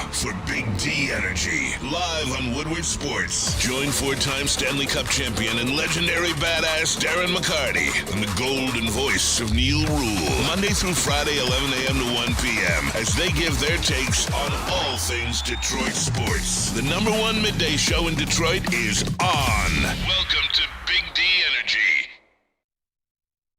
for Big D Energy, live on Woodward Sports. Join four-time Stanley Cup champion and legendary badass Darren McCarty and the golden voice of Neal Ruhl, Monday through Friday, 11 a.m. to 1 p.m., as they give their takes on all things Detroit sports. The number one midday show in Detroit is on. Welcome to Big D Energy.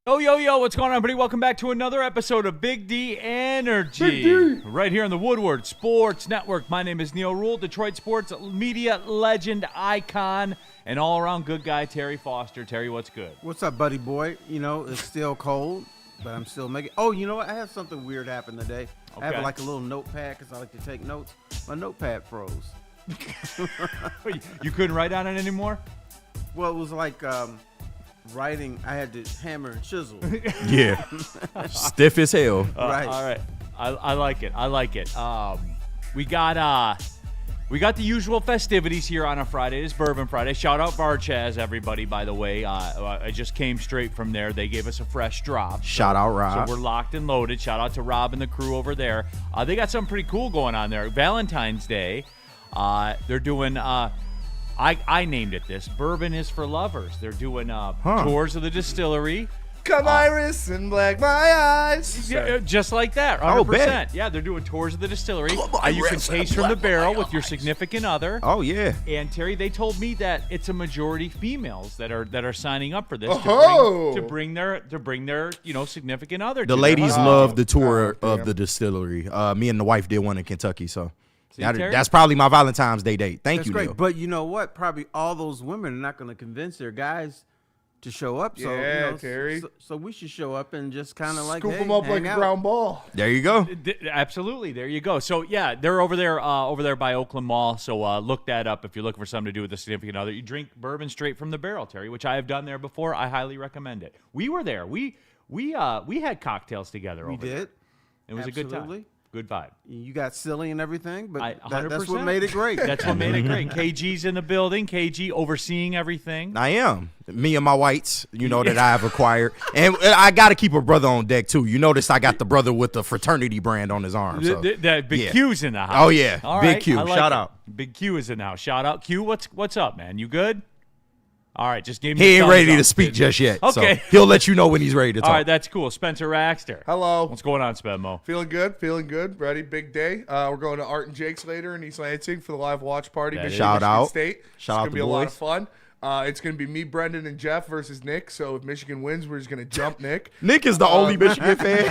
Yo, what's going on, everybody? Welcome back to another episode of Big D Energy. Big D. Right here on the Woodward Sports Network. My name is Neal Ruhl, Detroit sports media legend, icon, and all-around good guy, Terry Foster. Terry, what's good? What's up, buddy boy? You know, it's still cold, but I'm still making... Oh, you know what? I had something weird happen today. Okay. I have like a little notepad because I like to take notes. My notepad froze. You couldn't write on it anymore? Well, it was like... writing, I had to hammer and chisel. Yeah. Stiff as hell. Right. All right. I like it. We got the usual festivities here on a Friday. It's Bourbon Friday. Shout out Varchaz, everybody, by the way. I just came straight from there. They gave us a fresh drop. Shout out Rob. So we're locked and loaded. Shout out to Rob and the crew over there. They got something pretty cool going on there. Valentine's Day. They're doing... I named it this. Bourbon is for lovers. They're doing tours of the distillery. Come Iris and black my eyes. Yeah, just like that. 100%. Yeah, they're doing tours of the distillery. You can taste from the barrel with your significant other. Oh yeah. And Terry, they told me that it's a majority females that are signing up for this to bring their significant other. The ladies love the tour of the distillery. Me and the wife did one in Kentucky, so. That's probably my Valentine's Day date. That's great. Neal. But you know what? Probably all those women are not going to convince their guys to show up. So, Terry. So we should show up and just kind of like scoop them up like a ground ball. There you go. Absolutely. There you go. So yeah, they're over there by Oakland Mall. So look that up if you're looking for something to do with a significant other. You drink bourbon straight from the barrel, Terry, which I have done there before. I highly recommend it. We were there. We had cocktails together. We did. It was a good time. Good vibe. You got silly and everything, but 100%. That's what made it great. That's what made it great. KG's in the building. KG overseeing everything. I am. Me and my whites, that I have acquired. And I got to keep a brother on deck, too. You notice I got the brother with the fraternity brand on his arm. So. Big Q's in the house. Oh, yeah. All Big right. Q. Like Shout out. Big Q is in the house. Shout out. Q, what's up, man? You good? All right, just gave me. He ain't ready to speak just yet. Okay. So he'll let you know when he's ready to talk. All right, that's cool. Spencer Raxter. Hello. What's going on, Spenmo? Feeling good. Ready? Big day. We're going to Art and Jake's later in East Lansing for the live watch party. Shout out. State. Shout out to It's going to be a boys. lot of fun. It's going to be me, Brendan, and Jeff versus Nick. So if Michigan wins, we're just going to jump Nick. Nick is the only Michigan fan.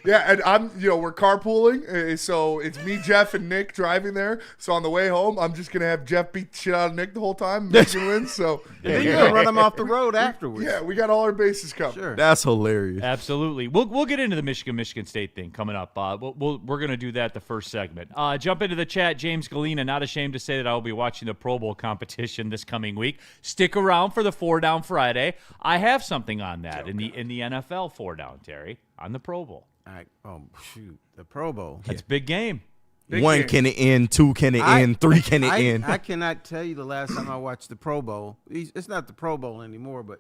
Yeah, and we're carpooling. So it's me, Jeff, and Nick driving there. So on the way home, I'm just going to have Jeff beat the shit out of Nick the whole time. Michigan wins. So then you're going to run him off the road afterwards. Yeah, we got all our bases covered. Sure. That's hilarious. Absolutely. We'll get into the Michigan State thing coming up. We're going to do that the first segment. Jump into the chat. James Galena, not ashamed to say that I will be watching the Pro Bowl competition this coming week. Stick around for the 4 Down Friday. I have something on that in the NFL 4 Down, Terry, on the Pro Bowl. All right. Oh, shoot. The Pro Bowl. That's a big game. One, can it end? 2, can it end? 3, can it end? I cannot tell you the last time I watched the Pro Bowl. It's not the Pro Bowl anymore, but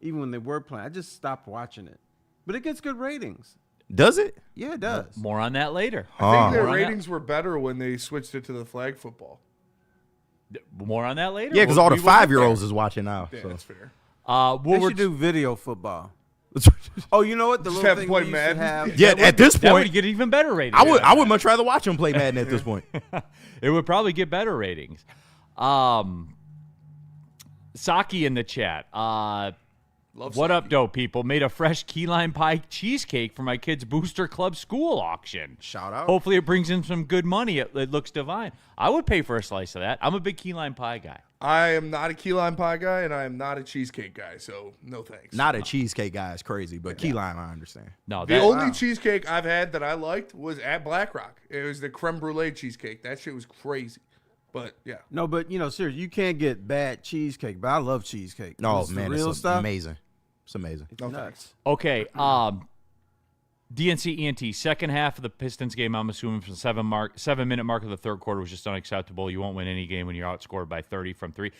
even when they were playing, I just stopped watching it. But it gets good ratings. Does it? Yeah, it does. More on that later. I think their ratings were better when they switched it to the flag football. More on that later? Yeah, because all the 5-year-olds is watching now. Yeah, so. that's fair. They should do video football. Oh, you know what? The Just little have thing play we used to Madden. have. Yeah, at this That would point, get even better ratings. I would much rather watch him play Madden at this point. It would probably get better ratings. Saki in the chat. What up, dope people? Made a fresh key lime pie cheesecake for my kid's Booster Club school auction. Shout out. Hopefully it brings in some good money. It looks divine. I would pay for a slice of that. I'm a big key lime pie guy. I am not a key lime pie guy, and I am not a cheesecake guy, so no thanks. Not a cheesecake guy is crazy, but key lime, I understand. No, The only cheesecake I've had that I liked was at Black Rock. It was the creme brulee cheesecake. That shit was crazy. But, yeah. No, but, seriously, you can't get bad cheesecake, but I love cheesecake. Oh, man, real it's stuff. amazing. It's amazing. No Nuts. thanks. Okay, DNC ENT, second half of the Pistons game, I'm assuming from 7-minute mark of the third quarter was just unacceptable. You won't win any game when you're outscored by 30 from 3.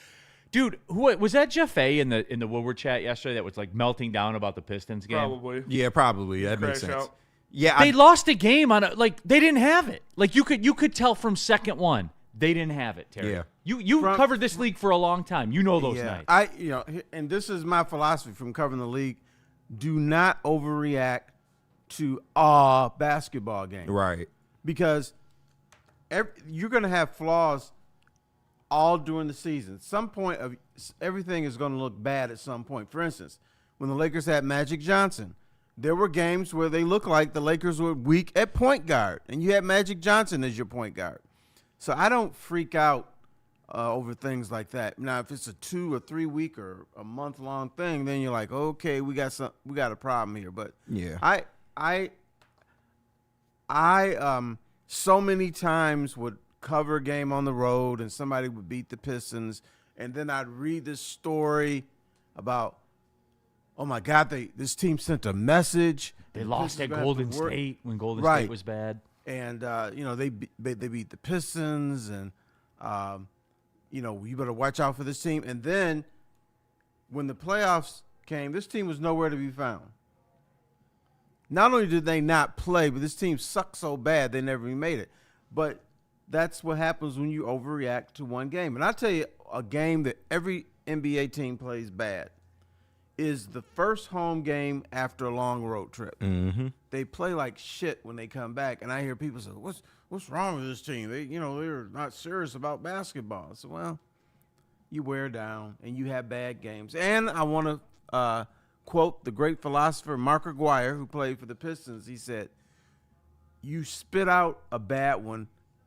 Dude, was that Jeff A in the Woodward chat yesterday that was like melting down about the Pistons game? Probably. Yeah, probably. That makes Crash sense. out. Yeah, They lost a game on they didn't have it. Like you could tell from second one they didn't have it, Terry. Yeah. You covered this league for a long time. You know those nights. And this is my philosophy from covering the league: do not overreact to a basketball game, Right. because you're going to have flaws all during the season. Some point of everything is going to look bad at some point. For instance, when the Lakers had Magic Johnson, there were games where they looked like the Lakers were weak at point guard, and you had Magic Johnson as your point guard. So I don't freak out over things like that. Now, if it's a 2 or 3 week or a month long thing, then you're like, okay, we got a problem here. But Yeah. I so many times would cover a game on the road and somebody would beat the Pistons, and then I'd read this story about, oh my God, this team sent a message. They lost at Golden State when Golden State was bad. And they beat the Pistons, and you better watch out for this team. And then when the playoffs came, this team was nowhere to be found. Not only did they not play, but this team sucked so bad they never even made it. But that's what happens when you overreact to one game. And I'll tell you, a game that every NBA team plays bad is the first home game after a long road trip. Mm-hmm. They play like shit when they come back, and I hear people say, "What's wrong with this team? They're not serious about basketball." So, well, you wear down and you have bad games. And I want to quote the great philosopher Mark Aguirre, who played for the Pistons. He said, "You spit out a bad one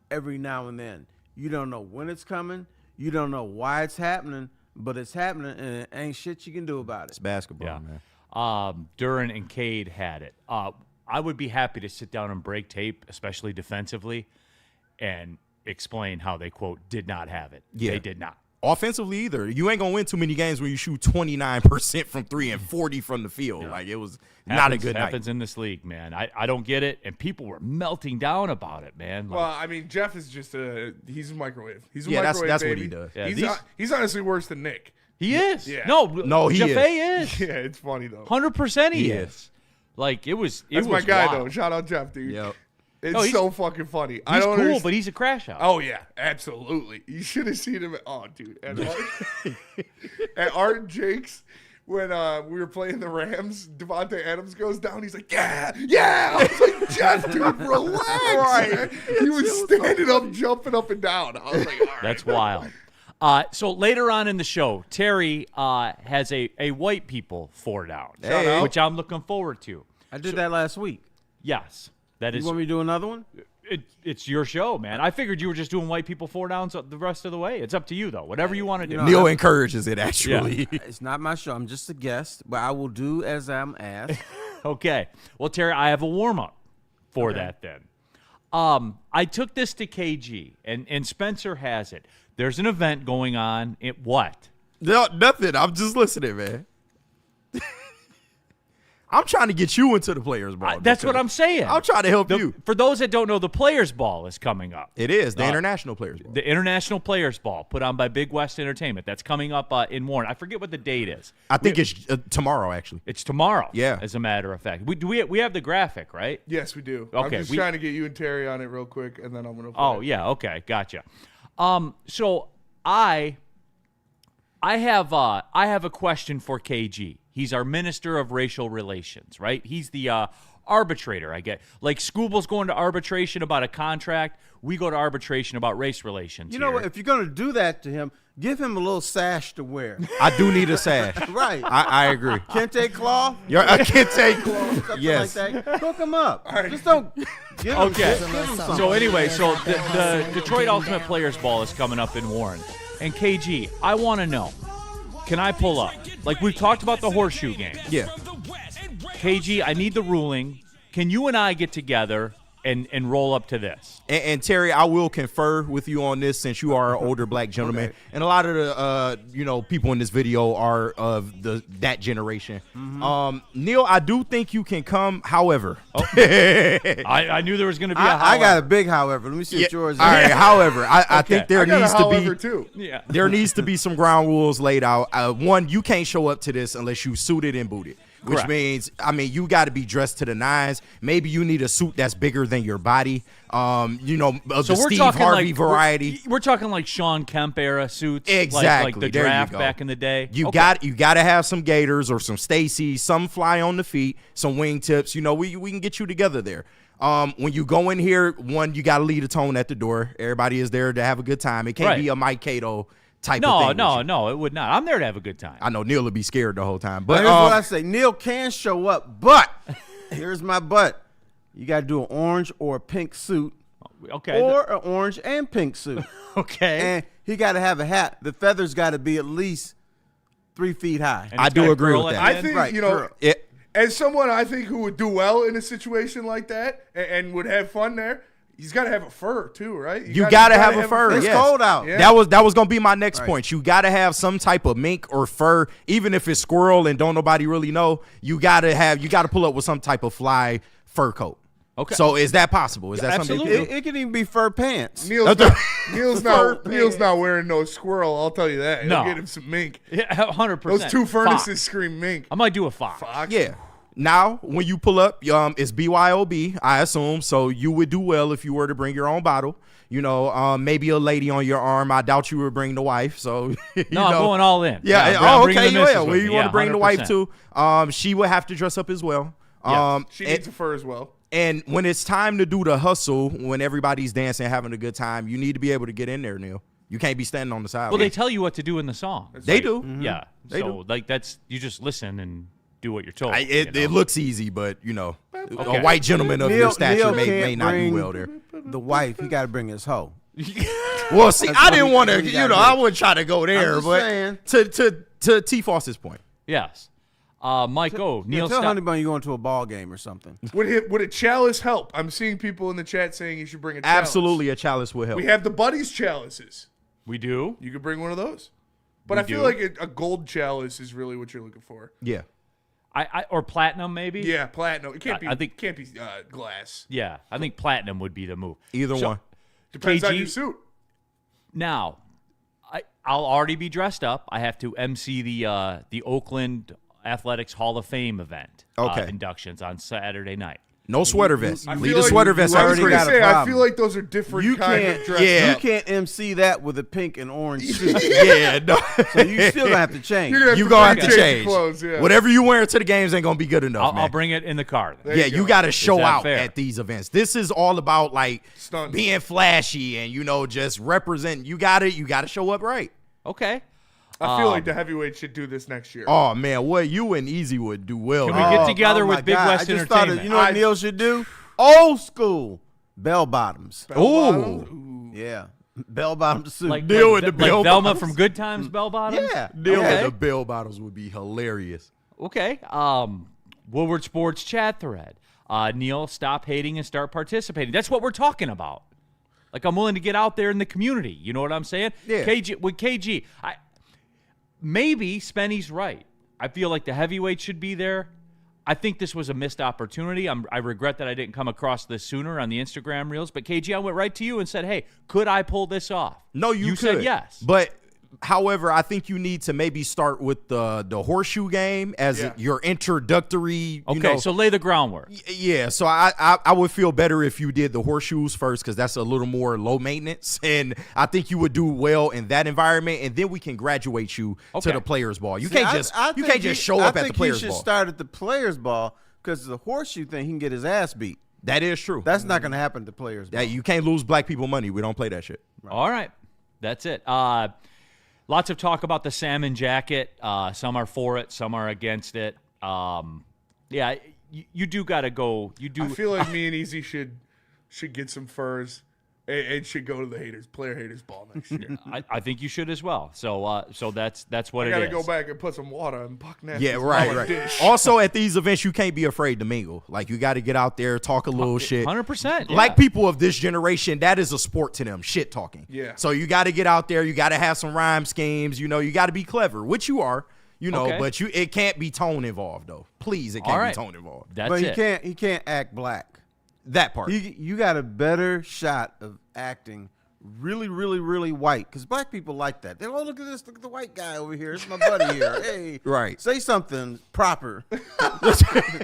every now and then. You don't know when it's coming. You don't know why it's happening, but it's happening, and it ain't shit you can do about It's it." basketball, Yeah. man. Duran and Cade had it. I would be happy to sit down and break tape, especially defensively, and explain how they, quote, did not have it. Yeah. They did not. Offensively either. You ain't going to win too many games when you shoot 29% from 3 and 40 from the field. Yeah. Like, it was not a good night. Happens in this league, man. I don't get it, and people were melting down about it, man. Well, I mean, Jeff is just he's a microwave. He's a Yeah, microwave, that's what baby. he does. Yeah, He's honestly worse than Nick. he is. Yeah. No, he Jaffe is. Yeah, it's funny though. 100% he He is. Like, it was That's it my was guy wild. though. Shout out Jeff, dude. Yep. It's No, he's- so fucking funny. I He's don't cool, understand. but he's a crash out. Oh yeah, absolutely. You should have seen him. Dude, at Art and Jake's when we were playing the Rams, Devontae Adams goes down. He's like, yeah. I was like, Jeff, dude, relax. Man. He was standing up, jumping up and down. I was like, all right. That's wild. So later on in the show, Terry has a white people 4-down, Hey. which I'm looking forward to. I did that last week. Yes, that You is. want me to do another one? It's your show, man. I figured you were just doing white people 4-downs the rest of the way. It's up to you, though. Whatever you want to do. Neal encourages it, actually. It's not my show. I'm just a guest, but I will do as I'm asked. Okay. Well, Terry, I have a warm-up for that then. I took this to KG, and Spencer has it. There's an event going on. What? No, nothing. I'm just listening, man. I'm trying to get you into the Players Ball. That's what I'm saying. I'm trying to help you. For those that don't know, the Players Ball is coming up. It is the International Players Ball. The International Players Ball, put on by Big West Entertainment. That's coming up in Warren. I forget what the date is. I think it's tomorrow, actually. It's tomorrow. Yeah. As a matter of fact, we have the graphic, right? Yes, we do. Okay, I'm just trying to get you and Terry on it real quick, and then I'm gonna. Oh yeah. Okay. Gotcha. So I have a question for KG. He's our Minister of Racial Relations, right? He's the arbitrator, I get. Like Scooble's going to arbitration about a contract. We go to arbitration about race relations. You know what? If you're going to do that to him, give him a little sash to wear. I do need a sash. Right. I agree. Kente cloth. I can't take. Something Yes. like that. Hook him up. Just don't give him, Okay. give him something. So anyway, the Detroit Ultimate Players Ball is coming up in Warren. And KG, I want to know, can I pull up? Like we've talked about the horseshoe game. Yeah. KG, I need the ruling. Can you and I get together and roll up to this? And Terry, I will confer with you on this since you are an older black gentleman, Okay. and a lot of the people in this video are of that generation. Neal, I do think you can come. However, I knew there was going to be a I got a however. big however. Let me see yeah, what yours all is. right. However, I think I there got needs a to however be too. Yeah. there needs to be some ground rules laid out. One, you can't show up to this unless you suited and booted. which Correct. means, I mean, you got to be dressed to the nines. Maybe you need a suit that's bigger than your body. You know, of So the we're Steve talking Harvey like variety. We're talking like Sean Kemp era suits, Exactly. like the There you draft go. back in the day. You Okay. got to have some gaiters or some Stacy's, some fly on the feet, some wingtips. You know, we can get you together there. When you go in here, one, you got to lead a tone at the door. Everybody is there to have a good time. It can't Right. be a Mike Cato type of thing. No, it would not. I'm there to have a good time. I know Neal would be scared the whole time, But but here's what I say: Neal can show up, but here's my but. You got to do an orange or a pink suit, Okay. or an orange and pink suit, okay. and he got to have a hat. The feathers got to be at least 3 feet high. And I it's do got a agree curl with at that. the I end? think, Right, you know, curl. as someone I think who would do well in a situation like that and would have fun there, he's got to have a fur too, right? You got to have a fur. It's yes. cold out. Yeah. That was gonna be my next Right. point. You got to have some type of mink or fur, even if it's squirrel and don't nobody really know. You got to pull up with some type of fly fur coat. Okay. So is that possible? Is that absolutely. something? You can do? It can even be fur pants. Neal's Fur not wearing no squirrel. I'll tell you that. He'll No. get him some mink. Yeah, 100%. Those two furnaces Fox. scream mink. I might do a fox. Fox. Yeah. Now, when you pull up, it's BYOB, I assume. So you would do well if you were to bring your own bottle. You know, maybe a lady on your arm. I doubt you would bring the wife. So you No, I'm know. going all in. Yeah. I'm bringing Okay. the missus Yeah. with Well, me. you want to bring the wife 100%. too. She would have to dress up as well. Yes. She needs a fur as well. And when it's time to do the hustle, when everybody's dancing, having a good time, you need to be able to get in there, Neal. You can't be standing on the side. Well, they tell you what to do in the song. They do. Yeah. They So, like, that's, you just listen and do what you're told. It you know? looks easy, but you know, Okay. a white gentleman of your stature Neal may can't not do bring well there. The wife, he got to bring his hoe. Well, see, I didn't what want to, he you gotta know, do. I wouldn't try to go there, just but saying. to T. Foss's point, Yes. Mike, Neal, Tell stop. Honeybun you're going to a ball game or something. Would a chalice help? I'm seeing people in the chat saying you should bring a chalice. absolutely a chalice will help. We have the buddies chalices. We do. You could bring one of those. But We I feel do. like a gold chalice is really what you're looking for. Yeah, Or platinum, maybe? Yeah, platinum. It can't be. I think- can't be glass. Yeah. I think platinum would be the move. either So- one. Depends on KG? your suit. Now, I'll already be dressed up. I have to MC the Oakland Athletics Hall of Fame event Okay. inductions on Saturday night. No sweater vest. I Leave feel the sweater vest you I out. was already going to got a say, I problem. feel like those are different You kind can't, of dress. Yeah. you can't MC that with a pink and orange suit. Yeah, no. So you still gonna have to change. You're You gonna have bring to your change. clothes. Yeah. Whatever you wear to the games ain't gonna be good enough, man. I'll bring it in the car. There Yeah, you you go. got to show that out fair? at these events. This is all about like Stunts. being flashy and just representing. You got to show up right. Okay. I feel like the heavyweight should do this next year. Oh man, what you and Easy would do well. Can man. we get together my with Big God. West I just thought Entertainment? you know what Neal should do? Old school bell bottoms. Ooh, Yeah, bell bottom suit. Like, Deal like, with the like bell Velma bottoms. from Good Times Bell Bottoms? yeah, deal Okay. with the bell bottles would be hilarious. Okay. Woodward Sports chat thread. Neal, stop hating and start participating. That's what we're talking about. Like, I'm willing to get out there in the community. You know what I'm saying? Yeah. KG, maybe Spenny's right. I feel like the heavyweight should be there. I think this was a missed opportunity. I regret that I didn't come across this sooner on the Instagram reels. But KG, I went right to you and said, "Hey, could I pull this off?" No, you could. said yes. But however, I think you need to maybe start with the horseshoe game as Yeah. your introductory. You Okay, know, so lay the groundwork. yeah, so I would feel better if you did the horseshoes first because that's a little more low maintenance, and I think you would do well in that environment, and then we can graduate you Okay. to the players' ball. You See, can't think just show up I at the think players' he should ball. start at the players' ball because the horseshoe thing, he can get his ass beat. That is true. That's not going to happen at the players' ball. Yeah, you can't lose black people money. We don't play that shit. All right. That's it. Lots of talk about the salmon jacket. Some are for it, some are against it. Yeah, you do got to go. You do. I feel like me and Easy should get some furs and should go to the player haters ball next year. I think you should as well. So that's what I it gotta is. go back and put some water in Buck Ness. Yeah, right. Also, at these events, you can't be afraid to mingle. Like, you got to get out there, talk a little shit. 100%. Like people of this generation, that is a sport to them, shit talking. Yeah. So you got to get out there. You got to have some rhyme schemes. You got to be clever, which you are. Okay. But it can't be tone involved though. Please, it All can't right. be tone involved. That's but it. he can't act black. That part. You got a better shot of acting really, really, really white, because black people like that. They look at this, look at the white guy over here. It's my buddy here. Hey, Right. say something proper.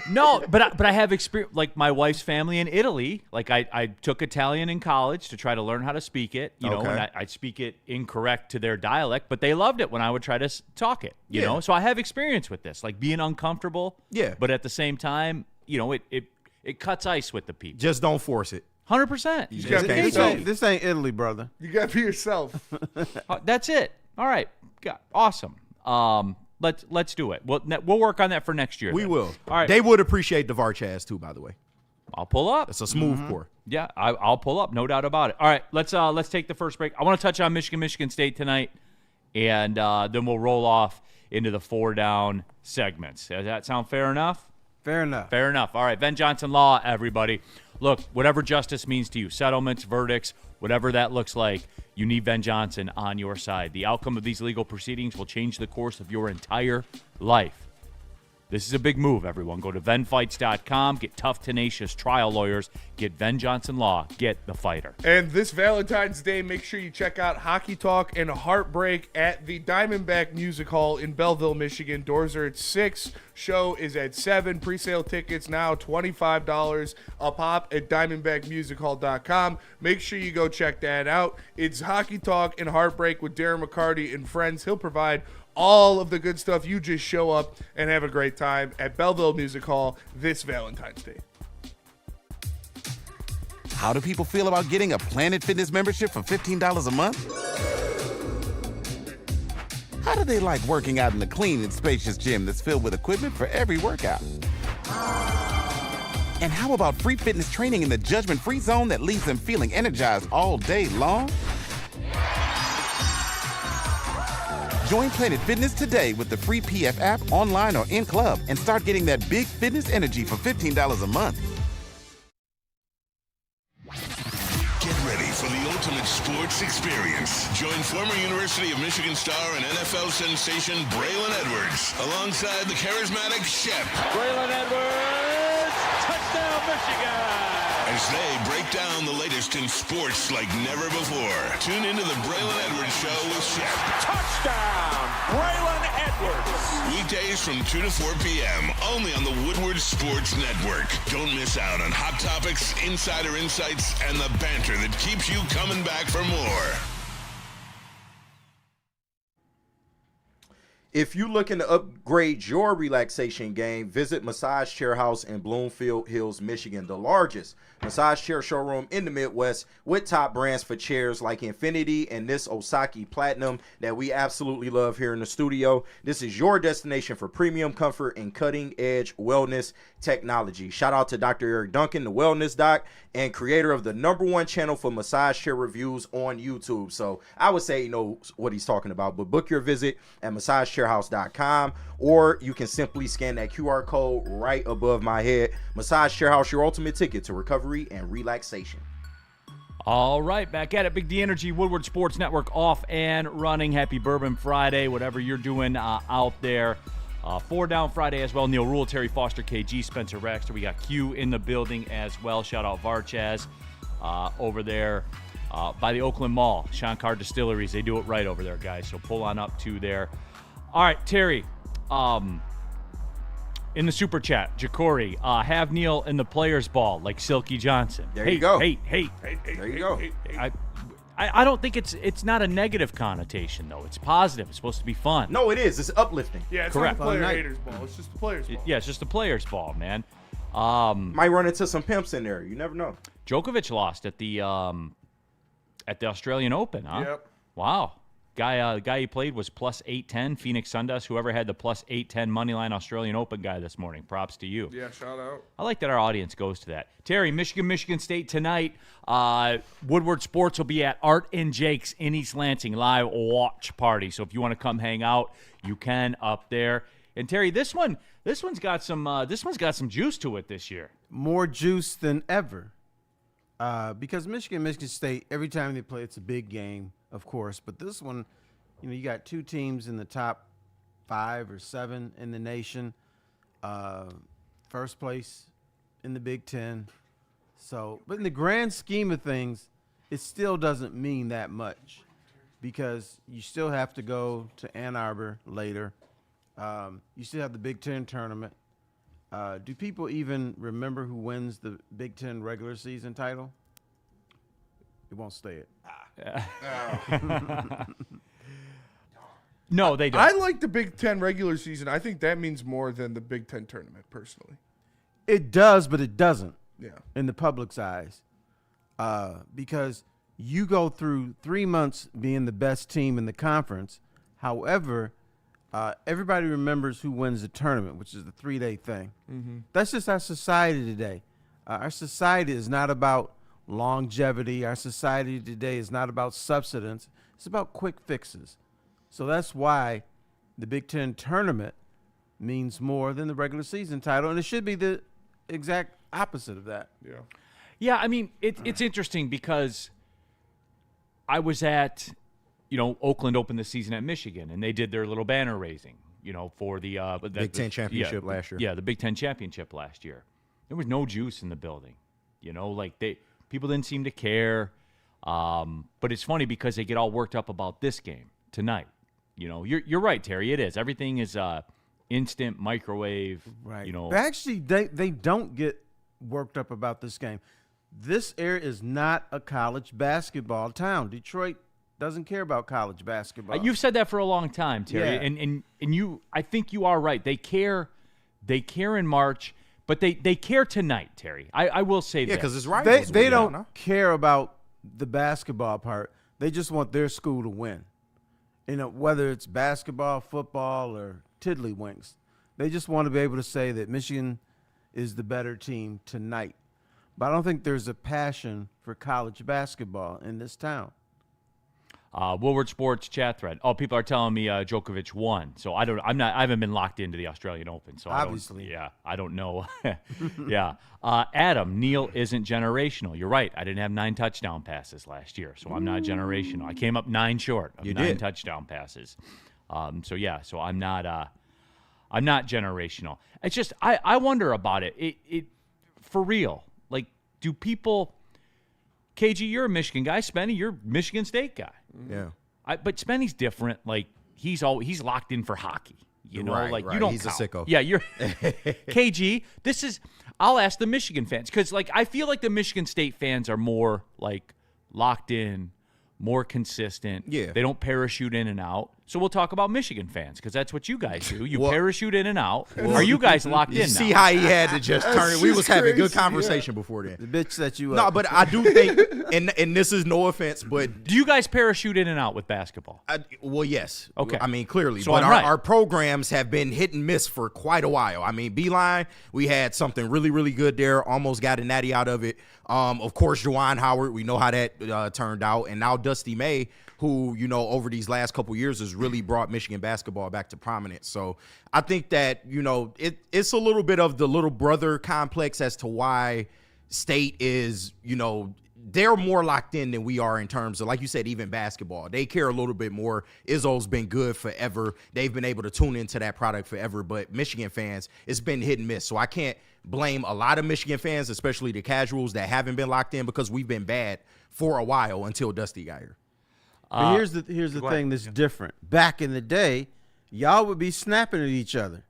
No, but I have experience. Like my wife's family in Italy. Like I took Italian in college to try to learn how to speak it. You know, Okay. and I speak it incorrect to their dialect, but they loved it when I would try to talk it. You Yeah. know, so I have experience with this, like being uncomfortable. Yeah. But at the same time, you know, it cuts ice with the people. Just don't force it. 100%. You gotta be this, yourself. ain't, this ain't Italy, brother. You gotta be yourself. That's it. All right. Awesome. Let's do it. We'll work on that for next year. We then. will. All right. They would appreciate the Varchaz too, by the way. I'll pull up. It's a smooth pour. Yeah, I'll pull up, no doubt about it. All right, let's take the first break. I want to touch on Michigan State tonight, and then we'll roll off into the 4-down segments. Does that sound fair enough? Fair enough. Fair enough. All right, Ben Johnson Law, everybody. Look, whatever justice means to you, settlements, verdicts, whatever that looks like, you need Ben Johnson on your side. The outcome of these legal proceedings will change the course of your entire life. This is a big move, everyone. Go to venfights.com, get tough, tenacious trial lawyers, get Ben Johnson Law, get the fighter. And this Valentine's Day, make sure you check out Hockey Talk and Heartbreak at the Diamondback Music Hall in Belleville, Michigan. Doors are at 6. Show is at 7. Presale tickets now $25 a pop at diamondbackmusichall.com. Make sure you go check that out. It's Hockey Talk and Heartbreak with Darren McCarty and friends. He'll provide all of the good stuff. You just show up and have a great time at Belleville Music Hall this Valentine's Day. How do people feel about getting a Planet Fitness membership for $15 a month? How do they like working out in a clean and spacious gym that's filled with equipment for every workout? And how about free fitness training in the judgment-free zone that leaves them feeling energized all day long? Join Planet Fitness today with the free PF app, online or in club, and start getting that big fitness energy for $15 a month. Get ready for the ultimate sports experience. Join former University of Michigan star and NFL sensation Braylon Edwards alongside the charismatic Shep Braylon Edwards, touchdown Michigan! as they break down the latest in sports like never before. Tune into the Braylon Edwards Show with Shep. Touchdown, Braylon Edwards. Weekdays from 2 to 4 p.m. only on the Woodward Sports Network. Don't miss out on hot topics, insider insights, and the banter that keeps you coming back for more. If you're looking to upgrade your relaxation game, visit Massage Chair House in Bloomfield Hills, Michigan, the largest massage chair showroom in the Midwest with top brands for chairs like Infinity and this Osaki Platinum that we absolutely love here in the studio. This is your destination for premium comfort and cutting-edge wellness technology. Shout out to Dr. Eric Duncan, the Wellness Doc, and creator of the #1 channel for massage chair reviews on YouTube. So I would say he knows what he's talking about, but book your visit at massagechairhouse.com, or you can simply scan that QR code right above my head. Massage Chair House, your ultimate ticket to recovery and relaxation. All right, back at it. Big D Energy, Woodward Sports Network, off and running. Happy Bourbon Friday, whatever you're doing out there. 4-Down Friday as well. Neal, Ruhl, Terry Foster, KG, Spencer Raxter. We got Q in the building as well. Shout out Varchaz over there by the Oakland Mall. Shankar Distilleries. They do it right over there, guys. So pull on up to there. All right, Terry. In the super chat, Jacory, have Neal in the players' ball like Silky Johnson. There you go. Hey. There you go. I don't think it's not a negative connotation though. It's positive. It's supposed to be fun. No, it is. It's uplifting. Yeah, it's Correct. not the player Fun night. haters ball. It's just the players ball. Yeah, it's just the players' ball, man. Might run into some pimps in there. You never know. Djokovic lost at the Australian Open, huh? Yep. Wow. The guy he played was plus 810. Phoenix Sundust. Whoever had the plus 810 moneyline Australian Open guy this morning. Props to you. Yeah, shout out. I like that our audience goes to that. Terry, Michigan State tonight. Woodward Sports will be at Art and Jake's in East Lansing live watch party. So if you want to come hang out, you can up there. And Terry, this one's got some juice to it this year. More juice than ever. Because Michigan State, every time they play, it's a big game, of course. But this one, you got two teams in the top 5 or 7 in the nation. First place in the Big Ten. So, but in the grand scheme of things, it still doesn't mean that much because you still have to go to Ann Arbor later. You still have the Big Ten tournament. Do people even remember who wins the Big Ten regular season title? It won't stay it. No, they don't. I like the Big Ten regular season. I think that means more than the Big Ten tournament, personally. It does, but it doesn't. Yeah. In the public's eyes. Because you go through 3 months being the best team in the conference. However, everybody remembers who wins the tournament, which is the 3-day thing. Mm-hmm. That's just our society today. Our society is not about longevity. Our society today is not about substance. It's about quick fixes. So that's why the Big Ten tournament means more than the regular season title, and it should be the exact opposite of that. Yeah. Yeah, I mean, it's interesting because I was at, Oakland opened the season at Michigan, and they did their little banner raising, for the Big Ten championship last year. Yeah, the Big Ten championship last year. There was no juice in the building, people didn't seem to care. But it's funny because they get all worked up about this game tonight. You're right, Terry. It is. Everything is instant microwave. Right. Actually, they don't get worked up about this game. This area is not a college basketball town. Detroit doesn't care about college basketball. You've said that for a long time, Terry, Yeah. and you. I think you are right. They care in March, but they care tonight, Terry. I will say that. Yeah, because it's rivals. They don't care about the basketball part. They just want their school to win. Whether it's basketball, football, or tiddlywinks. They just want to be able to say that Michigan is the better team tonight. But I don't think there's a passion for college basketball in this town. Woodward Sports chat thread. Oh, people are telling me Djokovic won. So I haven't been locked into the Australian Open. So obviously, I don't know. Yeah. Adam, Neal isn't generational. You're right. I didn't have 9 touchdown passes last year, so I'm not generational. I came up 9 short of 9 touchdown passes. So I'm not generational. It's just I wonder about it. It for real. Like, do people? KG, you're a Michigan guy. Spenny, you're a Michigan State guy. Yeah. But Spenny's different. Like, he's locked in for hockey. Right. You don't He's count. a sicko. Yeah, you're KG. I'll ask the Michigan fans because, I feel like the Michigan State fans are more locked in, more consistent. Yeah. They don't parachute in and out. So we'll talk about Michigan fans because that's what you guys do. You parachute in and out. Are you guys locked in now? See how he had to just turn. We was having good crazy, conversation before then. The bitch set you No, up. but I do think, and this is no offense, but Do you guys parachute in and out with basketball? well, yes. Okay. I mean, clearly. So but I'm right. our programs have been hit and miss for quite a while. I mean, Beeline, we had something really, really good there. Almost got a natty out of it. Of course, Juwan Howard, we know how that turned out. And now Dusty May, who, over these last couple years has really brought Michigan basketball back to prominence. So I think that, it's a little bit of the little brother complex as to why State is, they're more locked in than we are in terms of, like you said, even basketball. They care a little bit more. Izzo's been good forever. They've been able to tune into that product forever. But Michigan fans, it's been hit and miss. So I can't blame a lot of Michigan fans, especially the casuals that haven't been locked in because we've been bad for a while until Dusty got here. But here's the thing that's different. Back in the day, y'all would be snapping at each other.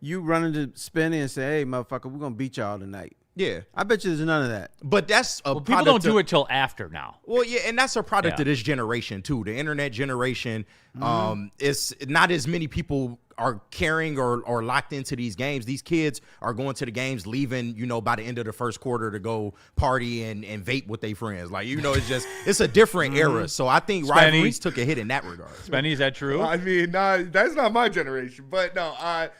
You run into Spenny and say, "Hey, motherfucker, we're gonna beat y'all tonight." Yeah. I bet you there's none of that. But that's a People don't do it till after now. Well, yeah, and that's a product Yeah. of this generation too. The internet generation. It's not as many people are caring or locked into these games. These kids are going to the games, leaving, by the end of the first quarter to go party and vape with their friends. It's a different era. So I think rivalries took a hit in that regard. Spenny, is that true? I mean, that's not my generation. But no, I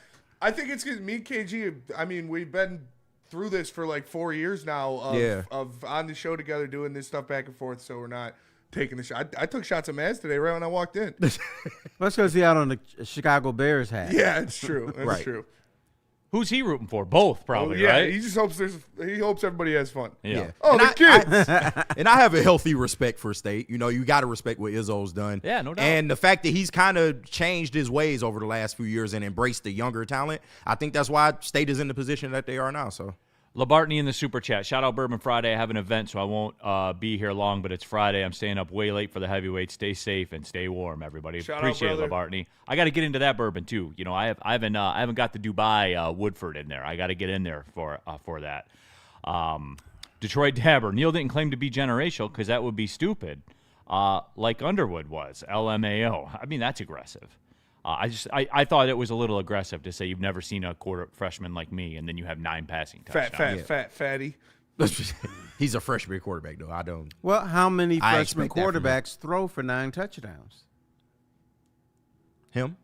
think it's because me and KG, I mean, we've been through this for 4 years now of on the show together doing this stuff back and forth, so we're not taking the shot. I took shots of Maz today right when I walked in. That's because he out on the Chicago Bears hat. Yeah, it's true. That's Right. true. Who's he rooting for? Both, probably, Yeah, right? he just hopes everybody has fun. Yeah. Oh, And the kids. And I have a healthy respect for State. You got to respect what Izzo's done. Yeah, no doubt. And the fact that he's kind of changed his ways over the last few years and embraced the younger talent, I think that's why State is in the position that they are now. So Labartney in the super chat. Shout out Bourbon Friday. I have an event, so I won't be here long, but it's Friday. I'm staying up way late for the heavyweight. Stay safe and stay warm, everybody. Shout out, Appreciate it, brother. Labartney. I got to get into that bourbon too. You know, I haven't got the Dubai Woodford in there. I got to get in there for that. Detroit Dabber. Neal didn't claim to be generational because that would be stupid, like Underwood was. LMAO. I mean, that's aggressive. I thought it was a little aggressive to say you've never seen a quarter freshman like me, and then you have 9 passing touchdowns. Fatty. He's a freshman quarterback, though. I don't. Well, how many I freshman expect that from him. quarterbacks throw for 9 touchdowns? Him?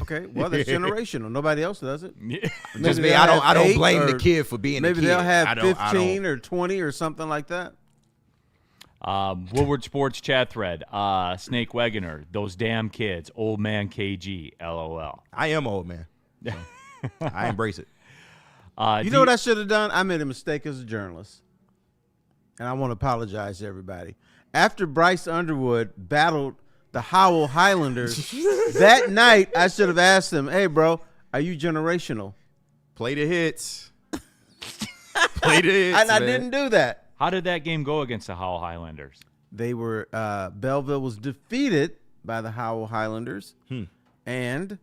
Okay, well, that's generational. Nobody else does it. Just me. they'll I don't have 8 blame the or kid for being a Maybe kid. they'll have I don't- 15 or 20 or something like that. Woodward Sports chat thread. Snake Wegener. Those damn kids. Old man KG. LOL. I am old, man. So, I embrace it. You know what I should have done? I made a mistake as a journalist, and I want to apologize to everybody. After Bryce Underwood battled the Howell Highlanders, that night I should have asked him, hey, bro, are you generational? Play the hits. Play the hits, And I man. didn't do that. How did that game go against the Howell Highlanders? They were Belleville was defeated by the Howell Highlanders, and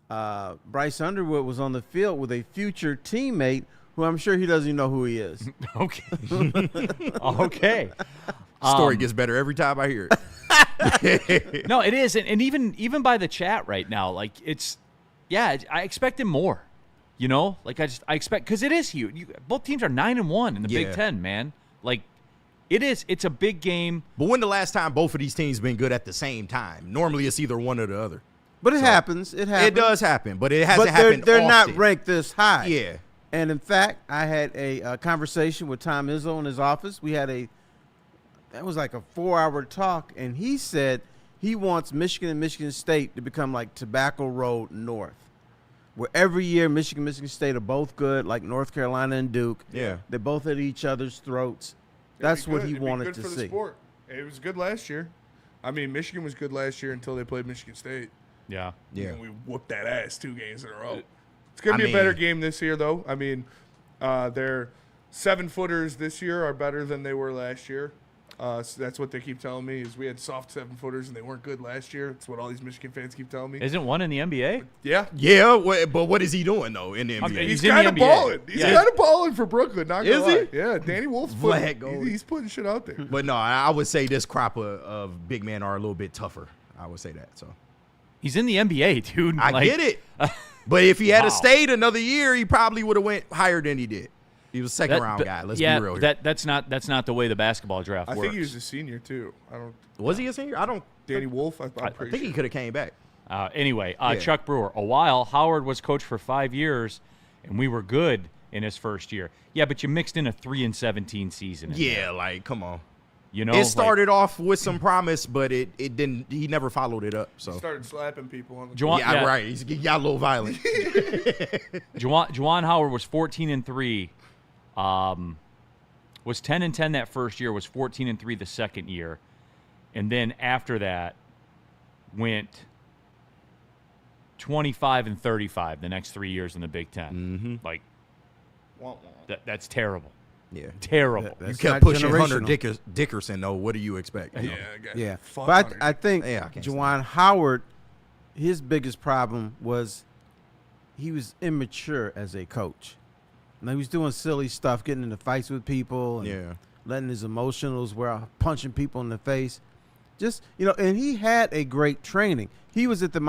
Bryce Underwood was on the field with a future teammate who I'm sure he doesn't even know who he is. Okay. Okay. Story gets better every time I hear it. No, it is, and even by the chat right now, like I expected more. You know, like I expect because it is huge. Both teams are 9-1 in the Big Ten, man. Like it's a big game. But when the last time both of these teams been good at the same time? Normally it's either one or the other. But it happens. It happens. It does happen, but it hasn't But happened they're not often. ranked this high. Yeah. And in fact, I had a conversation with Tom Izzo in his office. We had that was like a 4-hour talk, and he said he wants Michigan and Michigan State to become like Tobacco Road North, where every year Michigan and Michigan State are both good, like North Carolina and Duke. Yeah. They're both at each other's throats. It'd That's be what good. he It'd be wanted good to for the see. sport. It was good last year. I mean, Michigan was good last year until they played Michigan State. Yeah. Yeah. And we whooped that ass 2 games in a row. It's going to be a better game this year, though. I mean, their 7-footers this year are better than they were last year. So that's what they keep telling me is we had soft 7-footers and they weren't good last year. That's what all these Michigan fans keep telling me. Isn't one in the NBA? Yeah. Yeah, but what is he doing, though, in the NBA? Okay, He's He's in kind the of NBA. balling. He's Yeah. kind of balling for Brooklyn. Not gonna Is lie. he? Yeah, Danny Wolf's Vlad Gold. he's putting shit out there. But no, I would say this crop of big men are a little bit tougher. I would say that. So He's in the NBA, dude. I get it. But if he had Wow. stayed another year, he probably would have went higher than he did. He was a second round guy. Let's be real here. That's not the way the basketball draft I works. think he was a senior, too. Was he a senior? I don't. Danny Wolf, I'm I pretty think sure. he could have came back. Anyway, Yeah. Chuck Brewer. A while, Howard was coach for 5 years, and we were good in his first year. Yeah, but you mixed in a 3-17 season. in there. Yeah, like come on. You know, It started off with some promise, but it didn't. He never followed it up. So Started slapping people on the Juwan, yeah, right. He got a little violent. Juwan Howard was 14-3. Was 10-10 that first year. Was 14-3 the second year, and then after that, went 25-35 the next 3 years in the Big Ten. Like that's terrible. Yeah. Terrible. That's You kept not pushing Hunter generational. Dickerson, though. What do you expect? You know? Yeah, Fuck but Hunter. I think Yeah, I can't Juwan Howard, his biggest problem was he was immature as a coach. Now, he was doing silly stuff, getting into fights with people, and Yeah. letting his emotionals wear out, punching people in the face. Just and he had a great training. He was at the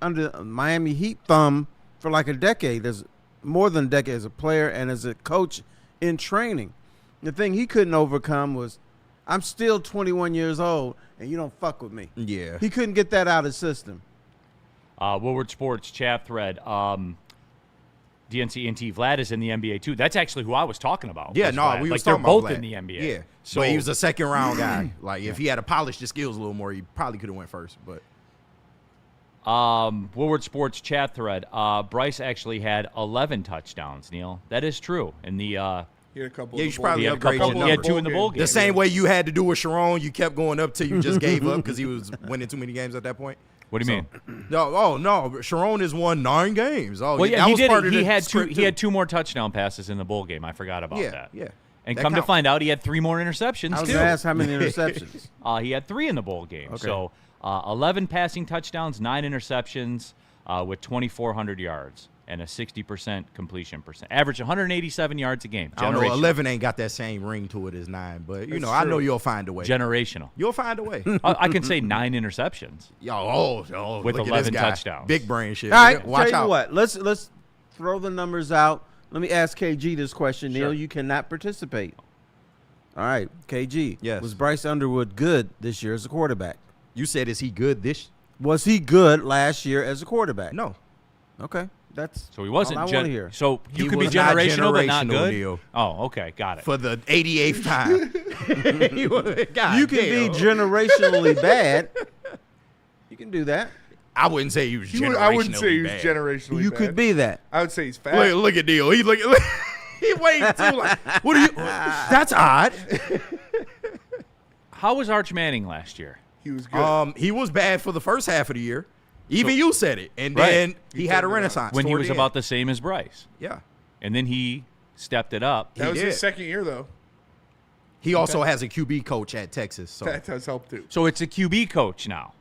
under Miami Heat thumb for like a decade. There's more than a decade as a player and as a coach in training. The thing he couldn't overcome was, I'm still 21 years old, and you don't fuck with me. Yeah. He couldn't get that out of his system. Woodward Sports chat thread. DNC&T Vlad is in the NBA too. That's actually who I was talking about. Yeah, was no, Vlad. we like was they're talking about both Vlad. in the NBA. Yeah, So but he was a second round guy. Like if he had polished his skills a little more, he probably could have went first. But Woodward Sports chat thread. Bryce actually had 11 touchdowns. Neal, that is true. In the He had a couple. Yeah, of you should probably he had a upgrade couple. your He had number. 2 in the bowl game. the same way you had to do with Sharon, you kept going up till you just gave up because he was winning too many games at that point. What do you mean? No. Sharon has won 9 games. Oh, Well, yeah, that he was did. part of He the had two. script, He too. had 2 more touchdown passes in the bowl game. I forgot about that. Yeah. And That come to counts. find out, he had 3 more interceptions I was too. going to ask how many interceptions. He had 3 in the bowl game. Okay. So 11 passing touchdowns, 9 interceptions, with 2,400 yards and a 60% completion percent. Average 187 yards a game. I don't know. Generational. 11 ain't got that same ring to it as 9, but That's I know true. you'll find a way. Generational. You'll find a way. I can say 9 interceptions. With With 11 touchdowns. Big brain shit. All right, Watch tell out. you what. Let's throw the numbers out. Let me ask KG this question. Neal, you cannot participate. All right, KG. Yes. Was Bryce Underwood good this year as a quarterback? You said, is he good this? Was he good last year as a quarterback? No. Okay, that's So he wasn't. all I want to hear. So you He could be was not generational, but not generational, good. Neal. Oh, okay, got it. For the 88th time. God You can be damn. generationally bad. You can do that. I wouldn't say he was generationally I wouldn't say he was bad. generationally You bad. could be that. I would say he's fat. Look at Neal. He waved too. Like, what are you? That's odd. How was Arch Manning last year? He was good. He was bad for the first half of the year. Even you said it, and Right. then he had a turned it around. renaissance When he toward was the end. about the same as Bryce, Yeah. and then he stepped it up. that was did. his second year, though. He also has a QB coach at Texas. So That does help, too. So it's a QB coach now.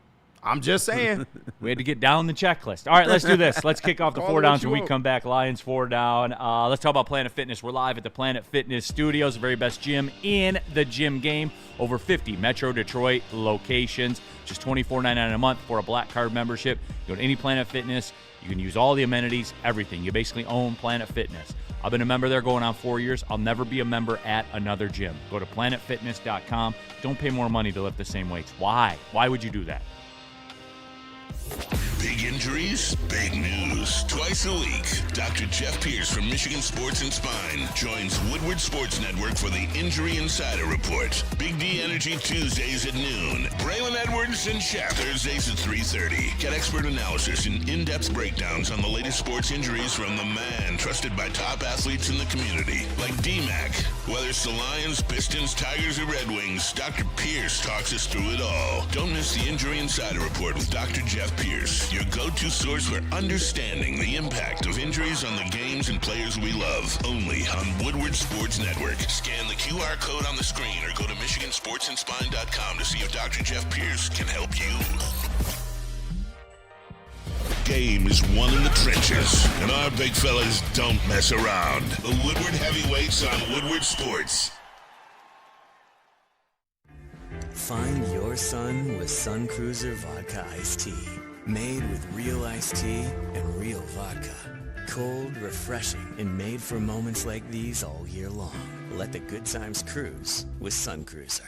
I'm just saying. We had to get down the checklist. All right, let's do this. Let's kick off the Call 4 it downs what when you we want. come back. Lions 4 down. Let's talk about Planet Fitness. We're live at the Planet Fitness Studios, the very best gym in the gym game. Over 50 Metro Detroit locations. Just $24.99 a month for a Black Card membership. You go to any Planet Fitness. You can use all the amenities, everything. You basically own Planet Fitness. I've been a member there going on 4 years. I'll never be a member at another gym. Go to planetfitness.com. Don't pay more money to lift the same weights. Why? Why would you do that? Big injuries, big news. Twice a week, Dr. Jeff Pierce from Michigan Sports and Spine joins Woodward Sports Network for the Injury Insider Report. Big D Energy Tuesdays at noon. Braylon Edwards and Shaq Thursdays at 3:30. Get expert analysis and in-depth breakdowns on the latest sports injuries from the man trusted by top athletes in the community, like D-Mac. Whether it's the Lions, Pistons, Tigers, or Red Wings, Dr. Pierce talks us through it all. Don't miss the Injury Insider Report with Dr. Jeff Pierce, your go-to source for understanding the impact of injuries on the games and players we love. Only on Woodward Sports Network. Scan the QR code on the screen or go to MichiganSportsandSpine.com to see if Dr. Jeff Pierce can help you. Game is won in the trenches, and our big fellas don't mess around. The Woodward Heavyweights on Woodward Sports. Find your sun with Sun Cruiser Vodka Iced Tea. Made with real iced tea and real vodka. Cold, refreshing, and made for moments like these all year long. Let the good times cruise with Sun Cruiser.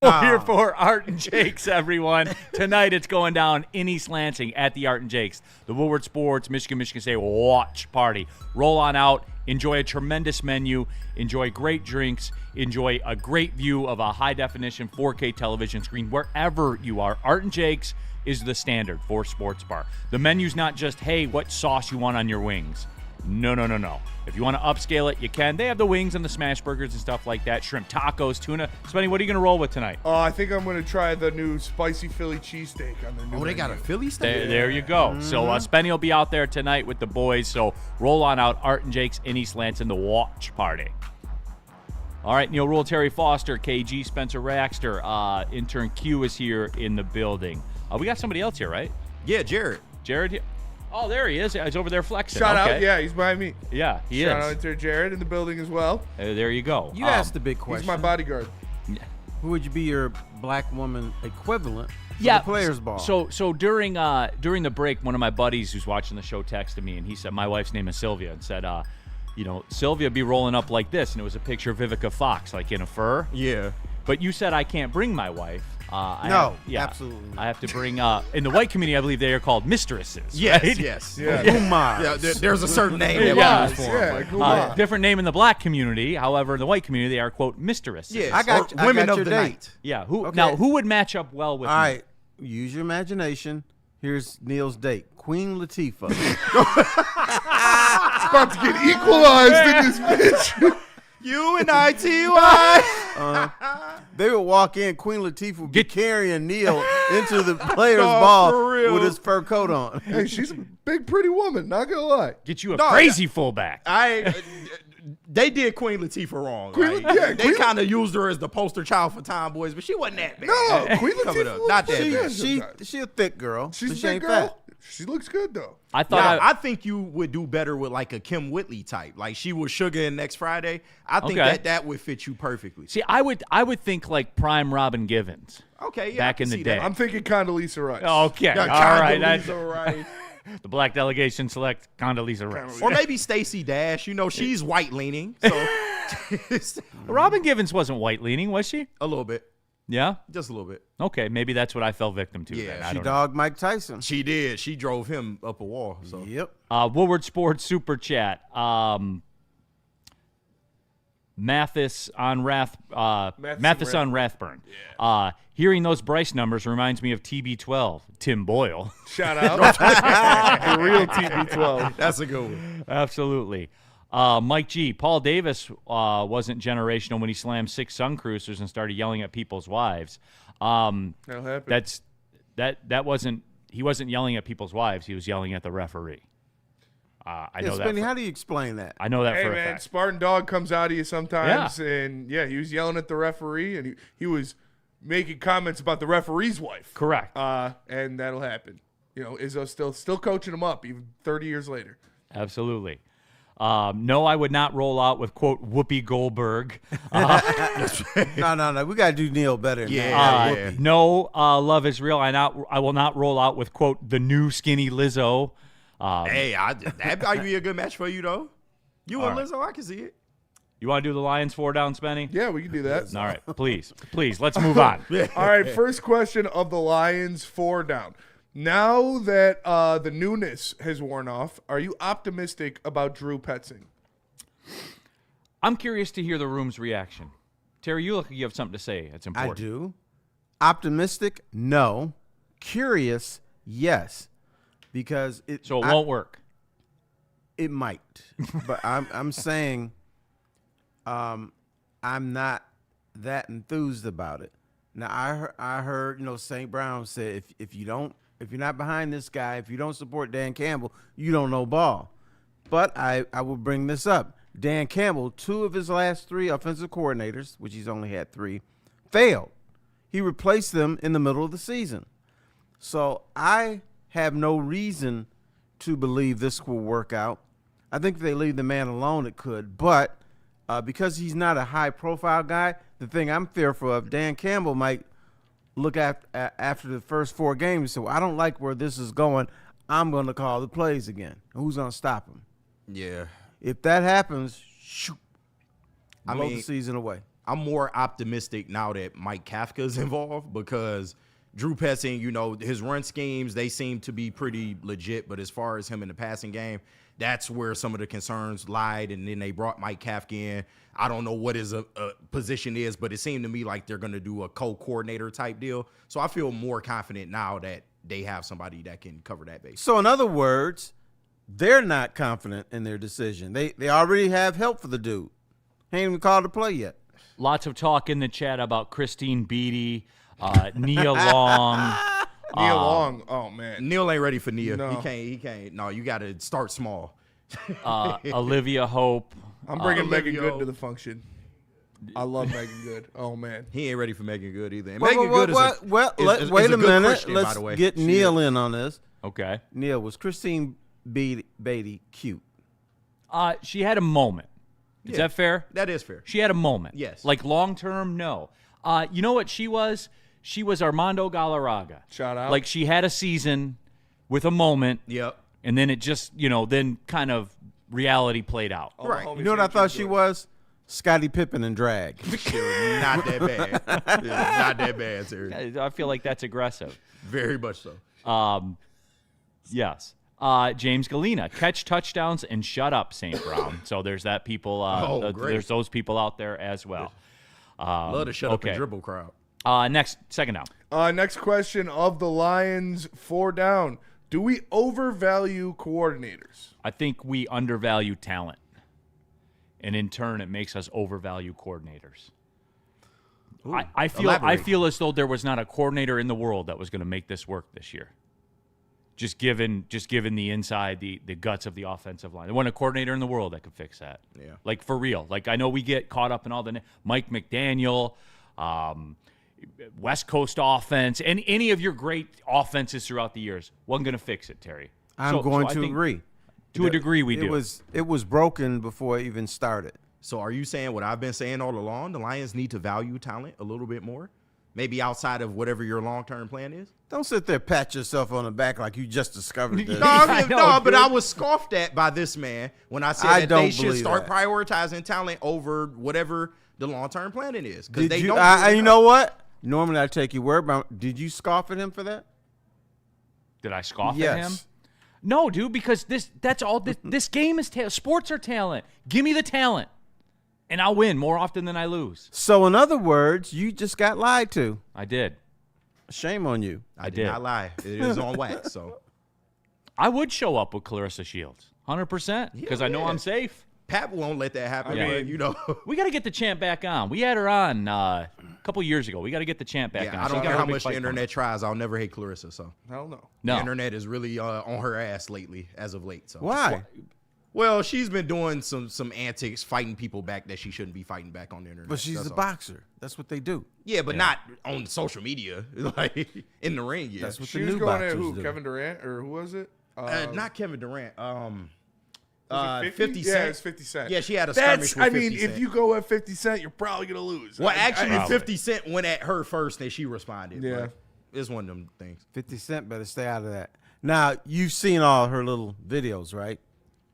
We're here for Art and Jake's, everyone. Tonight it's going down in East Lansing at the Art and Jake's. The Woodward Sports Michigan State watch party. Roll on out. Enjoy a tremendous menu. Enjoy great drinks. Enjoy a great view of a high-definition 4K television screen wherever you are. Art and Jake's is the standard for sports bar. The menu's not just, hey, what sauce you want on your wings. No. If you want to upscale it, you can. They have the wings and the smash burgers and stuff like that. Shrimp tacos, tuna. Spenny, what are you going to roll with tonight? I think I'm going to try the new spicy Philly cheesesteak on their new They got a menu. Philly steak? There you go. So Spenny will be out there tonight with the boys. So roll on out. Art and Jake's in East Lansing, the watch party. All right, Neal Ruhl, Terry Foster, KG, Spencer Raxter. Intern Q is here in the building. We got somebody else here, right? Yeah, Jared. Jared here? Oh, there he is. He's over there flexing. Shout Okay. out. Yeah, he's behind me. Yeah, he Shout is. out to Jared in the building as well. There you go. You asked the big question. He's my bodyguard. Who would you be your black woman equivalent for Yeah, the Players Ball? So during the break, one of my buddies who's watching the show texted me, and he said, my wife's name is Sylvia, and said, Sylvia be rolling up like this, and it was a picture of Vivica Fox, like in a fur. Yeah. But you said I can't bring my wife. Absolutely not. I have to bring, in the white community, I believe they are called mistresses. Yes, right? yes. Yeah. Yeah, there's a certain name that Yeah. we use for 'em, Yeah, but- cool. on. Different name in the black community. However, in the white community, they are, quote, mistresses. Yes, I got or women your of the date. night. Yeah. Who Okay. Now, who would match up well with All me? right, use your imagination. Here's Neal's date, Queen Latifah. About to get equalized in this bitch. UNITY. they would walk in, Queen Latifah would be carrying Neal into the player's ball for real. with his fur coat on. Hey, she's a big, pretty woman. Not gonna lie. Get you a crazy fullback. They did Queen Latifah wrong. Queen- right? yeah, They Queen- kind of used her as the poster child for Tomboys, but she wasn't that bad. No, Queen Coming Latifah up. Not that looks bad. good. She a thick girl. She's so a she big ain't girl. fat. She looks good though. I thought Now, I think you would do better with like a Kim Whitley type. Like she was Sugar in Next Friday. I think Okay. that would fit you perfectly. see. I would think like prime Robin Givens. Okay, yeah, Back I can in the see day. that. I'm thinking Condoleezza Rice. Okay, Yeah, all right. Condoleezza Rice. The black delegation select Condoleezza Rice. Or maybe Stacey Dash. You know, she's white leaning, so Robin Givens wasn't white leaning, was she? a little bit, Yeah. just a little bit. Okay, maybe that's what I fell victim to. Yeah, then. I She don't know. dogged Mike Tyson. She did. She drove him up a wall. So Yep. Woodward Sports Super Chat. Mathis on Rathburn. Hearing those Bryce numbers reminds me of TB12, Tim Boyle. Shout out. The real TB12. that's a good one. Absolutely. Mike G. Paul Davis wasn't generational when he slammed 6 Sun Cruisers and started yelling at people's wives. That'll happen. That wasn't. He wasn't yelling at people's wives. He was yelling at the referee. I know that. Spenny, how do you explain that? I know that Hey for a man, fact. Spartan Dog comes out of you sometimes, and yeah, he was yelling at the referee, and he was making comments about the referee's wife. Correct. And that'll happen. You know, Izzo's still coaching him up even 30 years later. Absolutely. No, I would not roll out with, quote, Whoopi Goldberg. No. We got to do Neal better than that. Yeah. No, love is real. I will not roll out with, quote, the new skinny Lizzo. Hey, that might be a good match for you though. You and Lizzo, I can see it. You want to do the Lions 4 down, Spenny? Yeah, we can do that. All right, please, let's move on. All right, first question of the Lions 4 down. Now that the newness has worn off, are you optimistic about Drew Petzing? I'm curious to hear the room's reaction. Terry, you look like you have something to say. It's important. I do. Optimistic? No. Curious? Yes. Because it won't work. It might. But I'm saying I'm not that enthused about it. Now I heard St. Brown said if you're not behind this guy, if you don't support Dan Campbell, you don't know ball. But I will bring this up. Dan Campbell, 2 of his last 3 offensive coordinators, which he's only had 3, failed. He replaced them in the middle of the season. So I have no reason to believe this will work out. I think if they leave the man alone, it could. But because he's not a high-profile guy, the thing I'm fearful of, Dan Campbell might look after the first 4 games and say, well, I don't like where this is going. I'm going to call the plays again. Who's going to stop him? Yeah. If that happens, shoot, I blow mean, the season away. I'm more optimistic now that Mike Kafka's involved because Drew Petzing, his run schemes, they seem to be pretty legit. But as far as him in the passing game, that's where some of the concerns lied. And then they brought Mike Kafka in. I don't know what his position is, but it seemed to me like they're going to do a co-coordinator type deal. So I feel more confident now that they have somebody that can cover that base. So in other words, they're not confident in their decision. They already have help for the dude. He ain't even called to play yet. Lots of talk in the chat about Christine Beatty, Neal Long. Neal Long, oh man. Neal ain't ready for Nia. No. He can't. No, you got to start small. Olivia Hope. I'm bringing Megan Olivia. Good to the function. I love Megan Good. Oh man. He ain't ready for Megan Good either. And Well, Megan Good wait a good minute. Christian, by Let's the way. get Neal in on this. Okay. Neal, was Christine Beatty cute? She had a moment. Is that fair? That is fair. She had a moment. Yes. Like long term, no. You know what she was? She was Armando Galarraga. Shout out. Like she had a season with a moment. Yep. And then it just, then kind of reality played out. Right. homies You know what I think thought she's she good. was? Scottie Pippen in drag. Not that bad. Not that bad, sir. I feel like that's aggressive. Very much so. Yes. James Galena, catch touchdowns and shut up, St. Brown. So there's that people. Great. There's those people out there as well. Love to shut up and dribble crowd. Second down. Next question of the Lions 4 down. Do we overvalue coordinators? I think we undervalue talent. And in turn, it makes us overvalue coordinators. I feel as though there was not a coordinator in the world that was going to make this work this year. Just given the inside, the guts of the offensive line. There wasn't a coordinator in the world that could fix that. Yeah. Like, for real. Like, I know we get caught up in all the Mike McDaniel, West Coast offense, and any of your great offenses throughout the years. Wasn't going to fix it, Terry. I'm going to agree. To a degree, we do. It was broken before it even started. So are you saying what I've been saying all along? The Lions need to value talent a little bit more? Maybe outside of whatever your long-term plan is? Don't sit there pat yourself on the back like you just discovered this. But I was scoffed at by this man when I said that they should start that. prioritizing talent over whatever the long-term planning is. Because they don't. You know what? Normally I take your word, but did you scoff at him for that? Did I scoff Yes. at him? No, dude, because that's all. This game is sports are talent. Give me the talent, and I'll win more often than I lose. So in other words, you just got lied to. I did. Shame on you. I did not lie. It is on wax. So I would show up with Clarissa Shields, 100%, because I know I'm safe. Pat won't let that happen. Yeah. But, you know, We got to get the champ back on. We had her on a couple years ago. We got to get the champ back on. I don't care how much the internet tries. I'll never hate Clarissa. So Hell no. No. the internet is really on her ass lately, as of late. So Why? Well, she's been doing some antics, fighting people back that she shouldn't be fighting back on the internet. But she's That's a all. boxer. That's what they do. Yeah, but not on social media, like in the ring. Yeah, That's what She the was new going at boxers who? do. Kevin Durant or who was it? not Kevin Durant. Was it 50 Yeah, Cent. it's 50 Cent. Yeah, she had a skirmish with 50 Cent. if you go at 50 Cent, you're probably gonna lose. Well, actually, I- 50 Cent went at her first, and she responded. Yeah. but it's one of them things. 50 Cent better stay out of that. Now, you've seen all her little videos, right?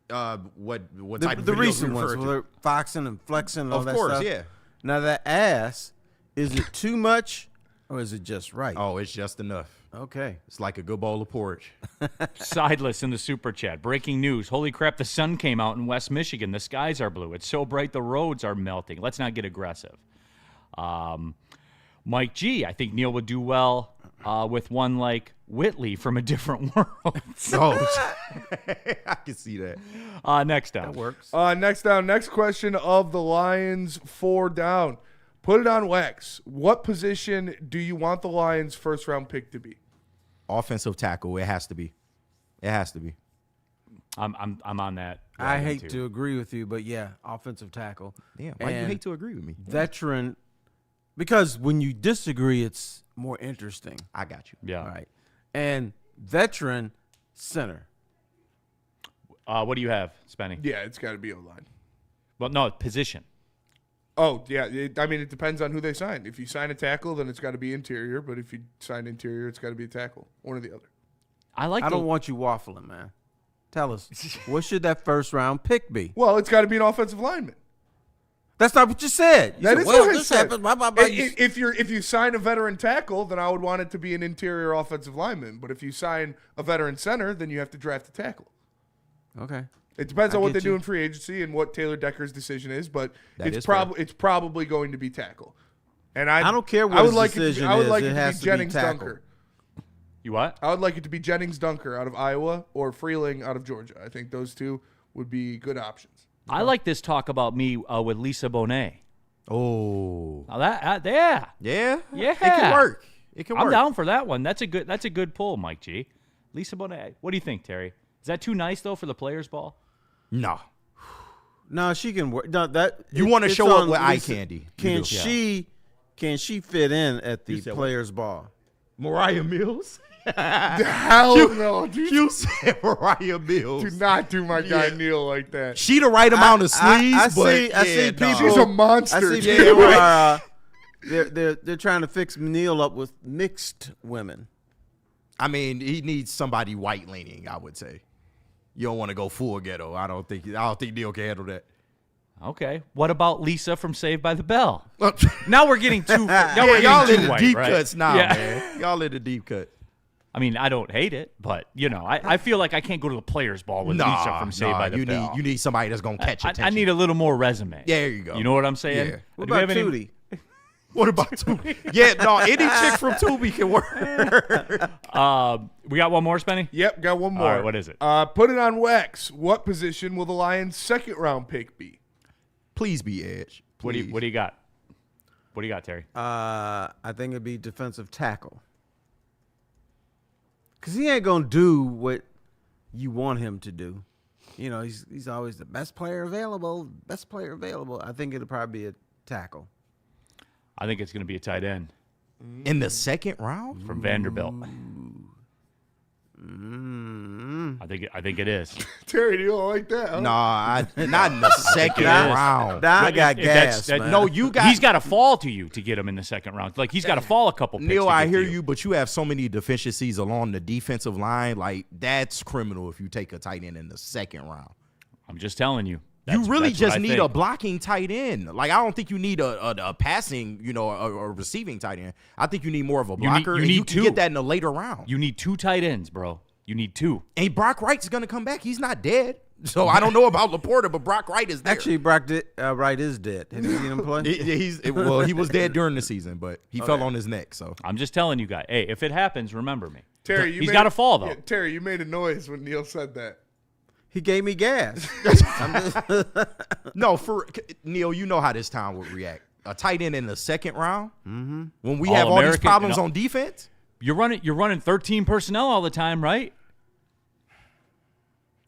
What The, type of the videos recent you ones refer with to? her foxing and flexing and all Of that course, stuff. yeah. Now, that ass, is it too much or is it just right? Oh, it's just enough. Okay. It's like a good bowl of porridge. Sideless in the super chat. Breaking news. Holy crap, the sun came out in West Michigan. The skies are blue. It's so bright the roads are melting. Let's not get aggressive. Mike G, I think Neal would do well with one like Whitley from a different world. Oh, I can see that. Next down. That works. Next down. Next question of the Lions 4 down. Put it on Wex. What position do you want the Lions' first round pick to be? Offensive tackle. It has to be. It has to be. I'm on that. I wagon, hate too. to agree with you, but yeah, offensive tackle. Yeah. Why you And hate to agree with me? veteran, because when you disagree, it's more interesting. I got you. Yeah. All right. And veteran center. What do you have, Spenny? Yeah, it's got to be O-line. Well, no, position. Oh, yeah. It depends on who they sign. If you sign a tackle, then it's got to be interior. But if you sign interior, it's got to be a tackle. One or the other. I don't want you waffling, man. Tell us, what should that first round pick be? Well, it's got to be an offensive lineman. That's not what you said. You That said, is well, what I this said. happened, blah, blah, blah. If you sign a veteran tackle, then I would want it to be an interior offensive lineman. But if you sign a veteran center, then you have to draft a tackle. Okay. It depends on what they get do you. in free agency and what Taylor Decker's decision is, but That it's is fair. probably going to be tackle. And I don't care what I would his like decision it to, I would is, like it it to has be to be Jennings tackle. Dunker. You what? I would like it to be Jennings Dunker out of Iowa or Freeling out of Georgia. I think those two would be good options. I like this talk about me with Lisa Bonet. Oh. Now that yeah. Yeah. Yeah. It can work. It can I'm work. down for that one. That's a good pull, Mike G. Lisa Bonet. What do you think, Terry? Is that too nice though for the players' ball? No. No, she can work. No, that You want to it's show up on with eye Lisa. candy. Can You do. she fit in at the You said what? players' ball? Mariah Mills? Hell no, dude. You said Mariah Mills. Do not do my guy Neal like that. She the right amount of sleeves, I but see people. She's a monster. I see Yeah, people right. are they're trying to fix Neal up with mixed women. I mean, he needs somebody white leaning, I would say. You don't want to go full ghetto. I don't think Neal can handle that. Okay. What about Lisa from Saved by the Bell? Now we're getting too. Now Yeah, we're y'all getting in too the white, deep right? cuts now, Yeah. man. Y'all in the deep cut. I mean, I don't hate it, but I feel like I can't go to the players' ball with Lisa from Saved by the Bell. You need somebody that's gonna catch attention. I need a little more resume. There you go. You know what I'm saying? Yeah. What Do we about have any- Tootie? What about Tubi? Yeah, no, any chick from Tubi can work. We got one more, Spenny? Yep, got one more. All right, what is it? Put it on Wex. What position will the Lions' second round pick be? Please be Edge. What do Please. you got? What do you got, Terry? I think it'd be defensive tackle. Because he ain't going to do what you want him to do. You know, he's always the best player available. I think it'll probably be a tackle. I think it's going to be a tight end. In the second round? From Vanderbilt. I think it is. Terry, do you don't like that? Huh? Nah, not in the second round. I got gas, man. No, you got. He's got to fall to you to get him in the second round. Like, he's got to fall a couple picks. Neal, to I get hear to you, but you have so many deficiencies along the defensive line. Like, that's criminal if you take a tight end in the second round. I'm just telling you. You really that's what just I need think. a blocking tight end. Like, I don't think you need a passing, a receiving tight end. I think you need more of a blocker. you and need you two. can get that in the later round. You need 2 tight ends, bro. You need 2. And Brock Wright's going to come back. He's not dead. So I don't know about Laporta, but Brock Wright is there. Actually, Brock Wright is dead. Have you seen him play? He was dead during the season, but he fell on his neck. So I'm just telling you guys. Hey, if it happens, remember me. Terry, He's got to fall, though. Yeah, Terry, you made a noise when Neal said that. He gave me gas. no, for Neal, you know how this town would react. A tight end in the second round, when we have all these problems on defense. You're running 13 personnel all the time, right?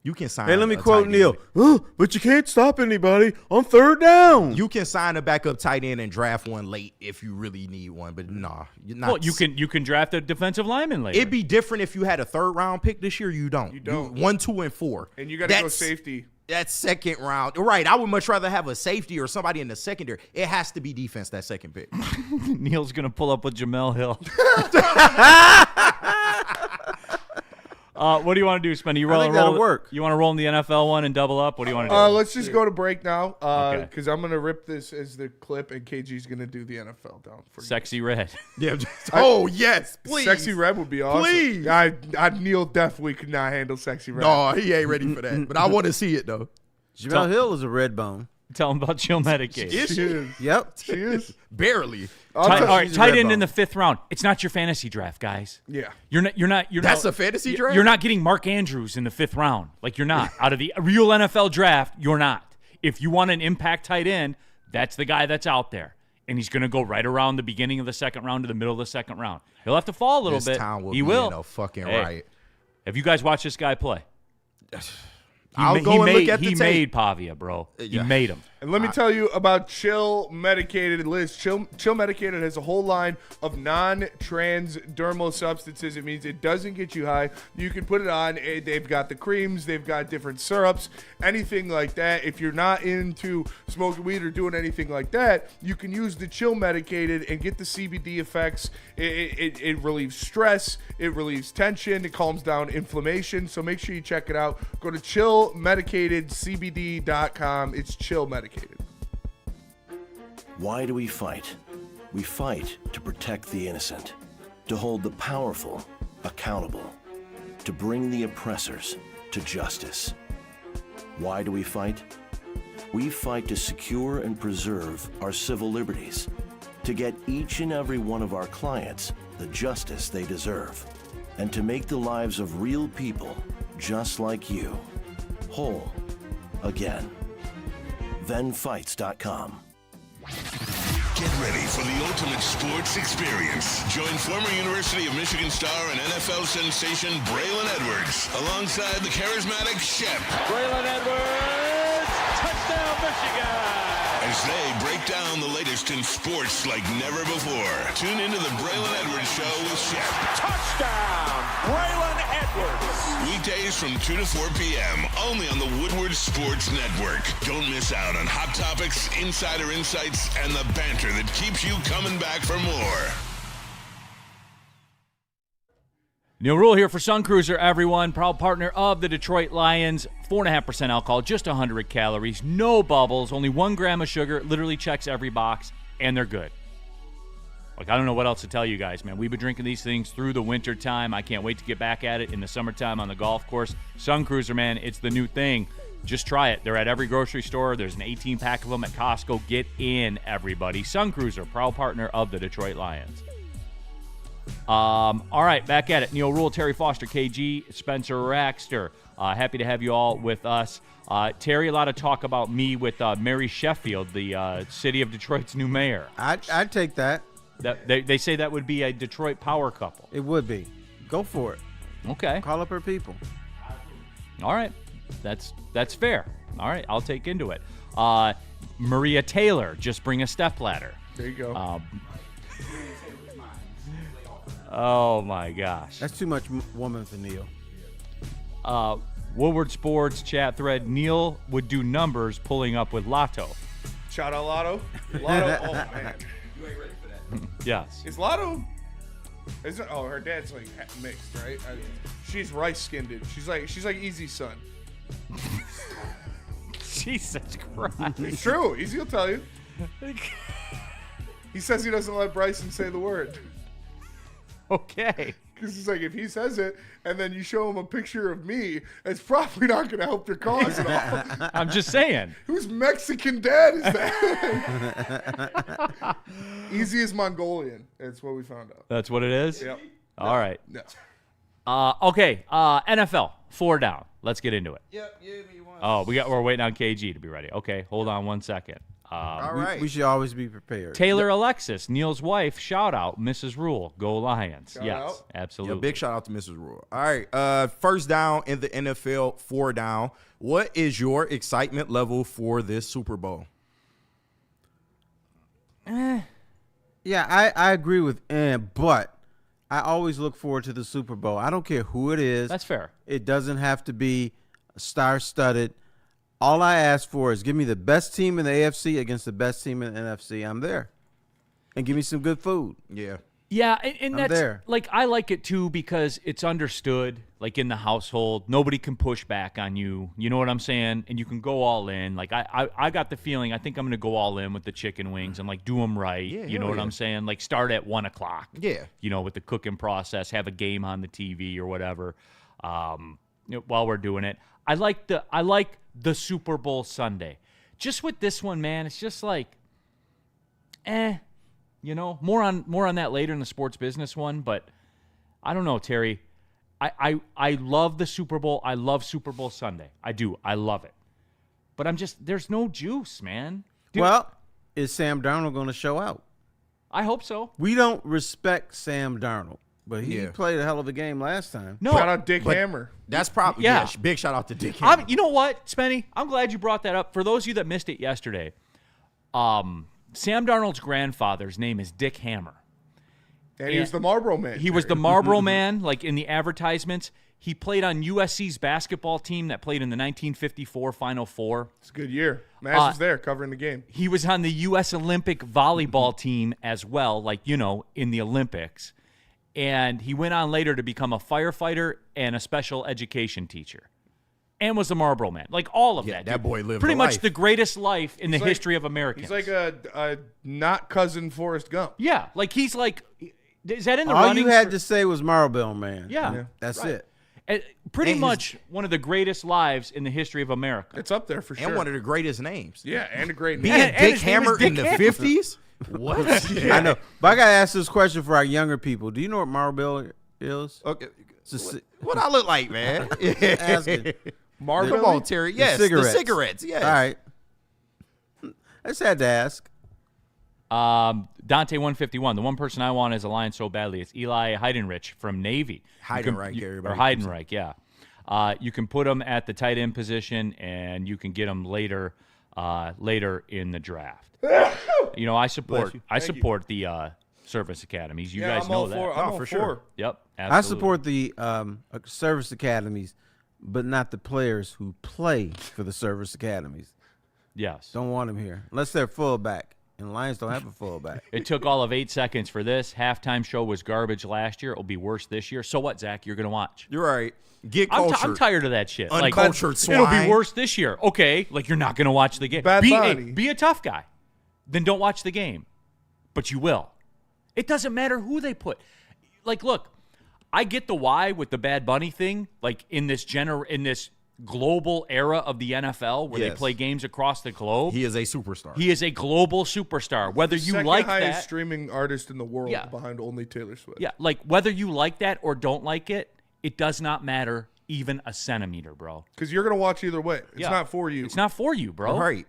You can sign. Hey, let me a quote tight Neal. end. But you can't stop anybody on third down. You can sign a backup tight end and draft one late if you really need one. But nah, you're not. Well, you can draft a defensive lineman later. It'd be different if you had a third round pick this year. You don't. You don't. 1, 2, and 4. And you got to go safety. That's second round. Right. I would much rather have a safety or somebody in the secondary. It has to be defense, that second pick. Neal's going to pull up with Jamel Hill. What do you want to do, Spenny? You I think that'll work. You want to roll in the NFL one and double up? What do you want to do? Let's just go to break now because Okay. I'm going to rip this as the clip and KG's going to do the NFL down for you. Sexy Red. Yeah. Oh, yes. Please. Sexy Red would be awesome. Please. Neal definitely could not handle Sexy Red. No, he ain't ready for that. But I want to see it, though. Jamel Hill is a red bone. Tell him about Chill Medicaid. Is She she? is. Yep. She is. Barely. All right, she's a tight red end in bone. the 5th round. It's not your fantasy draft, guys. Yeah. You're not. That's a fantasy draft? You're not getting Mark Andrews in the 5th round. Like, you're not. Out of the real NFL draft, you're not. If you want an impact tight end, that's the guy that's out there. And he's going to go right around the beginning of the 2nd round to the middle of the 2nd round. He'll have to fall a little This bit. town will He be will. in a fucking Hey, riot. Have you guys watched this guy play? I'll go and look at the He tape. made Pavia, bro. He Yeah. made him. And let me tell you about Chill Medicated. Liz, Chill Medicated has a whole line of non-transdermal substances. It means it doesn't get you high. You can put it on. They've got the creams. They've got different syrups, anything like that. If you're not into smoking weed or doing anything like that, you can use the Chill Medicated and get the CBD effects. It relieves stress. It relieves tension. It calms down inflammation. So make sure you check it out. Go to chillmedicatedcbd.com. It's Chill Medicated. Why do we fight? We fight to protect the innocent, to hold the powerful accountable, to bring the oppressors to justice. Why do we fight? We fight to secure and preserve our civil liberties, to get each and every one of our clients the justice they deserve, and to make the lives of real people just like you whole again. ThenFights.com. Get ready for the ultimate sports experience. Join former University of Michigan star and NFL sensation Braylon Edwards alongside the charismatic Shep Braylon Edwards, touchdown Michigan! as they break down the latest in sports like never before. Tune into the Braylon Edwards Show with Shep. Touchdown, Braylon Edwards! Weekdays from 2 to 4 p.m. only on the Woodward Sports Network. Don't miss out on hot topics, insider insights, and the banter that keeps you coming back for more. Neal Ruhl here for Sun Cruiser, everyone. Proud partner of the Detroit Lions. 4.5% alcohol, just 100 calories, no bubbles, only 1 gram of sugar. Literally checks every box, and they're good. Like, I don't know what else to tell you guys, man. We've been drinking these things through the winter time. I can't wait to get back at it in the summertime on the golf course. Sun Cruiser, man, it's the new thing. Just try it. They're at every grocery store. There's an 18-pack of them at Costco. Get in, everybody. Sun Cruiser, proud partner of the Detroit Lions. All right, back at it. Neal Ruhl, Terry Foster, KG, Spencer Raxter. Happy to have you all with us. Terry, a lot of talk about me with Mary Sheffield, the city of Detroit's new mayor. I'd take that. They say that would be a Detroit power couple. It would be. Go for it. Okay. Call up her people. All right. That's fair. All right. I'll take into it. Maria Taylor, just bring a stepladder. There you go. Oh, my gosh. That's too much woman for Neal. Woodward Sports chat thread, Neal would do numbers pulling up with Lotto. Shout out Lotto. Lotto. Oh, man. Yes. Is Lotto? Her dad's like mixed, right? She's rice skinned. She's like Easy's son. Jesus Christ. It's true. Easy will tell you. He says he doesn't let Bryson say the word. Okay. Because he's like, if he says it and then you show him a picture of me, it's probably not going to help your cause at all. I'm just saying. Whose Mexican dad is that? Easy is Mongolian. That's what we found out. That's what it is? Yep. All right. No. Okay. NFL, 4 down. Let's get into it. Yep. Yeah, you want. Oh, we're waiting on KG to be ready. Okay, hold on 1 second. All right. We should always be prepared. Taylor Alexis, Neal's wife, shout out, Mrs. Ruhl. Go Lions. Shout yes, out. absolutely. Yeah, big shout out to Mrs. Ruhl. All right. First down in the NFL, 4 down. What is your excitement level for this Super Bowl? Yeah, I agree with but I always look forward to the Super Bowl. I don't care who it is. That's fair. It doesn't have to be star-studded. All I ask for is give me the best team in the AFC against the best team in the NFC. I'm there. And give me some good food. Yeah. Yeah, and I'm that's there. like I like it too because it's understood. Like in the household, nobody can push back on you. You know what I'm saying? And you can go all in. Like I got the feeling. I think I'm gonna go all in with the chicken wings and like do them right. Yeah, you know hell what yeah. I'm saying? Like start at 1:00. Yeah. You know, with the cooking process, have a game on the TV or whatever. While we're doing it, I like the Super Bowl Sunday. Just with this one, man, it's just like, you know, more on that later in the sports business one. But I don't know, Terry. I love the Super Bowl. I love Super Bowl Sunday. I do. I love it. But there's no juice, man. Dude, Well, is Sam Darnold going to show out? I hope so. We don't respect Sam Darnold, but he Yeah. played a hell of a game last time. No, Shout out Dick but- Hammer. That's probably Yeah. big shout out to Dick Henry. You know what, Spenny? I'm glad you brought that up. For those of you that missed it yesterday, Sam Darnold's grandfather's name is Dick Hammer. And he was the Marlboro Man. He was the Marlboro Man, like in the advertisements. He played on USC's basketball team that played in the 1954 Final Four. It's a good year. Maz was there covering the game. He was on the U.S. Olympic volleyball team as well, like, you know, in the Olympics. And he went on later to become a firefighter and a special education teacher. And was the Marlboro Man. Like all of Yeah, that. that dude. boy lived pretty a much life. the greatest life in the like- history of Americans. He's like a not cousin Forrest Gump. Yeah, like he's like, is that in the All running? you had for- to say was Marlboro Man. Yeah. That's Right. it. Pretty And much one of the greatest lives in the history of America. It's up there for sure. and one of the greatest names. Yeah, and a great Being name. And Dick his name is Hammer in Dick the Hammer. 50s? What? I know. But I got to ask this question for our younger people. Do you know what Marlboro is? Okay. It's a ci- What I look like, man? asking. Marlboro. Come on, Terry. Yes, the cigarettes. Yes. All right. I just had to ask. Dante 151. The one person I want is a Lion so badly. It's Eli Heidenreich from Navy. Heidenreich, everybody Or Heidenreich, yeah. You can put him at the tight end position, and you can get him later in the draft. You know, I support the service academies. You guys I'm know all that. for. I'm all for for. sure. Yep, absolutely. I support the service academies, but not the players who play for the service academies. Yes. Don't want them here unless they're fullback. And Lions don't have a fullback. It took all of 8 seconds for this. Halftime show was garbage last year. It'll be worse this year. So what, Zach? You're going to watch. You're right. Get I'm cultured. tired of that shit. Uncultured It'll swine. be worse this year. Okay, like you're not going to watch the game. Bad Bunny. Be a tough guy. Then don't watch the game. But you will. It doesn't matter who they put. Like, look, I get the why with the Bad Bunny thing. Like in this global era of the NFL where they Yes. play games across the globe. He is a superstar. He is a global superstar. Whether you Second like highest that, streaming artist in the world Yeah. behind only Taylor Swift. yeah, like whether you like that or don't like it, it does not matter even a centimeter, bro. Because you're going to watch either way. It's not for you. It's not for you, bro. Right.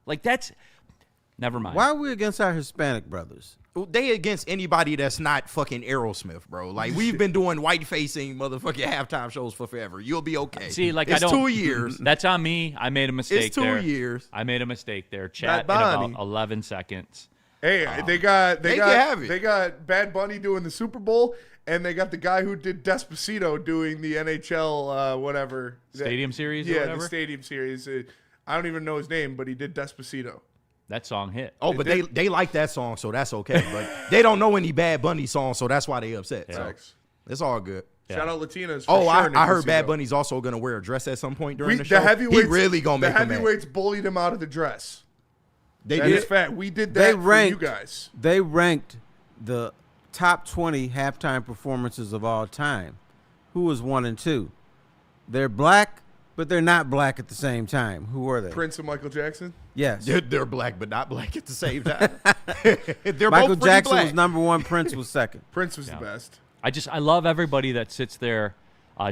Like, that's – never mind. Why are we against our Hispanic brothers? They against anybody that's not fucking Aerosmith, bro. Like, we've been doing white-facing motherfucking halftime shows for forever. You'll be okay. See, like, it's I don't – 2 years. That's on me. I made a mistake It's 2 there. years. I made a mistake there. Chat in Bad Bunny. about 11 seconds. Hey, they got have it. they got Bad Bunny doing the Super Bowl, and they got the guy who did Despacito doing the NHL whatever Stadium series or Yeah, whatever? the Stadium series. I don't even know his name, but he did Despacito. That song hit. Oh, but they like that song, so that's okay. But they don't know any Bad Bunny songs, so that's why they upset. So it's all good. Shout out Latinas. Oh, for sure, I heard Despacito. Bad Bunny's also going to wear a dress at some point during the show. The heavyweights, he really going to make the him mad. heavyweights bullied him out of the dress. They That did. is fact. We did that for you guys. They ranked the top 20 halftime performances of all time. Who was 1 and 2? They're black, but they're not black at the same time. Who were they? Prince and Michael Jackson. Yes. They're black, but not black at the same time. They're Michael both pretty Jackson black. was number 1. Prince was second. Prince was the best. I love everybody that sits there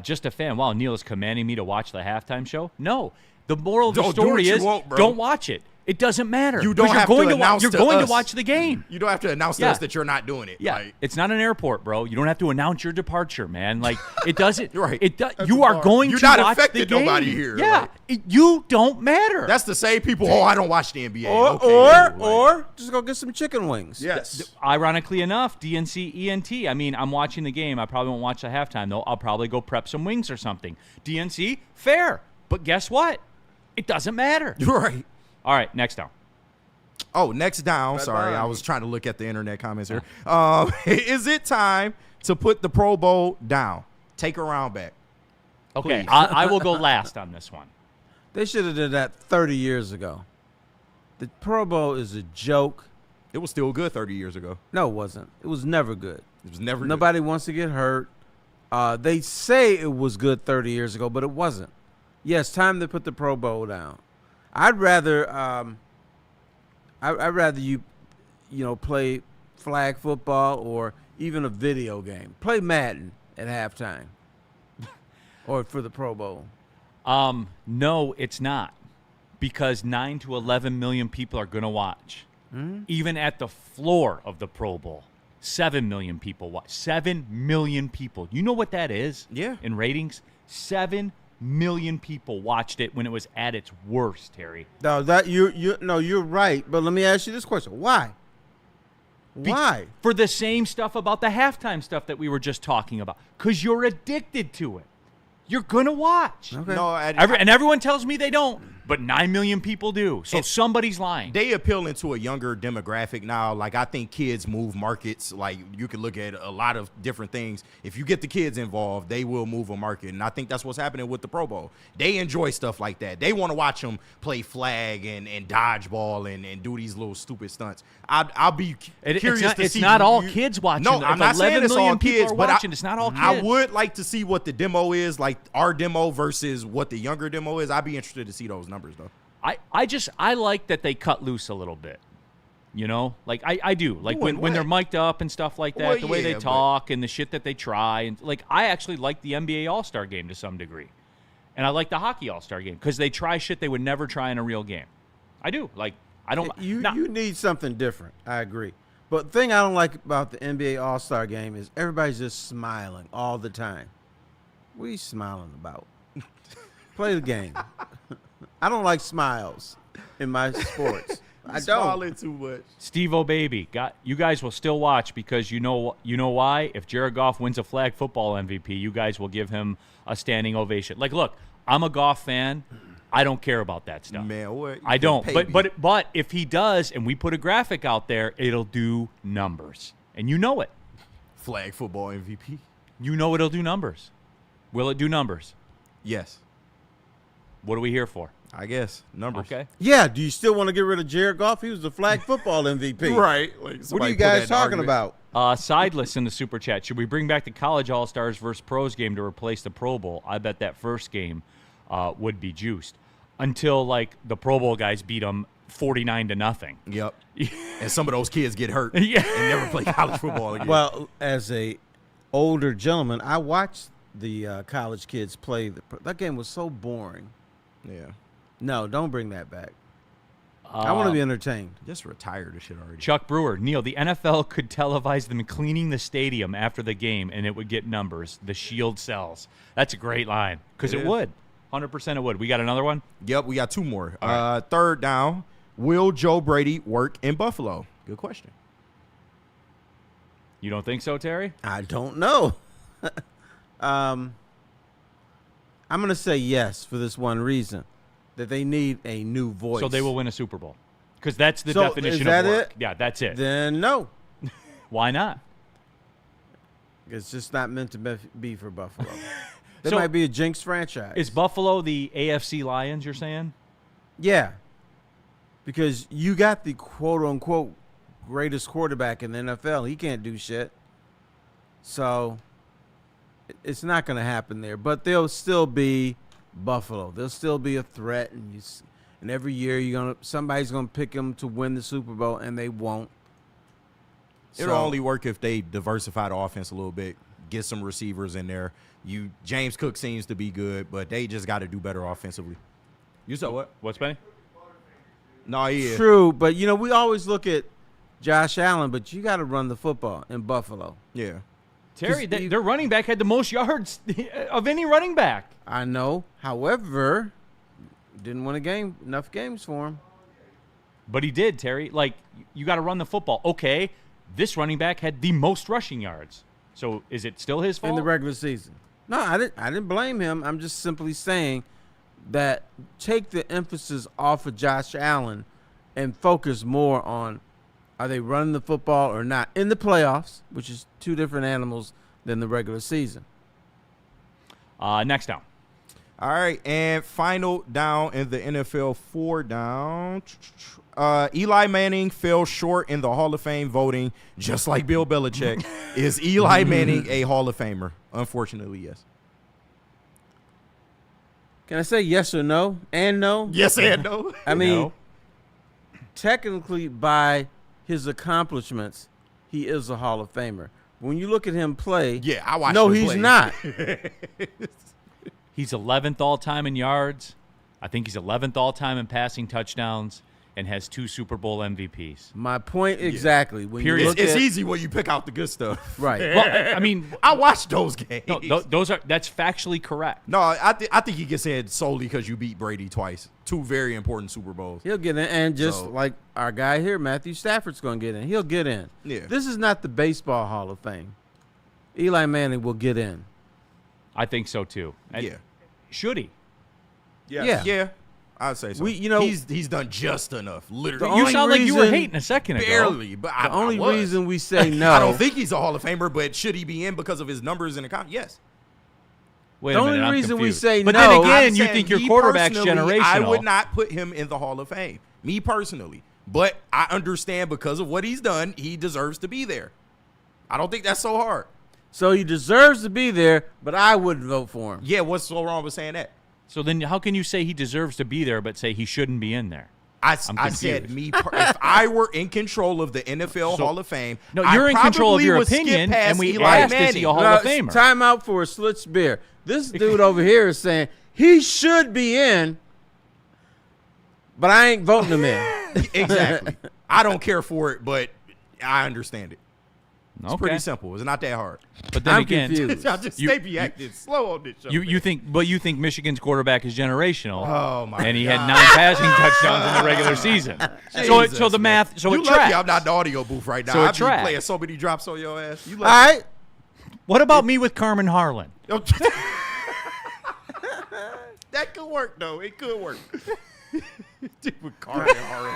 just a fan. Wow, Neal is commanding me to watch the halftime show. No. The moral of the Don't do story what you is want, bro. don't watch it. It doesn't matter. You don't 'Cause have you're going to announce You're to going us. to watch the game. You don't have to announce to Yeah. us that you're not doing it. Yeah, Like, it's not an airport, bro. You don't have to announce your departure, man. Like it doesn't. Right. It does. You are going You're to not watch affected the game. nobody here, Yeah, like- you don't matter. that's the same people. Oh, I don't watch the NBA. Or Okay. or just go get some chicken wings. Yes. Ironically enough, DNC ENT. I mean, I'm watching the game. I probably won't watch the halftime though. I'll probably go prep some wings or something. DNC, fair. But guess what? It doesn't matter. You're right. All right, next down. Oh, next down. Bad Sorry, Bunny. I was trying to look at the internet comments here. Is it time to put the Pro Bowl down? Take a round back. Okay, Please. I will go last on this one. They should have done that 30 years ago. The Pro Bowl is a joke. It was still good 30 years ago. No, it wasn't. It was never good. It was never good. Nobody wants to get hurt. They say it was good 30 years ago, but it wasn't. Yes, time to put the Pro Bowl down. I'd rather I'd rather you play flag football or even a video game. Play Madden at halftime or for the Pro Bowl. No, it's not, because 9 to 11 million people are going to watch. Even at the floor of the Pro Bowl, 7 million people watch. 7 million people. You know what that is? Yeah. In ratings, 7 million people watched it when it was at its worst, Terry. No, you're right. But let me ask you this question: Why? Why? For the same stuff about the halftime stuff that we were just talking about. Because you're addicted to it. You're going to watch. Okay. No, And everyone tells me they don't, but 9 million people do. So somebody's lying. they appealing to a younger demographic now. Like, I think kids move markets. Like, you can look at a lot of different things. If you get the kids involved, they will move a market. And I think that's what's happening with the Pro Bowl. They enjoy stuff like that. They want to watch them play flag and dodgeball and do these little stupid stunts. I'll be curious to see. It's not all kids watching. No, If I'm not 11 saying it's million all people kids, are but watching. It's not all I kids. would like to see what the demo is, like our demo versus what the younger demo is. I'd be interested to see those numbers, though. I like that they cut loose a little bit. You know, like I do. Like Doing when they're what? mic'd up and stuff like that, Well, the way they yeah, but- talk and the shit that they try, and like I actually like the NBA All-Star game to some degree, and I like the hockey All-Star game because they try shit they would never try in a real game. I do. Like I don't. You now- need something different. I agree. But the thing I don't like about the NBA All-Star game is everybody's just smiling all the time. What are you smiling about? Play the game. I don't like smiles in my sports. I don't. Smiling too much. Steve-O baby, you guys will still watch because you know why? If Jared Goff wins a flag football MVP, you guys will give him a standing ovation. Like, look, I'm a Goff fan. I don't care about that stuff. Man, what? I don't. But if he does, and we put a graphic out there, it'll do numbers, and you know it. Flag football MVP. You know it'll do numbers. Will it do numbers? Yes, What are we here for? I guess numbers. Okay. Yeah, do you still want to get rid of Jared Goff? He was the flag football MVP. Right. Like, What are somebody you put that guys in talking argument. about? Sideless in the super chat. Should we bring back the college all-stars versus pros game to replace the Pro Bowl? I bet that first game would be juiced until like the Pro Bowl guys beat them 49-0. Yep. And some of those kids get hurt Yeah. and never play college football again. Well, as a older gentleman, I watched the college kids play. That game was so boring. Yeah. No, don't bring that back. I want to be entertained. Just retire the shit already. Chuck Brewer, Neal, the NFL could televise them cleaning the stadium after the game, and it would get numbers. The shield sells. That's a great line because it would. 100% it would. We got another one? Yep, we got two more. Third down. Will Joe Brady work in Buffalo? Good question. You don't think so, Terry? I don't know. I'm going to say yes for this one reason, that they need a new voice. So they will win a Super Bowl because that's the So definition is that of work. it? Yeah, that's it. Then no. Why not? It's just not meant to be for Buffalo. They So- might be a jinx franchise. Is Buffalo the AFC Lions, you're saying? Yeah. Because you got the quote-unquote greatest quarterback in the NFL. He can't do shit. So it's not going to happen there. But they'll still be Buffalo. They'll still be a threat. And every year somebody's going to pick them to win the Super Bowl, and they won't. It'll only work if they diversify the offense a little bit, get some receivers in there. James Cook seems to be good, but they just got to do better offensively. You said what? What's Benny? No, yeah. True, but, we always look at Josh Allen, but you got to run the football in Buffalo. Yeah. Terry, their running back had the most yards of any running back. I know. However, didn't win enough games for him. But he did, Terry. Like, you got to run the football. Okay, this running back had the most rushing yards. So is it still his fault? In the regular season. No, I didn't blame him. I'm just simply saying that take the emphasis off of Josh Allen and focus more on, are they running the football or not in the playoffs, which is two different animals than the regular season. Next down. All right, and final down in the NFL, 4 down. Eli Manning fell short in the Hall of Fame voting, just like Bill Belichick. Is Eli Manning a Hall of Famer? Unfortunately, yes. Can I say yes or no? And no? Yes and no. I mean, No. technically, by his accomplishments, he is a Hall of Famer. When you look at him play, Yeah, I watched no, him he's play. not. He's 11th all-time in yards. I think he's 11th all-time in passing touchdowns and has 2 Super Bowl MVPs. My point exactly. When you Period. look It's at, easy when you pick out the good stuff. right. Well, I mean, I watched those games. no, that's factually correct. No, I think he gets in solely because you beat Brady twice. 2 very important Super Bowls. He'll get in, and just So- like our guy here, Matthew Stafford's going to get in. He'll get in. Yeah. This is not the baseball Hall of Fame. Eli Manning will get in. I think so, too. And Yeah. Should he? Yeah. Yeah, I'd say so. He's done just enough. Literally, The You only sound like you were reason- hating a second ago. barely. But The only was. reason we say no. I don't think he's a Hall of Famer, but should he be in because of his numbers in the count? Yes. Wait The a only minute, I'm reason we confused. say but no, then I'm again, you saying think your me quarterback's personally, generational. I would not put him in the Hall of Fame. Me personally. But I understand because of what he's done, he deserves to be there. I don't think that's so hard. So he deserves to be there, but I wouldn't vote for him. Yeah, what's so wrong with saying that? So then how can you say he deserves to be there but say he shouldn't be in there? I confused. said if I were in control of the NFL Hall of Fame, No, I you're in control of probably your would skip opinion, past and we Eli asked, is he a Manning. Hall of Famer? Time out for a Schlitz beer. This dude over here is saying he should be in, but I ain't voting him in. Exactly. I don't care for it, but I understand it. It's Okay. pretty simple. It's not that hard. But then I'm again, confused. I just stay be acting slow on this show. you think Michigan's quarterback is generational. Oh, my And he God. had 9 passing touchdowns in the regular season. So the math, so you it lucky tracks. I'm not in the audio booth right now. So it I'd be tracks. playing so many drops on your ass. You All lucky. right. What about me with Carmen Harlan? That could work, though. It could work. With Carmen Harlan.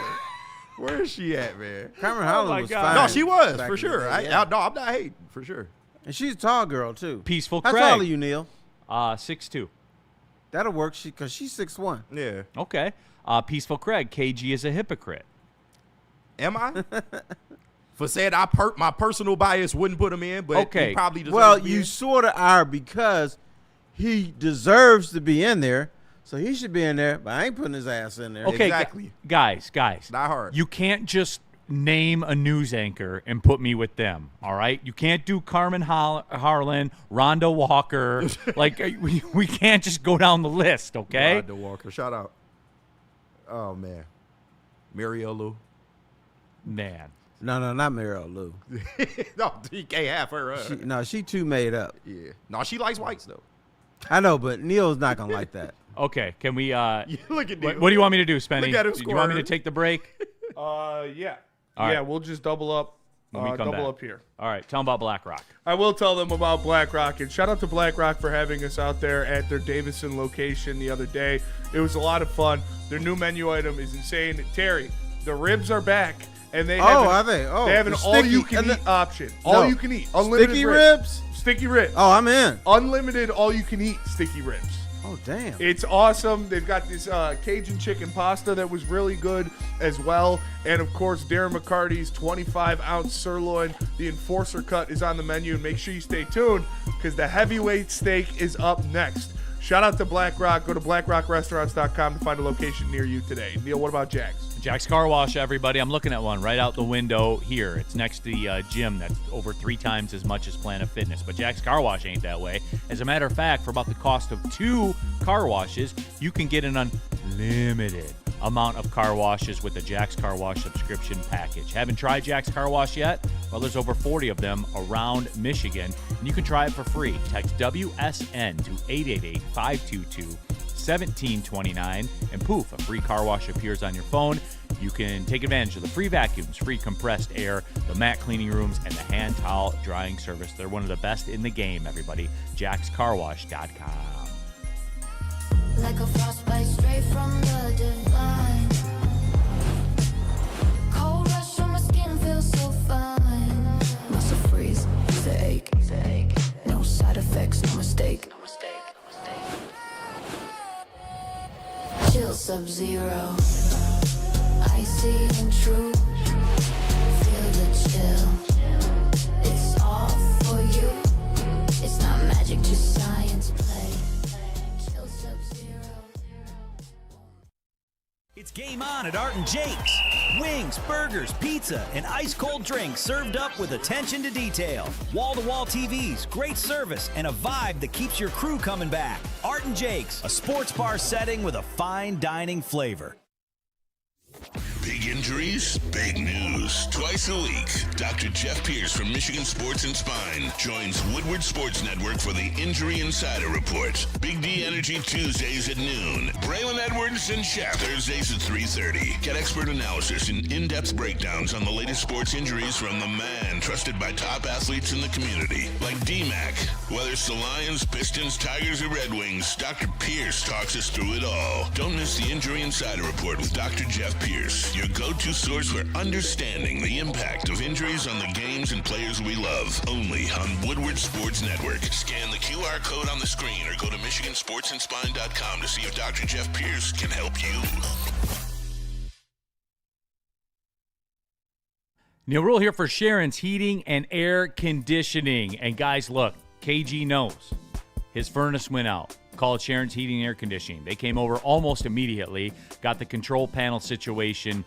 Where is she at, man? Carmen Holland my was God. fine. No, she was, back for in the sure. day, yeah. No, I'm not hating, for sure. And she's a tall girl, too. Peaceful How Craig. tall are you, Neal? 6'2". That'll work because she's 6'1". Yeah. Okay. Peaceful Craig. KG is a hypocrite. Am I? For saying my personal bias wouldn't put him in, but Okay. he probably deserves Well, to be you in. sort of are because he deserves to be in there, so he should be in there, but I ain't putting his ass in there. Okay, Exactly. guys. Not hard. You can't just name a news anchor and put me with them, all right? You can't do Carmen Harlan, Rhonda Walker. Like, we can't just go down the list, okay? Rhonda Walker, shout out. Oh, man. Mariel Lou. Man. No, not Mariel Lou. No, you can't have her. She too made up. Yeah. No, she likes whites, though. I know, but Neal's not going to like that. Okay, can we Look at Neal. what do you want me to do, Spenny? Look at him Do you want me to squirm. take the break? Yeah. All right. Yeah, we'll just double up. When we come Double back. up here. All right, tell them about BlackRock. I will tell them about BlackRock, and shout out to BlackRock for having us out there at their Davison location the other day. It was a lot of fun. Their new menu item is insane. Terry, the ribs are back, and they have they have an the all-you-can-eat option. All-you-can-eat. Unlimited Sticky ribs? Sticky ribs. Oh, I'm in. Unlimited all-you-can-eat sticky ribs. Oh, damn. It's awesome. They've got this Cajun chicken pasta that was really good as well. And, of course, Darren McCarty's 25-ounce sirloin. The Enforcer cut is on the menu. And make sure you stay tuned because the heavyweight steak is up next. Shout out to BlackRock. Go to blackrockrestaurants.com to find a location near you today. Neal, what about Jack's? Jack's Car Wash, everybody. I'm looking at one right out the window here. It's next to the gym that's over 3 times as much as Planet Fitness. But Jack's Car Wash ain't that way. As a matter of fact, for about the cost of 2 car washes, you can get an unlimited amount of car washes with the Jack's Car Wash subscription package. Haven't tried Jack's Car Wash yet? Well, there's over 40 of them around Michigan, and you can try it for free. Text WSN to 888-522-1729, and poof, a free car wash appears on your phone. You can take advantage of the free vacuums, free compressed air, the mat cleaning rooms, and the hand towel drying service. They're one of the best in the game, everybody. JacksCarWash.com. Like a frostbite straight from the divine. Cold rush on my skin feels so fine. Muscle freeze, the ache. No side effects, no mistake. Chill Sub-Zero. Icy and true. Feel the chill. It's all for you. It's not magic, just science play. Chill Sub-Zero. It's game on at Art and Jake's. Wings, burgers, pizza, and ice-cold drinks served up with attention to detail. Wall-to-wall TVs, great service, and a vibe that keeps your crew coming back. Art and Jake's, a sports bar setting with a fine dining flavor. Big injuries, big news. Twice a week, Dr. Jeff Pierce from Michigan Sports and Spine joins Woodward Sports Network for the Injury Insider Report. Big D Energy Tuesdays at noon. Braylon Edwards and Shaq Thursdays at 3:30. Get expert analysis and in-depth breakdowns on the latest sports injuries from the man trusted by top athletes in the community, like D-Mac. Whether it's the Lions, Pistons, Tigers, or Red Wings, Dr. Pierce talks us through it all. Don't miss the Injury Insider Report with Dr. Jeff Pierce, your go-to source for understanding the impact of injuries on the games and players we love. Only on Woodward Sports Network. Scan the QR code on the screen or go to MichiganSportsandSpine.com to see if Dr. Jeff Pierce can help you. Neal Ruhl here for Sharon's Heating and Air Conditioning. And guys, look, KG knows. His furnace went out. Called Sharon's Heating and Air Conditioning. They came over almost immediately, got the control panel situation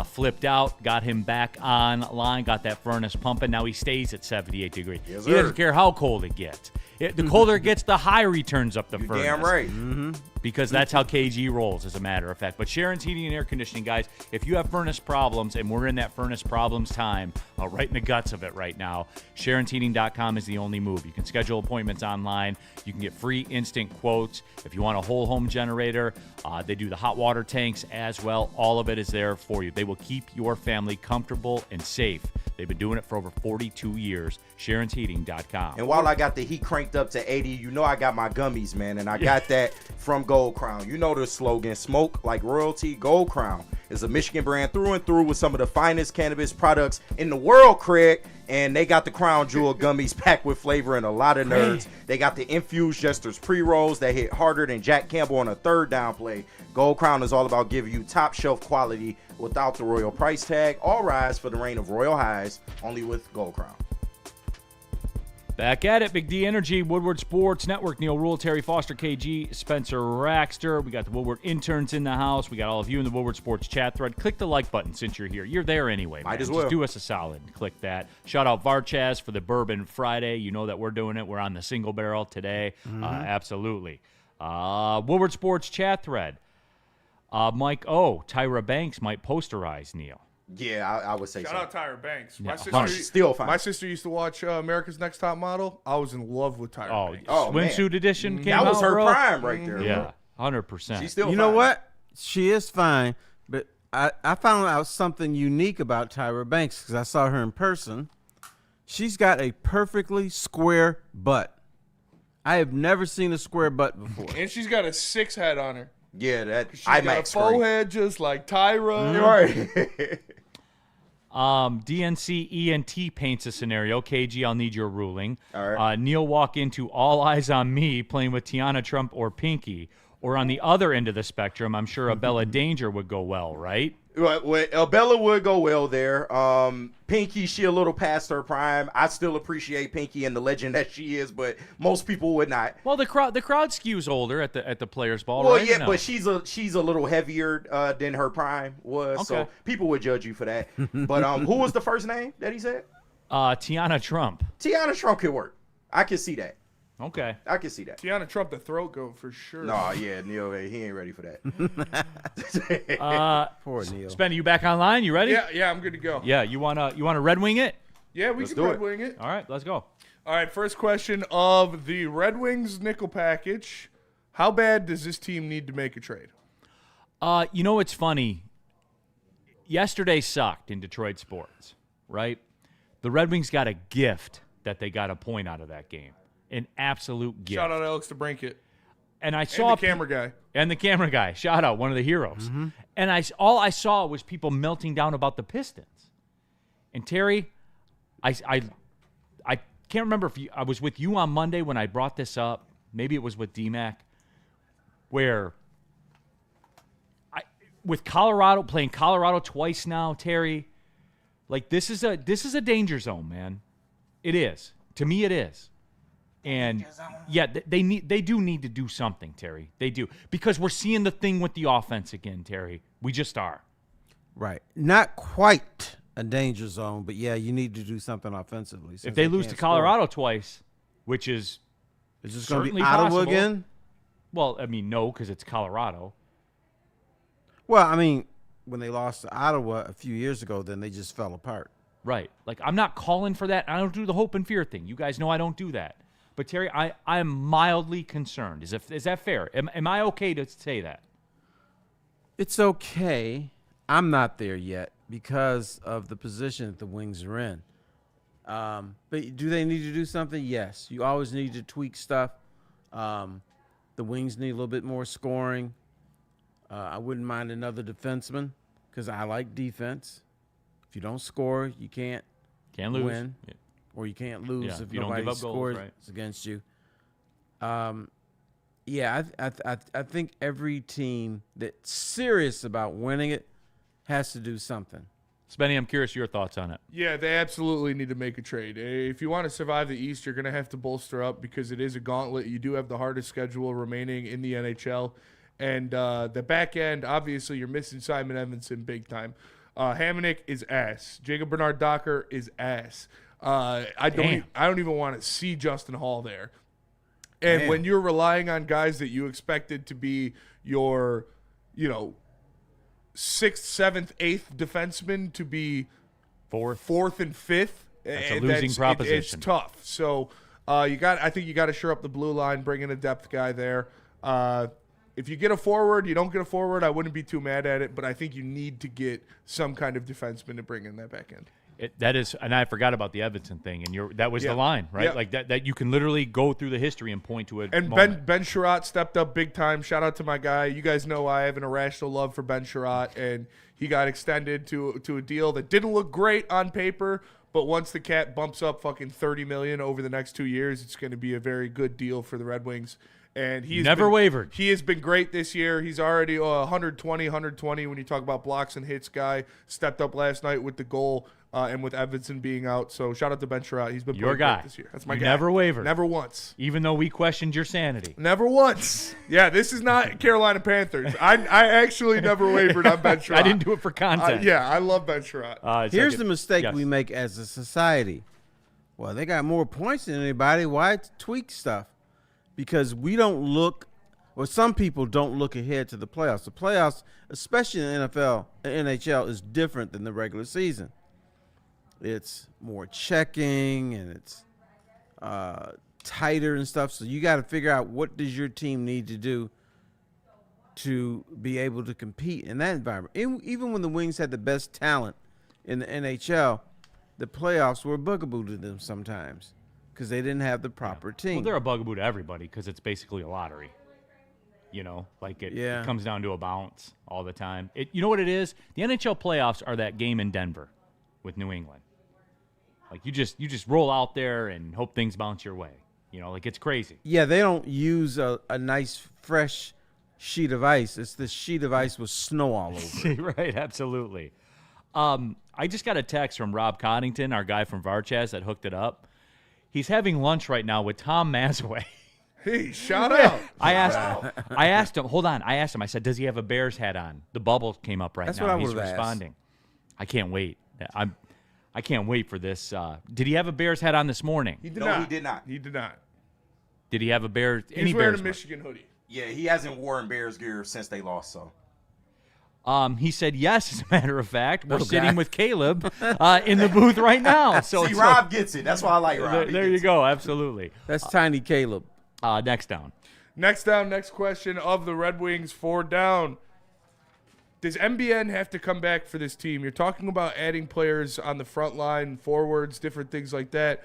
flipped out, got him back online, got that furnace pumping. Now he stays at 78 degrees. Yes, He doesn't care how cold it gets. The colder it gets, the higher he turns up the furnace. Damn right. Mm-hmm. Because that's how KG rolls, as a matter of fact. But Sharon's Heating and Air Conditioning, guys, if you have furnace problems, and we're in that furnace problems time, right in the guts of it right now, SharonsHeating.com is the only move. You can schedule appointments online. You can get free instant quotes. If you want a whole home generator, they do the hot water tanks as well. All of it is there for you. They will keep your family comfortable and safe. They've been doing it for over 42 years. SharonsHeating.com. And while I got the heat cranked up to 80, you know I got my gummies, man. And I got that from Gold Crown. You know the slogan, smoke like royalty. Gold Crown is a Michigan brand through and through with some of the finest cannabis products in the world, Craig. And they got the Crown Jewel gummies packed with flavor and a lot of nerds. They got the infused Jester's pre-rolls that hit harder than Jack Campbell on a third down play. Gold Crown is all about giving you top shelf quality without the royal price tag. All rise for the reign of royal highs, only with Gold Crown. Back at it, Big D Energy, Woodward Sports Network, Neal Ruhl, Terry Foster, KG, Spencer Raxter. We got the Woodward interns in the house. We got all of you in the Woodward Sports chat thread. Click the like button since you're here. You're there anyway, man. Might as well. Just do us a solid and click that. Shout out Varchaz for the Bourbon Friday. You know that we're doing it. We're on the single barrel today. Absolutely. Woodward Sports chat thread. Mike O, Tyra Banks might posterize Neal. Yeah, I would say Shout so. out Tyra Banks. Yeah, still fine. My sister used to watch America's Next Top Model. I was in love with Tyra Banks. Swimsuit edition came that was out, her bro. prime right there. Yeah, 100%. She's still You know what? She is fine, but I found out something unique about Tyra Banks because I saw her in person. She's got a perfectly square butt. I have never seen a square butt before. And she's got a 6 head on her. Yeah, that She's got a faux head just like Tyra. Right. DNC ENT paints a scenario. KG, I'll need your ruling. All right. Neal walk into All Eyes on Me playing with Tiana Trump or Pinky. Or on the other end of the spectrum, I'm sure a Bella Danger would go well, right? Well, Bella would go well there. Pinky, she a little past her prime. I still appreciate Pinky and the legend that she is, but most people would not. Well, the crowd skews older at the Players Ball, Well, right? yeah, but she's a little heavier than her prime was, so Okay. people would judge you for that. But who was the first name that he said? Tiana Trump. Tiana Trump could work. I can see that. Okay. I can see that. Tiana Trump, the throat goat for sure. No, yeah, Neal, he ain't ready for that. Poor Neal. Spenny, you back online? You ready? Yeah, I'm good to go. Yeah, you wanna Red Wing it? Yeah, we Let's can do Red it. Wing it. All right, let's go. All right, first question of the Red Wings nickel package. How bad does this team need to make a trade? You know what's funny? Yesterday sucked in Detroit sports, right? The Red Wings got a gift that they got a point out of that game. An absolute gift. Shout out Alex DeBrincat. And I saw the camera guy. And the camera guy. Shout out, one of the heroes. And all I saw was people melting down about the Pistons. And Terry, I can't remember if I was with you on Monday when I brought this up. Maybe it was with DMAC, where with Colorado, playing Colorado twice now, Terry, like this is a danger zone, man. It is. To me, it is. And yeah, they do need to do something, Terry. They do, because we're seeing the thing with the offense again, Terry. We just are. Right. Not quite a danger zone, but yeah, you need to do something offensively. If they lose to Colorado twice, which is this going to certainly be Ottawa possible. again? Well, I mean, no, because it's Colorado. Well, I mean, when they lost to Ottawa a few years ago, then they just fell apart. Right. Like, I'm not calling for that. I don't do the hope and fear thing. You guys know I don't do that. But, Terry, I'm mildly concerned. Is that fair? Am I okay to say that? It's okay. I'm not there yet because of the position that the Wings are in. But do they need to do something? Yes. You always need to tweak stuff. The Wings need a little bit more scoring. I wouldn't mind another defenseman because I like defense. If you don't score, you can't lose. win. Yeah. Or you can't lose if you don't nobody give up scores goals, right? against you. Yeah, I think every team that's serious about winning it has to do something. Spenny, I'm curious your thoughts on it. Yeah, they absolutely need to make a trade. If you want to survive the East, you're going to have to bolster up because it is a gauntlet. You do have the hardest schedule remaining in the NHL. And the back end, obviously, you're missing Simon Edmondson big time. Hamonic is ass. Jacob Bernard-Docker is ass. I don't even want to see Justin Hall there. And when you're relying on guys that you expected to be your, 6th, 7th, 8th defenseman to be fourth and 5th, that's a losing proposition. It's tough. So I think you got to shore up the blue line, bring in a depth guy there. If you get a forward, you don't get a forward, I wouldn't be too mad at it. But I think you need to get some kind of defenseman to bring in that back end. That is, and I forgot about the Edmondson thing, and that was the line, right? Yeah. Like that you can literally go through the history and point to it. And Ben Sherratt stepped up big time. Shout out to my guy. You guys know I have an irrational love for Ben Sherratt, and he got extended to a deal that didn't look great on paper, but once the cap bumps up fucking $30 million over the next 2 years, it's going to be a very good deal for the Red Wings. And he's never wavered. He has been great this year. He's already 120 when you talk about blocks and hits guy. Stepped up last night with the goal and with Evanson being out. So shout out to Ben Sherratt. He's been Your playing guy great this year. That's my you guy. Never wavered. Never once. Even though we questioned your sanity. Never once. Yeah, this is not Carolina Panthers. I actually never wavered on Ben Sherratt. I didn't do it for content. Yeah, I love Ben Sherratt. Here's the mistake yes. we make as a society. Well, they got more points than anybody. Why tweak stuff? Because we don't look, or some people don't look ahead to the playoffs. The playoffs, especially in the NHL, is different than the regular season. It's more checking and it's tighter and stuff. So you got to figure out what does your team need to do to be able to compete in that environment. Even when the Wings had the best talent in the NHL, the playoffs were a bugaboo to them sometimes because they didn't have the proper team. Well, they're a bugaboo to everybody because it's basically a lottery. You know, like it comes down to a bounce all the time. You know what it is? The NHL playoffs are that game in Denver with New England. Like you just roll out there and hope things bounce your way. You know, like it's crazy. Yeah, they don't use a nice fresh sheet of ice. It's the sheet of ice with snow all over it. Right, absolutely. I just got a text from Rob Coddington, our guy from Varchaz that hooked it up. He's having lunch right now with Tom Mazaway. Hey, shout out. I asked him, hold on. I asked him, I said, does he have a Bears hat on? The bubble came up right That's now. what I He's would've asked. responding. I can't wait. I can't wait for this. Did he have a Bears hat on this morning? He did No, not. he did not. He did not. Did he have a Bears? He's wearing a Michigan hoodie. Yeah, he hasn't worn Bears gear since they lost, so. He said yes, as a matter of fact. We're Okay. sitting with Caleb in the booth right now. So See, Rob gets it. That's why I like Rob. He there you gets go. Absolutely. That's Tiny Caleb. Next down. Next down, next question of the Red Wings, 4 down. Does MBN have to come back for this team? You're talking about adding players on the front line, forwards, different things like that.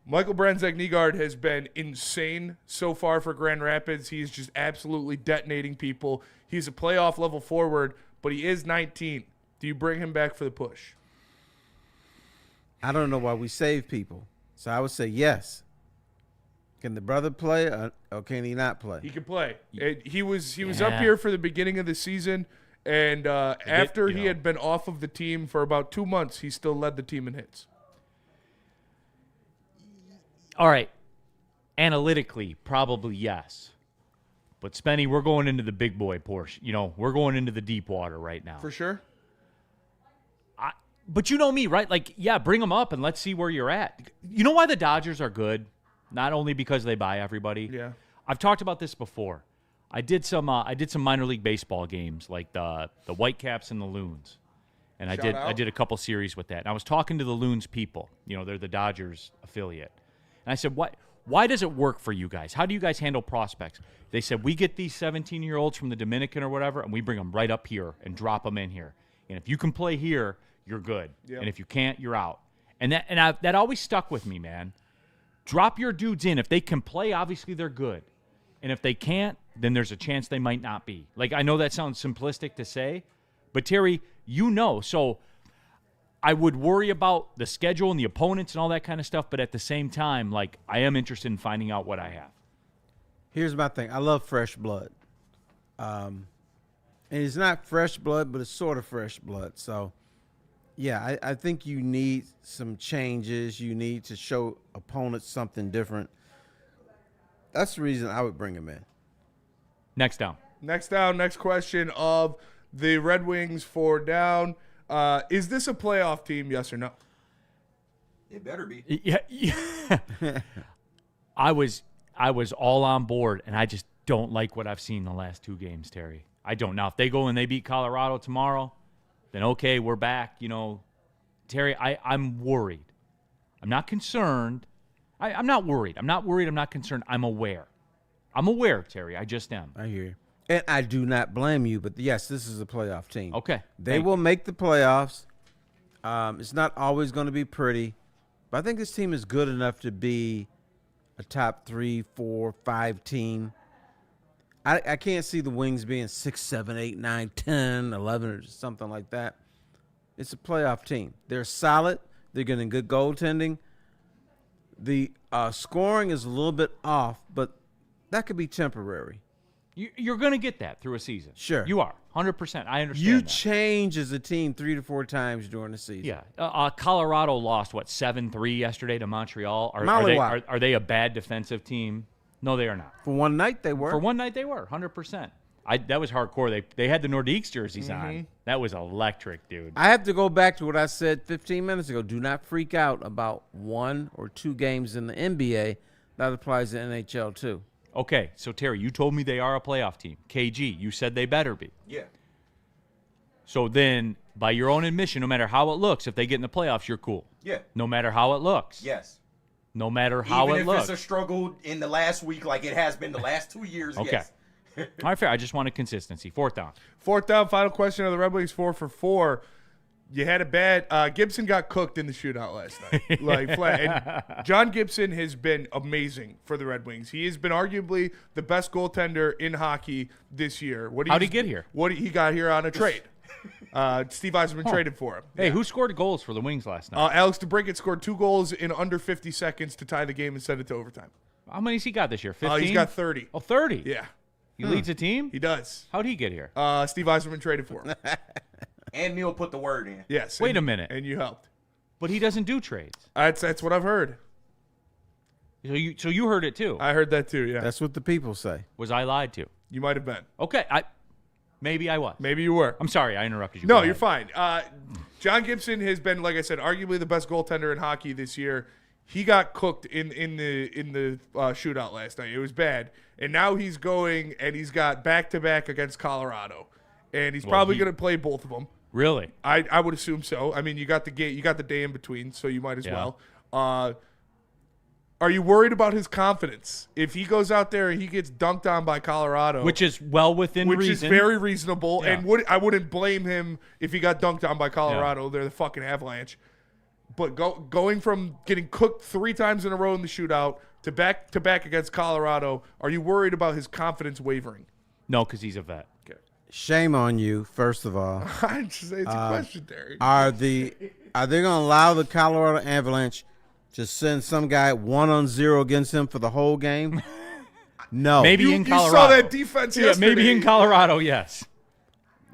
Michael Brandzak-Nygaard has been insane so far for Grand Rapids. He is just absolutely detonating people. He's a playoff level forward, but he is 19. Do you bring him back for the push? I don't know why we save people. So I would say yes. Can the brother play or can he not play? He can play. He was up Yeah. here for the beginning of the season, and after he had been off of the team for about 2 months, he still led the team in hits. All right. Analytically, probably yes. But Spenny, we're going into the big boy portion. You know, we're going into the deep water right now. For sure. But you know me, right? Like, yeah, bring them up and let's see where you're at. You know why the Dodgers are good? Not only because they buy everybody. Yeah. I've talked about this before. I did some minor league baseball games, like the Whitecaps and the Loons. And I did a couple series with that. And I was talking to the Loons people. You know, they're the Dodgers affiliate. And I said, why does it work for you guys? How do you guys handle prospects? They said, we get these 17-year-olds from the Dominican or whatever, and we bring them right up here and drop them in here. And if you can play here, you're good. Yep. And if you can't, you're out. And that always stuck with me, man. Drop your dudes in. If they can play, obviously they're good. And if they can't, then there's a chance they might not be. Like, I know that sounds simplistic to say, but Terry, you know. So I would worry about the schedule and the opponents and all that kind of stuff, but at the same time, like, I am interested in finding out what I have. Here's my thing. I love fresh blood. And it's not fresh blood, but it's sort of fresh blood. So, yeah, I think you need some changes. You need to show opponents something different. That's the reason I would bring him in. Next down. Next question of the Red Wings, 4 down. Is this a playoff team, yes or no? It better be. Yeah. I was all on board, and I just don't like what I've seen the last 2 games, Terry. I don't. Now, if they go and they beat Colorado tomorrow, then okay, we're back. You know, Terry, I'm worried. I'm not concerned. I'm not worried. I'm not worried. I'm not concerned. I'm aware. I'm aware, Terry. I just am. I hear you. And I do not blame you, but yes, this is a playoff team. Okay. They will make the playoffs. It's not always going to be pretty, but I think this team is good enough to be a top 3, 4, 5 team. I can't see the Wings being 6, 7, 8, 9, 10, 11, or something like that. It's a playoff team. They're solid. They're getting good goaltending. The scoring is a little bit off, but that could be temporary. You're going to get that through a season. Sure. You are. 100%. I understand You that. change as a team 3 to 4 times during the season. Yeah. Colorado lost, 7-3 yesterday to Montreal. Are they a bad defensive team? No, they are not. For one night, they were. For one night, they were. 100%. That was hardcore. They had the Nordiques jerseys on. That was electric, dude. I have to go back to what I said 15 minutes ago. Do not freak out about 1 or 2 games in the NBA. That applies to NHL, too. Okay, so Terry, you told me they are a playoff team. KG, you said they better be. Yeah. So then, by your own admission, no matter how it looks, if they get in the playoffs, you're cool. Yeah. No matter how it looks. Yes. No matter how Even it if looks. it's a struggle in the last week like it has been the last 2 years, Okay. yes. All right, fair. I just wanted consistency. 4th down. 4th down, final question of the Red Wings, 4 for 4. You had a bad Gibson got cooked in the shootout last night. Like flat. And John Gibson has been amazing for the Red Wings. He has been arguably the best goaltender in hockey this year. How'd he get here? He got here on a trade. Steve Yzerman traded for him. Hey, who scored goals for the Wings last night? Alex DeBrincat scored 2 goals in under 50 seconds to tie the game and send it to overtime. How many's he got this year? 15? He's got 30. Oh, 30? Yeah. He leads a team? He does. How'd he get here? Steve Yzerman traded for him. And Neal put the word in. Yes. Wait a minute. And you helped. But he doesn't do trades. That's what I've heard. So you heard it too? I heard that too, yeah. That's what the people say. Was I lied to? You might have been. Okay, maybe I was. Maybe you were. I'm sorry, I interrupted you. No, Go you're ahead. fine. John Gibson has been, like I said, arguably the best goaltender in hockey this year. He got cooked in the shootout last night. It was bad, and now he's going and he's got back-to-back against Colorado, and he's probably going to play both of them. Really? I would assume so. I mean, you got the day in between, so you might as well. Are you worried about his confidence? If he goes out there and he gets dunked on by Colorado, which is well within reason, which is very reasonable, Yeah. and I wouldn't blame him if he got dunked on by Colorado. They're the fucking Avalanche. But going from getting cooked 3 times in a row in the shootout to back against Colorado, are you worried about his confidence wavering? No, because he's a vet. Okay. Shame on you, first of all. It's a question, Terry. Are they going to allow the Colorado Avalanche to send some guy 1-on-0 against him for the whole game? No. Maybe in Colorado. You saw that defense yesterday. Maybe in Colorado, yes.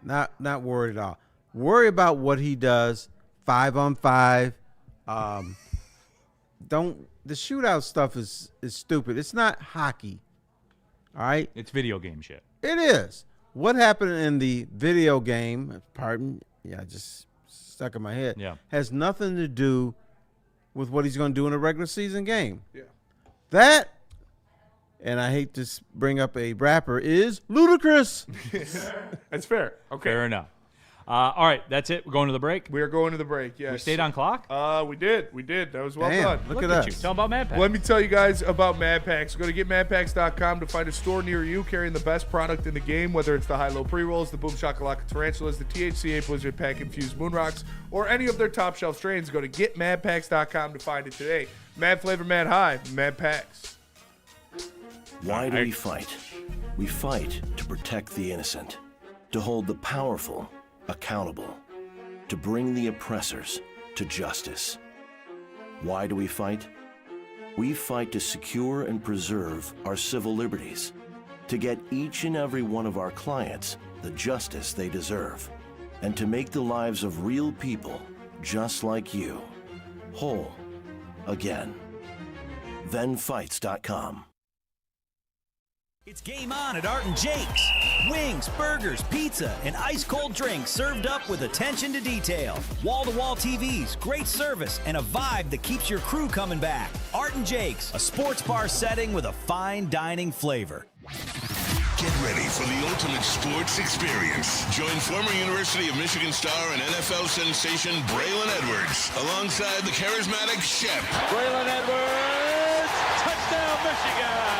Not worried at all. Worry about what he does 5-on-5. The shootout stuff is stupid. It's not hockey. All right? It's video game shit. It is. What happened in the video game, I just stuck in my head, has nothing to do with what he's going to do in a regular season game. Yeah. That, and I hate to bring up a rapper, is ludicrous. That's fair. Okay. Fair enough. All right, that's it. We're going to the break. We are going to the break, yes. We stayed on clock? We did. That was well Damn, done. look at You. us. Tell them about Mad Pack. Let me tell you guys about Mad Packs. Go to getmadpacks.com to find a store near you carrying the best product in the game, whether it's the high-low pre-rolls, the Boom Shakalaka Tarantulas, the THCA Blizzard Pack Infused Moon Rocks, or any of their top-shelf strains. Go to getmadpacks.com to find it today. Mad Flavor, Mad High, Mad Packs. Why do we fight? We fight to protect the innocent, to hold the powerful accountable, to bring the oppressors to justice. Why do we fight? We fight to secure and preserve our civil liberties, to get each and every one of our clients the justice they deserve, and to make the lives of real people just like you whole again. ThenFights.com. It's game on at Art and Jake's. Wings, burgers, pizza, and ice-cold drinks served up with attention to detail. Wall-to-wall TVs, great service, and a vibe that keeps your crew coming back. Art and Jake's, a sports bar setting with a fine dining flavor. Get ready for the ultimate sports experience. Join former University of Michigan star and NFL sensation Braylon Edwards alongside the charismatic Shep. Braylon Edwards, touchdown Michigan!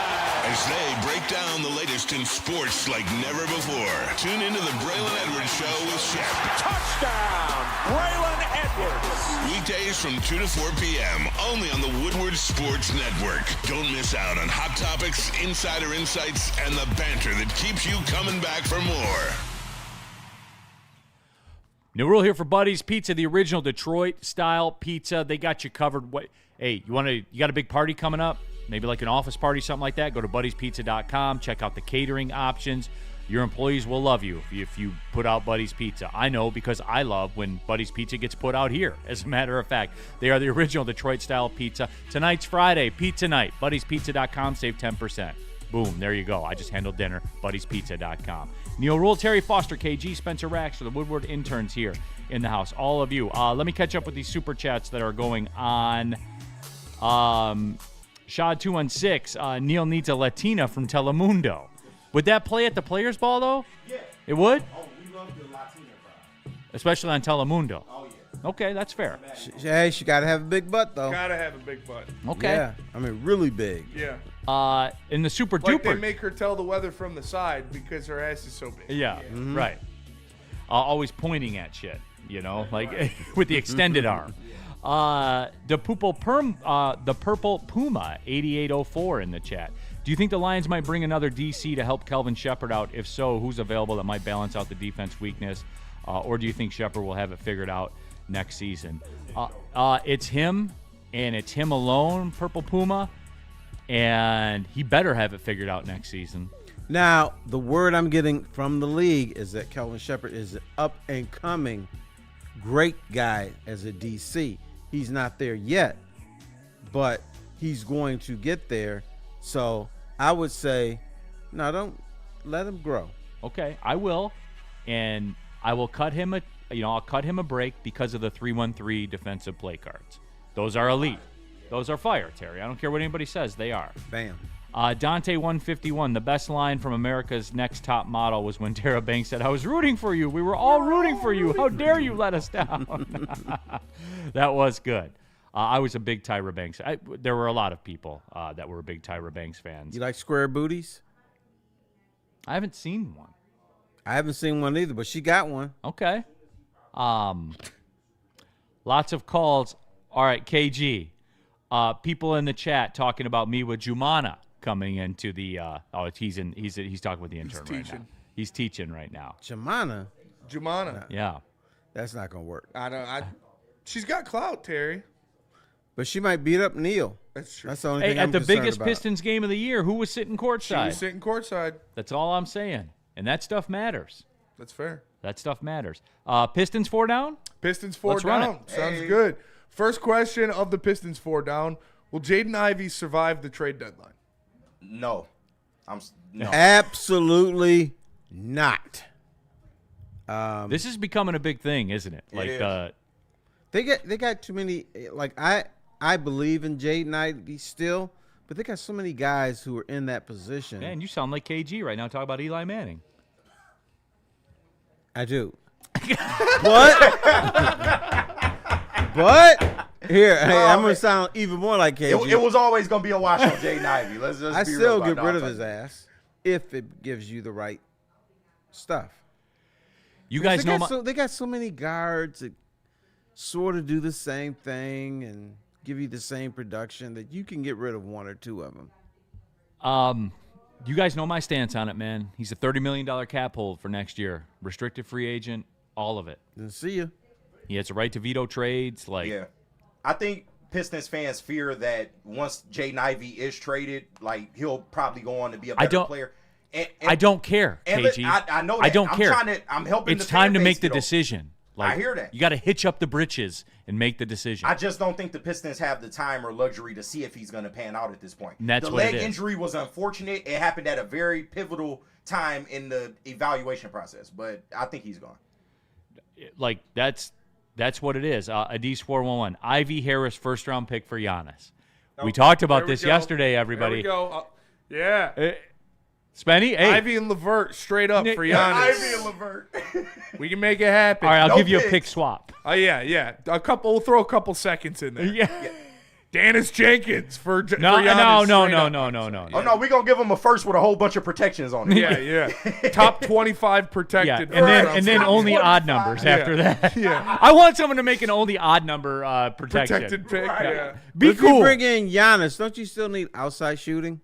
As they break down the latest in sports like never before. Tune into the Braylon Edwards Show with Shep. Touchdown, Braylon Edwards! Weekdays from 2 to 4 p.m. only on the Woodward Sports Network. Don't miss out on hot topics, insider insights, and the banter that keeps you coming back for more. New Ruhl here for Buddy's Pizza, the original Detroit-style pizza. They got you covered. Hey, you got a big party coming up? maybe like an office party, something like that, go to buddiespizza.com. Check out the catering options. Your employees will love you if you put out Buddy's Pizza. I know because I love when Buddy's Pizza gets put out here. As a matter of fact, they are the original Detroit-style pizza. Tonight's Friday, pizza night. buddiespizza.com, save 10%. Boom, there you go. I just handled dinner. buddiespizza.com. Neal Ruhl, Terry Foster, KG, Spencer Raxter, the Woodward interns here in the house. All of you. Let me catch up with these super chats that are going on. Shad216, Neal needs a Latina from Telemundo. Would that play at the Players Ball, though? Yeah. It would? Oh, we love the Latina crowd. Especially on Telemundo. Oh, yeah. Okay, that's fair. She got to have a big butt, though. Gotta have a big butt. Okay. Yeah, I mean, really big. Yeah. In the Super Like they Duper. make her tell the weather from the side because her ass is so big. Yeah, right. Always pointing at shit, like with the extended arm. The Purple Puma 8804 in the chat. Do you think the Lions might bring another DC to help Kelvin Shepard out? If so, who's available that might balance out the defense weakness? Or do you think Shepard will have it figured out next season? It's him, and it's him alone, Purple Puma, and he better have it figured out next season. Now, the word I'm getting from the league is that Kelvin Shepard is an up-and-coming great guy as a DC. He's not there yet, but he's going to get there. So I would say, no, don't let him grow. Okay, I will, and I will cut him I'll cut him a break because of the 3-1-3 defensive play cards. Those are elite. Those are fire, Terry. I don't care what anybody says. They are. Bam. Dante 151. The best line from America's Next Top Model was when Tara Banks said, "I was rooting for you. We were all rooting for you. How dare you let us down?" That was good. I was a big Tyra Banks. There were a lot of people that were big Tyra Banks fans. You like square booties? I haven't seen one. I haven't seen one either, but she got one. Okay. Lots of calls. All right, KG. People in the chat talking about me with Jumana coming into the. He's talking with the intern right now. He's teaching right now. Jumana. Yeah. That's not gonna work. She's got clout, Terry. But she might beat up Neal. That's true. That's the only thing At I'm the concerned biggest about. Pistons game of the year, who was sitting courtside? She was sitting courtside. That's all I'm saying. And that stuff matters. That's fair. That stuff matters. Pistons 4 down? Pistons 4 Let's run down. it. Sounds good. First question of the Pistons 4 down. Will Jaden Ivey survive the trade deadline? No. No. Absolutely not. This is becoming a big thing, isn't it? They got too many. Like I believe in Jaden Ivey still, but they got so many guys who are in that position. Man, you sound like KG right now. Talk about Eli Manning. I do. But here, I'm gonna sound even more like KG. It was always gonna be a wash on Jaden Ivey. Let's just I be still real get about rid of that. his ass if it gives you the right stuff. You guys know they got so many guards that sort of do the same thing and give you the same production that you can get rid of one or two of them. You guys know my stance on it, man. He's a $30 million cap hold for next year. Restricted free agent, all of it. Then see ya. He has a right to veto trades. Yeah. I think Pistons fans fear that once Jaden Ivey is traded, he'll probably go on to be a better player. And I don't care, KG. I know that. I don't care. I'm helping It's the time to fan make base the get over. decision. I hear that. You got to hitch up the britches and make the decision. I just don't think the Pistons have the time or luxury to see if he's going to pan out at this point. And that's the what leg it is. injury was unfortunate. It happened at a very pivotal time in the evaluation process, but I think he's gone. That's what it is. Adis 411. Ivy Harris first round pick for Giannis. We talked about this yesterday, everybody. There we go. Yeah. Spenny, hey. Ivy and LeVert straight up for Giannis. Ivy and LeVert. We can make it happen. All right, I'll No give you a picks. pick swap. Oh yeah. We'll throw a couple seconds in there. Yeah. Dennis Jenkins for No, Giannis. no. Oh, no, we're going to give him a first with a whole bunch of protections on it. Yeah. Top 25 Yeah, protected. and then only odd numbers after that. Yeah. I want someone to make an only odd number protection. protected pick. Yeah. Be If cool. you bring in Giannis, don't you still need outside shooting?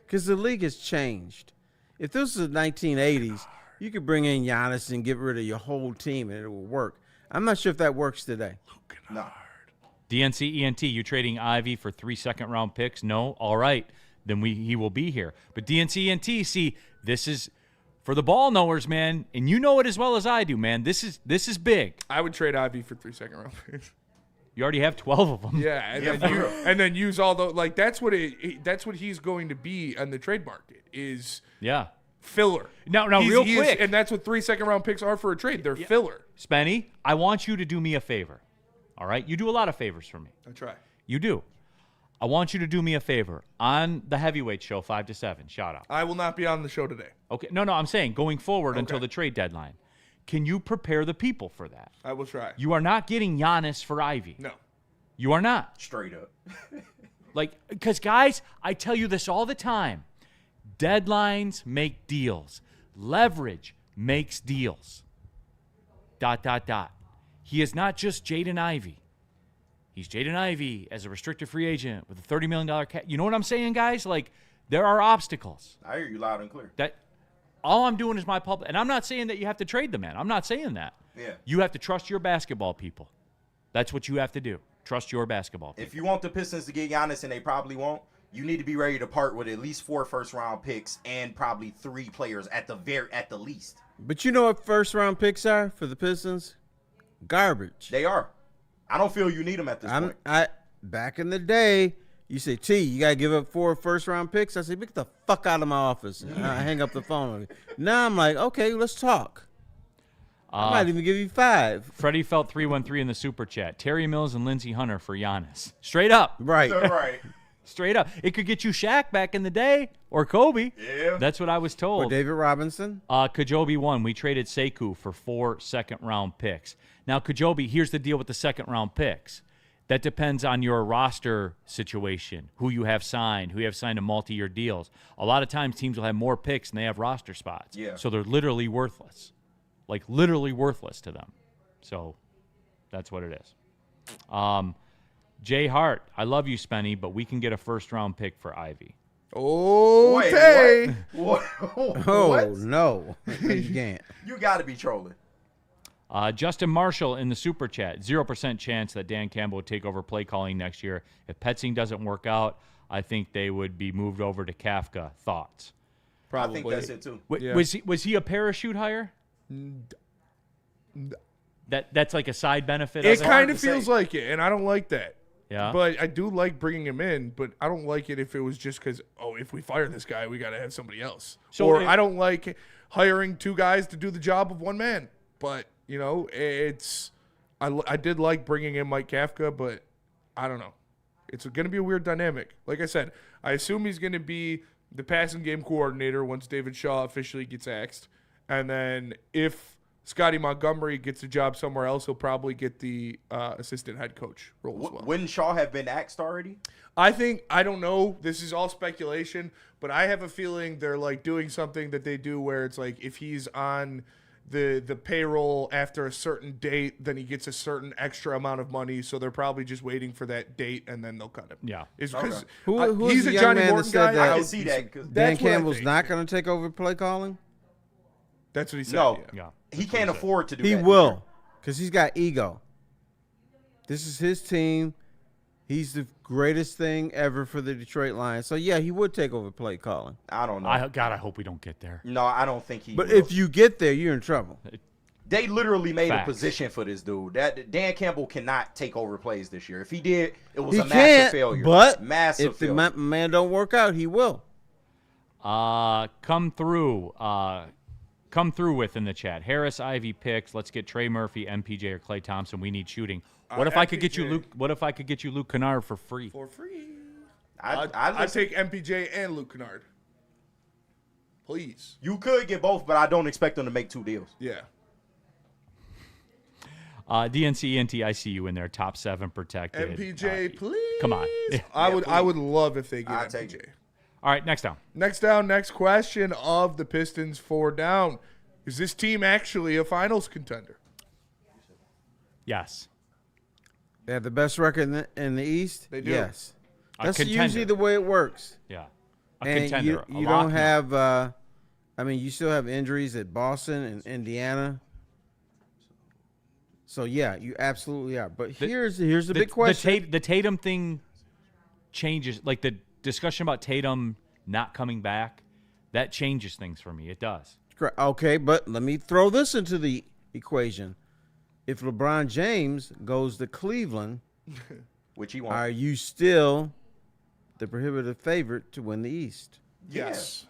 Because the league has changed. If this was the 1980s, you could bring in Giannis and get rid of your whole team and it will work. I'm not sure if that works today. No. DNC ENT, you trading Ivy for 3 second-round picks? No? All right. Then he will be here. But DNC ENT, see, this is for the ball knowers, man, and you know it as well as I do, man. This is big. I would trade Ivy for 3 second-round picks. You already have 12 of them. Yeah, and then use all the like. That's what he's going to be on the trade market is filler. Now, real quick, and that's what 3 second-round picks are for a trade. They're filler. Spenny, I want you to do me a favor. All right, you do a lot of favors for me. I try. You do. I want you to do me a favor on the heavyweight show, 5 to 7. Shout out. I will not be on the show today. Okay, no, I'm saying going forward until the trade deadline. Can you prepare the people for that? I will try. You are not getting Giannis for Ivy. No. You are not. Straight up. Because, guys, I tell you this all the time. Deadlines make deals. Leverage makes deals. ... He is not just Jaden Ivey. He's Jaden Ivey as a restricted free agent with a $30 million cap. You know what I'm saying, guys? Like, there are obstacles. I hear you loud and clear. That all I'm doing is my public. And I'm not saying that you have to trade the man. I'm not saying that. Yeah. You have to trust your basketball people. That's what you have to do. Trust your basketball people. If you want the Pistons to get Giannis, and they probably won't, you need to be ready to part with at least 4 first-round picks and probably 3 players at the least. But you know what first-round picks are for the Pistons? Garbage. They are. I don't feel you need them at this point. Back in the day, you say, T, you got to give up 4 first-round picks. I say, get the fuck out of my office. I hang up the phone. Now I'm like, okay, let's talk. I might even give you 5. Freddie felt 313 in the super chat. Terry Mills and Lindsey Hunter for Giannis. Straight up. Right. Right. Straight up. It could get you Shaq back in the day or Kobe. Yeah. That's what I was told. Or David Robinson. Kajobi won. We traded Sekou for 4 second-round picks. Now, Kajobi, here's the deal with the second-round picks. That depends on your roster situation, who you have signed, who you have signed to multi-year deals. A lot of times teams will have more picks than they have roster spots. Yeah. So they're literally worthless. Like, literally worthless to them. So that's what it is. Jay Hart, I love you, Spenny, but we can get a first-round pick for Ivy. Okay. What? Oh, no. You can't. You got to be trolling. Justin Marshall in the super chat, 0% chance that Dan Campbell would take over play calling next year. If Petzing doesn't work out, I think they would be moved over to Kafka. Thoughts? Probably. I think that's it, too. Yeah. Was he a parachute hire? That's like a side benefit? It kind of feels like it, and I don't like that. Yeah. But I do like bringing him in, but I don't like it if it was just because, if we fire this guy, we got to have somebody else. I don't like hiring 2 guys to do the job of 1 man. But, I did like bringing in Mike Kafka, but I don't know. It's going to be a weird dynamic. Like I said, I assume he's going to be the passing game coordinator once David Shaw officially gets axed. And then if Scotty Montgomery gets a job somewhere else, he'll probably get the assistant head coach role as well. Wouldn't Shaw have been axed already? I don't know. This is all speculation, but I have a feeling they're like doing something that they do where it's like if he's on the payroll after a certain date, then he gets a certain extra amount of money. So they're probably just waiting for that date, and then they'll cut him. Yeah. It's Okay. because Who's he's the a young Johnny man that Morton said guy. that? I can see that. 'Cause Dan That's what I Campbell's think. not going to take over play calling? That's what he said. No. Yeah. He can't afford to do He that. will, because he's got ego. This is his team. He's the greatest thing ever for the Detroit Lions. So, yeah, he would take over play calling. I don't know. God, I hope we don't get there. No, I don't think he But will. if you get there, you're in trouble. They literally made Facts. a position for this dude. That Dan Campbell cannot take over plays this year. If he did, it was He a massive can't, failure. but massive if the failure. man don't work out, he will. Come through with in the chat. Harris, Ivy picks. Let's get Trey Murphy, MPJ, or Klay Thompson. We need shooting. What if I could get you MPJ. Luke? What if I could get you Luke Kennard for free? For free. I'd take MPJ and Luke Kennard. Please. You could get both, but I don't expect them to make 2 deals. Yeah. DNC ENT, I see you in there. Top 7 protected. MPJ, please. Come on. I would love if they get I'll take MPJ. it. All right, next down. Next question of the Pistons 4 down. Is this team actually a finals contender? Yes. They have the best record in the East? They do. Yes. A That's contender. usually the way it works. Yeah. A And contender. you don't have you still have injuries at Boston and Indiana. So yeah, you absolutely are. But here's the big question. The Tatum thing changes, like the discussion about Tatum not coming back. That changes things for me. It does. Okay, but let me throw this into the equation. If LeBron James goes to Cleveland, which he won't, are you still the prohibitive favorite to win the East? Yes.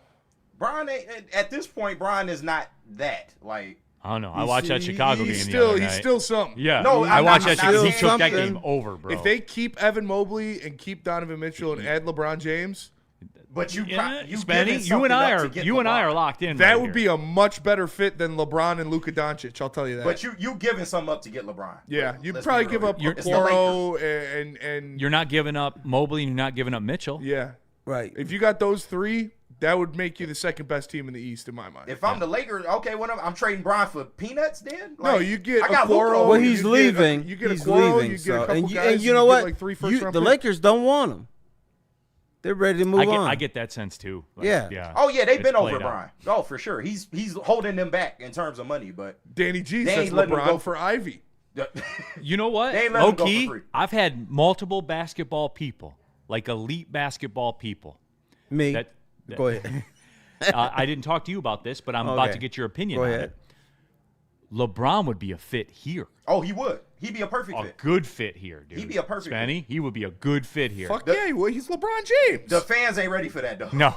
Brian, at this point, Brian is not that. Like, I don't know. I watched that Chicago game He's the other night. He's still something. Yeah. No, I watched that. not He took that something. game over, bro. If they keep Evan Mobley and keep Donovan Mitchell and add LeBron James, but you Spenny, you and I are locked in. that right would here. be a much better fit than LeBron and Luka Doncic. I'll tell you that. But you giving something up to get LeBron. Yeah, you Let's probably be give real. up It's the Okoro and You're not giving up Mobley, and you're not giving up Mitchell. yeah. Right. If you got those three, that would make you the second best team in the East in my mind. If I'm the Lakers, okay, I'm trading Brian for peanuts then? No, Like, you get I got Okoro. Luka. Well, he's you leaving. You get He's Okoro, leaving. you get So, a couple and guys. you know what? Get like 3 first-round The picks. Lakers don't want him. They're ready to move on. I get that sense too. Like, Yeah. Oh yeah, they've It's been over played out. Brian. Oh, for sure. He's holding them back in terms of money, but Danny G They says ain't letting him LeBron go for Ivy. You know what? They ain't let Low him go for key, free. I've had multiple basketball people, like elite basketball people. Me. That, Go ahead. I didn't talk to you about this, but I'm about Okay. to get your opinion Go on ahead. it. LeBron would be a fit here. Oh, he would. He'd be a perfect A fit. good fit here, dude. He'd be a perfect Spenny, he would be a good fit here. Fuck yeah, he's LeBron James. The fans ain't ready for that though. No.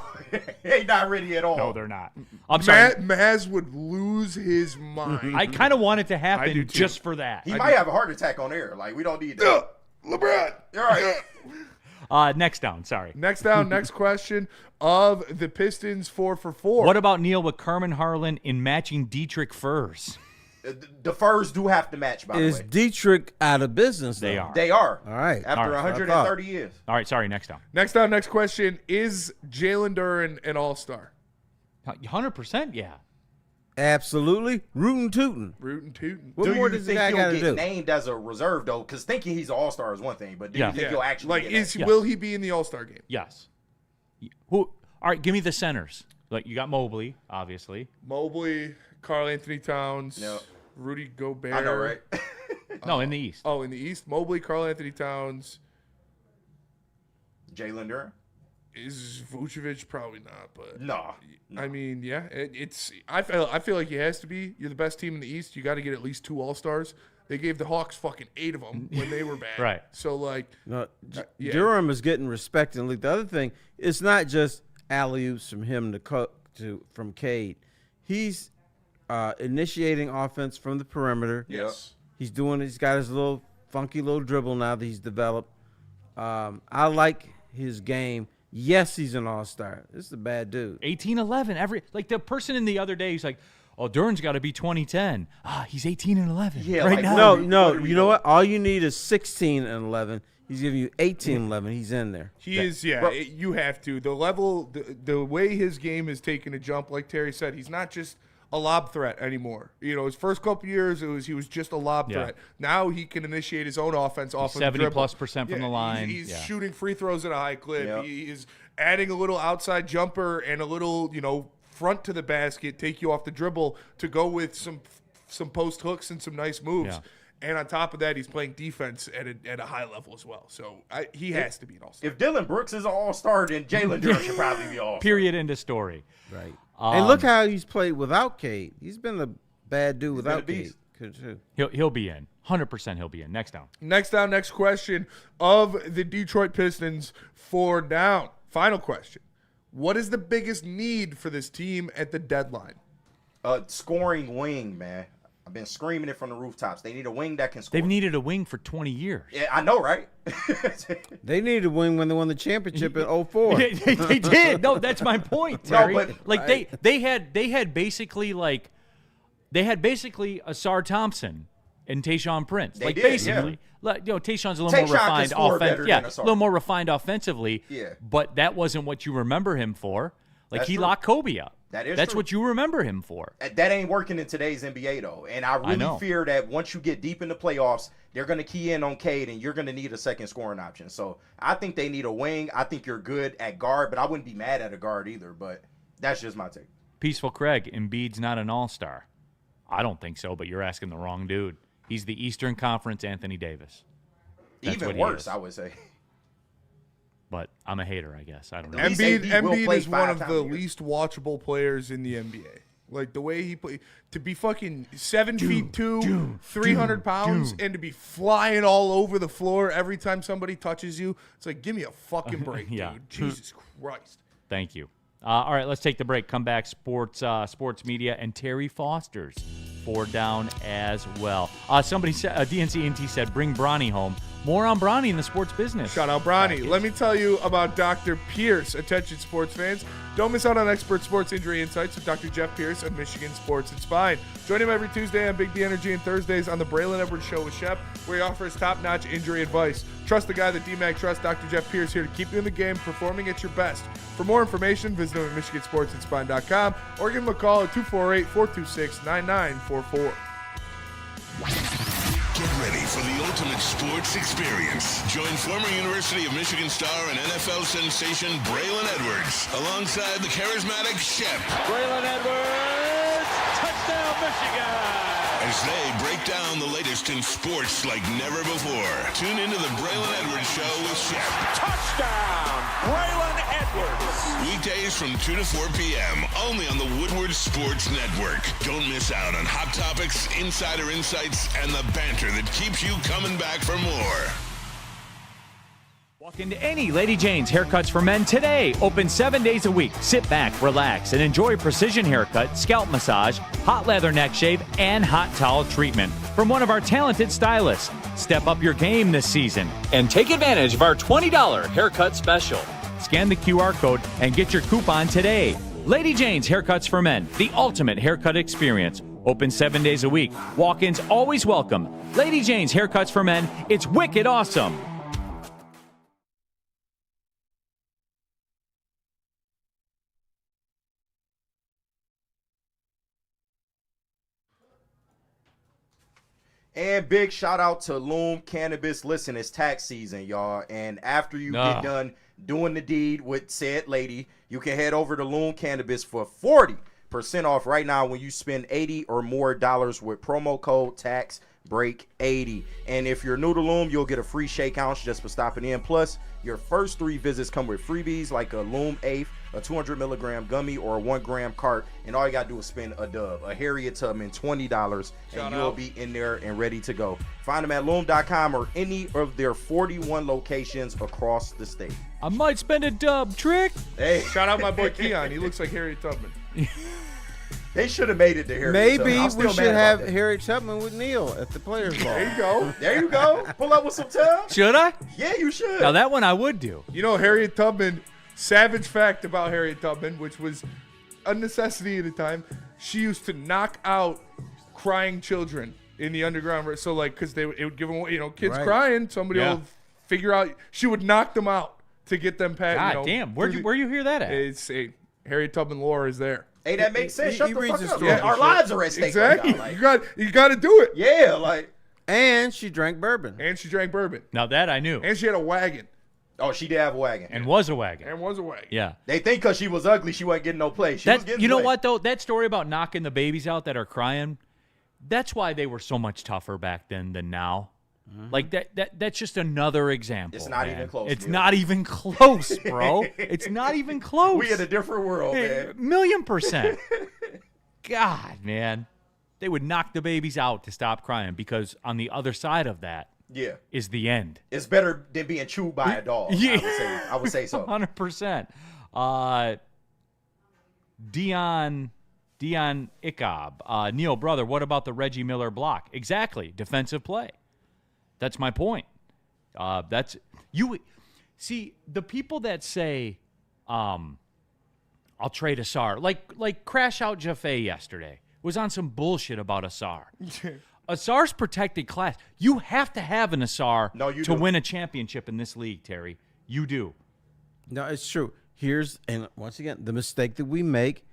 They ain't not ready at all. No, they're not. I'm sorry. Maz would lose his mind. I kind of want it to I do happen too. just for that. He might have a heart attack on air. Like, we don't need that. LeBron. All right. Next down, sorry. Next down, next question of the Pistons 4 for 4. What about Neal with Carmen Harlan in matching Dietrich furs? The furs do have to match, by the Is way. Dietrich out of business? They though? are. They are. All right. After All right. 130 years. All right, sorry, next down. Next down, next question. Is Jalen Duren an all-star? 100%, yeah. Absolutely. Rootin' tootin'. Rootin' tootin'. What Do more you does the think guy he'll got to get do? named as a reserve, though? Because thinking he's an all-star is one thing, but do Yeah. you think he'll actually Like, get named? will he be in the all-star game? Yes. Who? All right, give me the centers. Like, you got Mobley, obviously. Mobley, Karl Anthony Towns, No. Rudy Gobert. I know, right? No, in the East. Oh, in the East, Mobley, Karl Anthony Towns. Jalen Duren? Is Vucevic probably not, but No. I mean, yeah, I feel like he has to be. You're the best team in the East. You got to get at least 2 All-Stars. They gave the Hawks fucking 8 of them when they were bad. Right. So like, No, yeah. Durham is getting respect in the league. The other thing, it's not just alley-oops from him from Cade. He's initiating offense from the perimeter. yes. He's got his little funky little dribble now that he's developed. I like his game. Yes, he's an all-star. This is a bad dude. 18-11. Like, the person in the other day, he's like, oh, Duren's got to be 2010. He's 18-11. Yeah, right like, now. No, you know what? All you need is 16 and 11. He's giving you 18 and 11. He's in there. He is, yeah. You have to. The level, the way his game is taking a jump, like Terry said, he's not just a lob threat anymore. You know, his first couple years, he was just a lob Yeah. threat. Now he can initiate his own offense off of the dribble. 70+% from the line. He's Yeah. shooting free throws at a high clip. Yeah. He is adding a little outside jumper and a little, front to the basket, take you off the dribble to go with some post hooks and some nice moves. Yeah. And on top of that, he's playing defense at a high level as well. So he has to be an all-star. If Dylan Brooks is an all-star, then Jalen Duren should probably be all-star. Period, end of story. Right. And look how he's played without Cade. He's been a bad dude without been a Cade. beast. He'll be in. 100% he'll be in. Next down. Next down, next question of the Detroit Pistons 4 down. Final question. What is the biggest need for this team at the deadline? Scoring wing, man. I've been screaming it from the rooftops. They need a wing that can score. They've needed a wing for 20 years. Yeah, I know, right? They needed to win when they won the championship in 04. they did. No, that's my point, Terry. but- like they had basically a Sar Thompson and Tayshaun Prince. They like did, basically. Like, Tayshaun's a little more Tayshaun can refined score better offense. Yeah, than a a Sar. little more refined offensively. Yeah. But that wasn't what you remember him for. Like That's he true. locked Kobe up. That's true. what you remember him for. That ain't working in today's NBA, though. And I really know. fear that once you get deep in the playoffs, they're going to key in on Cade, and you're going to need a second scoring option. So I think they need a wing. I think you're good at guard, but I wouldn't be mad at a guard either. But that's just my take. Peaceful Craig, Embiid's not an all-star. I don't think so, but you're asking the wrong dude. He's the Eastern Conference Anthony Davis. That's what Even he worse, is. I would say. But I'm a hater, I guess. I don't know. At least Embiid, AD will play Embiid is one 5 of times the a year. least watchable players in the NBA. Like the way he play, to be fucking 7'2", 300 pounds, and to be flying all over the floor every time somebody touches you. It's like, give me a fucking break, Yeah. dude. Jesus Christ. Thank you. All right, let's take the break. Come back, sports media, and Terry Foster's 4 down as well. Somebody said, DNC said, bring Bronny home. More on Bronny in the sports business. Shout out Bronny. Let me tell you about Dr. Pierce. Attention sports fans. Don't miss out on expert sports injury insights with Dr. Jeff Pierce of Michigan Sports and Spine. Join him every Tuesday on Big D Energy and Thursdays on the Braylon Edwards Show with Shep, where he offers top-notch injury advice. Trust the guy that DMAG trusts, Dr. Jeff Pierce, here to keep you in the game, performing at your best. For more information, visit him at MichiganSportsAndSpine.com or give him a call at 248-426-9944. Get ready for the ultimate sports experience. Join former University of Michigan star and NFL sensation Braylon Edwards alongside the charismatic Shep Braylon Edwards, touchdown Michigan! as they break down the latest in sports like never before. Tune into the Braylon Edwards Show with Shep. Touchdown, Braylon Edwards! Weekdays from 2 to 4 p.m. only on the Woodward Sports Network. Don't miss out on hot topics, insider insights, and the banter that keeps you coming back for more. Walk into any Lady Jane's Haircuts for Men today. Open 7 days a week. Sit back, relax, and enjoy precision haircut, scalp massage, hot leather neck shave, and hot towel treatment from one of our talented stylists. Step up your game this season and take advantage of our $20 haircut special. Scan the QR code and get your coupon today. Lady Jane's Haircuts for Men, the ultimate haircut experience. Open 7 days a week. Walk-ins always welcome. Lady Jane's Haircuts for Men. It's wicked awesome. And big shout out to Loom Cannabis. Listen, it's tax season, y'all. And after you get done doing the deed with said lady, you can head over to Loom Cannabis for 40% off right now when you spend $80 or more with promo code TAXBREAK80. And if you're new to Loom, you'll get a free shake ounce just for stopping in. Plus, your first 3 visits come with freebies like a Loom Eighth, a 200 milligram gummy, or a 1 gram cart. And all you got to do is spend a dub, a Harriet Tubman, $20, and you'll be in there and ready to go. Find them at loom.com or any of their 41 locations across the state. I might spend a dub, Trick. Hey, Shout out my boy Keon. He looks like Harriet Tubman. they should have made it to Harriet Maybe Tubman. I'm we still should mad about have that. Harriet Tubman with Neal at the Players Ball. There you go. There you go. Pull up with some tab. Should I? Yeah, you should. Now, that one I would do. You know, Harriet Tubman, savage fact about Harriet Tubman, which was a necessity at the time, she used to knock out crying children in the underground. So, like, because it would give them, kids Right. crying, somebody will figure out, she would knock them out to get them past. God damn. Where you hear that at? It's Harriet Tubman lore is there. Hey, that makes sense. He Shut the reads fuck his up. story. Our lives are at stake Exactly. right now. Like, You got to do it. yeah, like. And she drank bourbon. And she drank bourbon. Now, that I knew. And she had a wagon. Oh, she did have a wagon. And was a wagon. And was a wagon. Yeah. They think because she was ugly, she wasn't getting no play. She was That, getting you know play. what, though? That story about knocking the babies out that are crying, that's why they were so much tougher back then than now. Like, that's just another example. It's not man. even close, It's dude. not even close, bro. It's not even close. We in a different world, man. $1,000,000%. God, man. They would knock the babies out to stop crying because on the other side of that Yeah. is the end. It's better than being chewed by a dog. Yeah. I would say so. 100%. Dion Icab. Neal, brother, what about the Reggie Miller block? Exactly. Defensive play. That's my point. See, the people that say, I'll trade Asar, like Crash Out Jaffe yesterday, was on some bullshit about Asar. Asar's protected class. You have to have an Asar to win a championship in this league, Terry. You do. No, it's true. And once again, the mistake that we make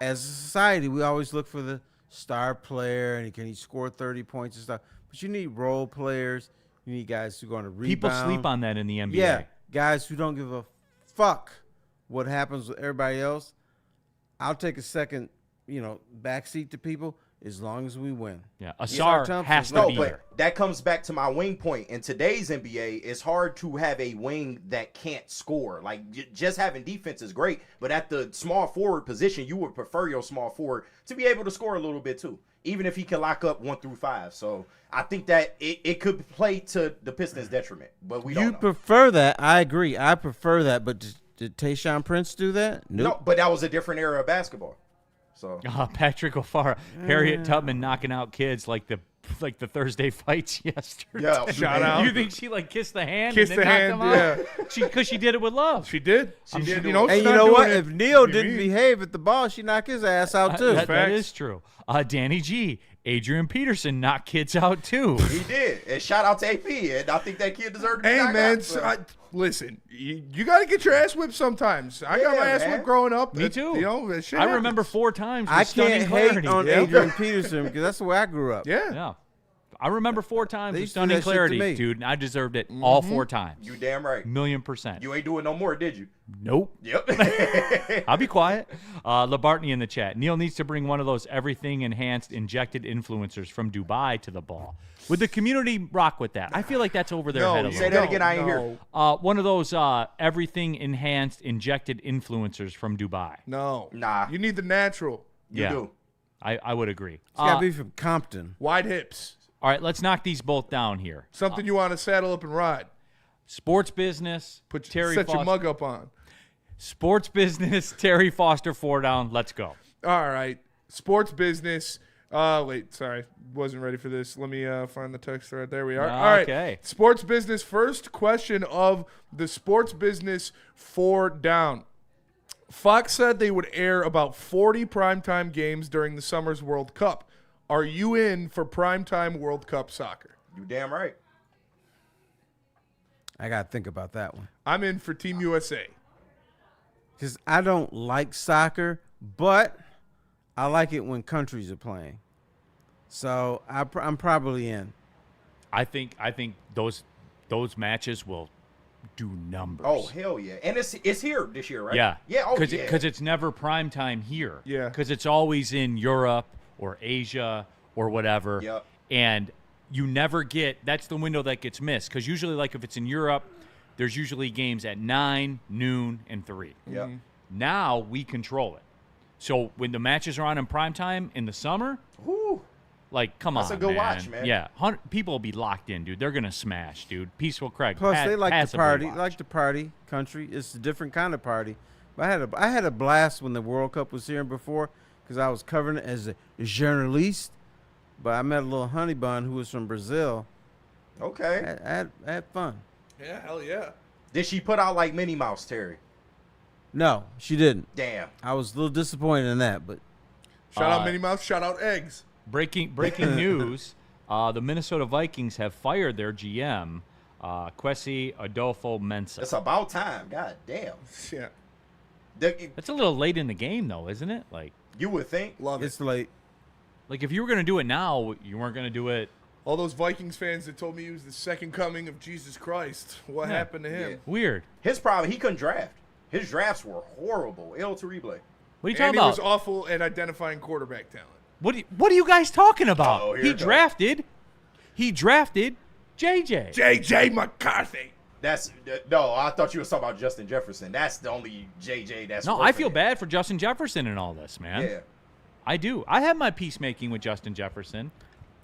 as a society, we always look for the star player and can he score 30 points and stuff. But you need role players. You need guys who are going to rebound. People sleep on that in the NBA. Yeah, guys who don't give a fuck what happens with everybody else. I'll take a second, backseat to people. as long as we win. Yeah, Asar has to be there. That comes back to my wing point. In today's NBA, it's hard to have a wing that can't score. Like, just having defense is great, but at the small forward position, you would prefer your small forward to be able to score a little bit too, even if he can lock up 1 through 5. So I think that it could play to the Pistons' detriment, but we don't know. You prefer that. I agree. I prefer that, but did Tayshaun Prince do that? Nope. No, but that was a different era of basketball. So Patrick O'Fara, Harriet Tubman knocking out kids like the Thursday fights yesterday. Yeah, shout out. You think she kissed the hand? Kissed and the then knocked hand, them out? Because she did it with love. She did. She did. You know, And she's you not know doing what? it If Neal to didn't me. behave at the ball, she knocked his ass out too. That is true. Danny G, Adrian Peterson knocked kids out too. he did. And shout out to AP, and I think that kid deserved to be Hey, knocked man, out, so. listen, you got to get your ass whipped sometimes. I got Yeah, my ass man. whipped growing up. Me too. You know, that shit I happens. remember 4 times with I stunning can't clarity. hate on Yeah. Adrian Peterson because that's the way I grew up. Yeah. Yeah. I remember 4 times They with used to do stunning that shit to clarity, me. dude, and I deserved it all 4 times. You damn right. $1,000,000%. You ain't doing no more, did you? Nope. Yep. I'll be quiet. Labartney in the chat. Neal needs to bring one of those everything-enhanced injected influencers from Dubai to the ball. Would the community rock with that? I feel like that's over their head a little Say bit. that again. I ain't here. One of those everything-enhanced injected influencers from Dubai. No. Nah. You need the natural. You do. I would agree. It's got to be from Compton. Wide hips. All right, let's knock these both down here. Something you want to saddle up and ride. Sports business, Set Terry your Foster. mug up on. Sports business, Terry Foster, 4 down. Let's go. All right. Sports business. Wait, sorry. Wasn't ready for this. Let me find the text thread. There we are. All right. Okay. Sports business. First question of the sports business 4 down. Fox said they would air about 40 primetime games during the summer's World Cup. Are you in for primetime World Cup soccer? You damn right. I got to think about that one. I'm in for Team USA. Because I don't like soccer, but I like it when countries are playing. So I'm probably in. I think those matches will do numbers. Oh, hell yeah. And it's here this year, right? Yeah. Yeah. Oh, Cause yeah. Because it's never prime time here. Yeah. Because it's always in Europe or Asia or whatever. Yep. And you never get – that's the window that gets missed. Because usually, like, if it's in Europe, there's usually games at 9, noon, and 3. Yep. Now we control it. So when the matches are on in prime time in the summer, Whew. like, come That's on, a good man. watch, man. Yeah, people will be locked in, dude. They're gonna smash, dude. Peaceful Craig. Plus, they like to passively party. watch. Like to party. Country. It's a different kind of party. But I had a blast when the World Cup was here before because I was covering it as a journalist. But I met a little honey bun who was from Brazil. Okay. I had fun. Yeah, hell yeah. Did she put out like Minnie Mouse, Terry? No, she didn't. Damn. I was a little disappointed in that, but Shout out Minnie Mouse. Shout out eggs. Breaking news: the Minnesota Vikings have fired their GM, Kwesi Adolfo-Mensah. It's about time. God damn. Yeah. That's a little late in the game, though, isn't it? Like, You would think. Love it. it's late. like if you were gonna do it now, you weren't gonna do it. All those Vikings fans that told me he was the second coming of Jesus Christ. What Yeah. happened to him? Weird. His problem, he couldn't draft. His drafts were horrible. El Terrible. What are you And talking he about? was awful at identifying quarterback talent. What are you guys talking about? Oh, here he it goes. drafted JJ. J.J. McCarthy. No, I thought you were talking about Justin Jefferson. That's the only JJ that's No, I working feel it. bad for Justin Jefferson and all this, man. Yeah. I do. I have my peacemaking with Justin Jefferson.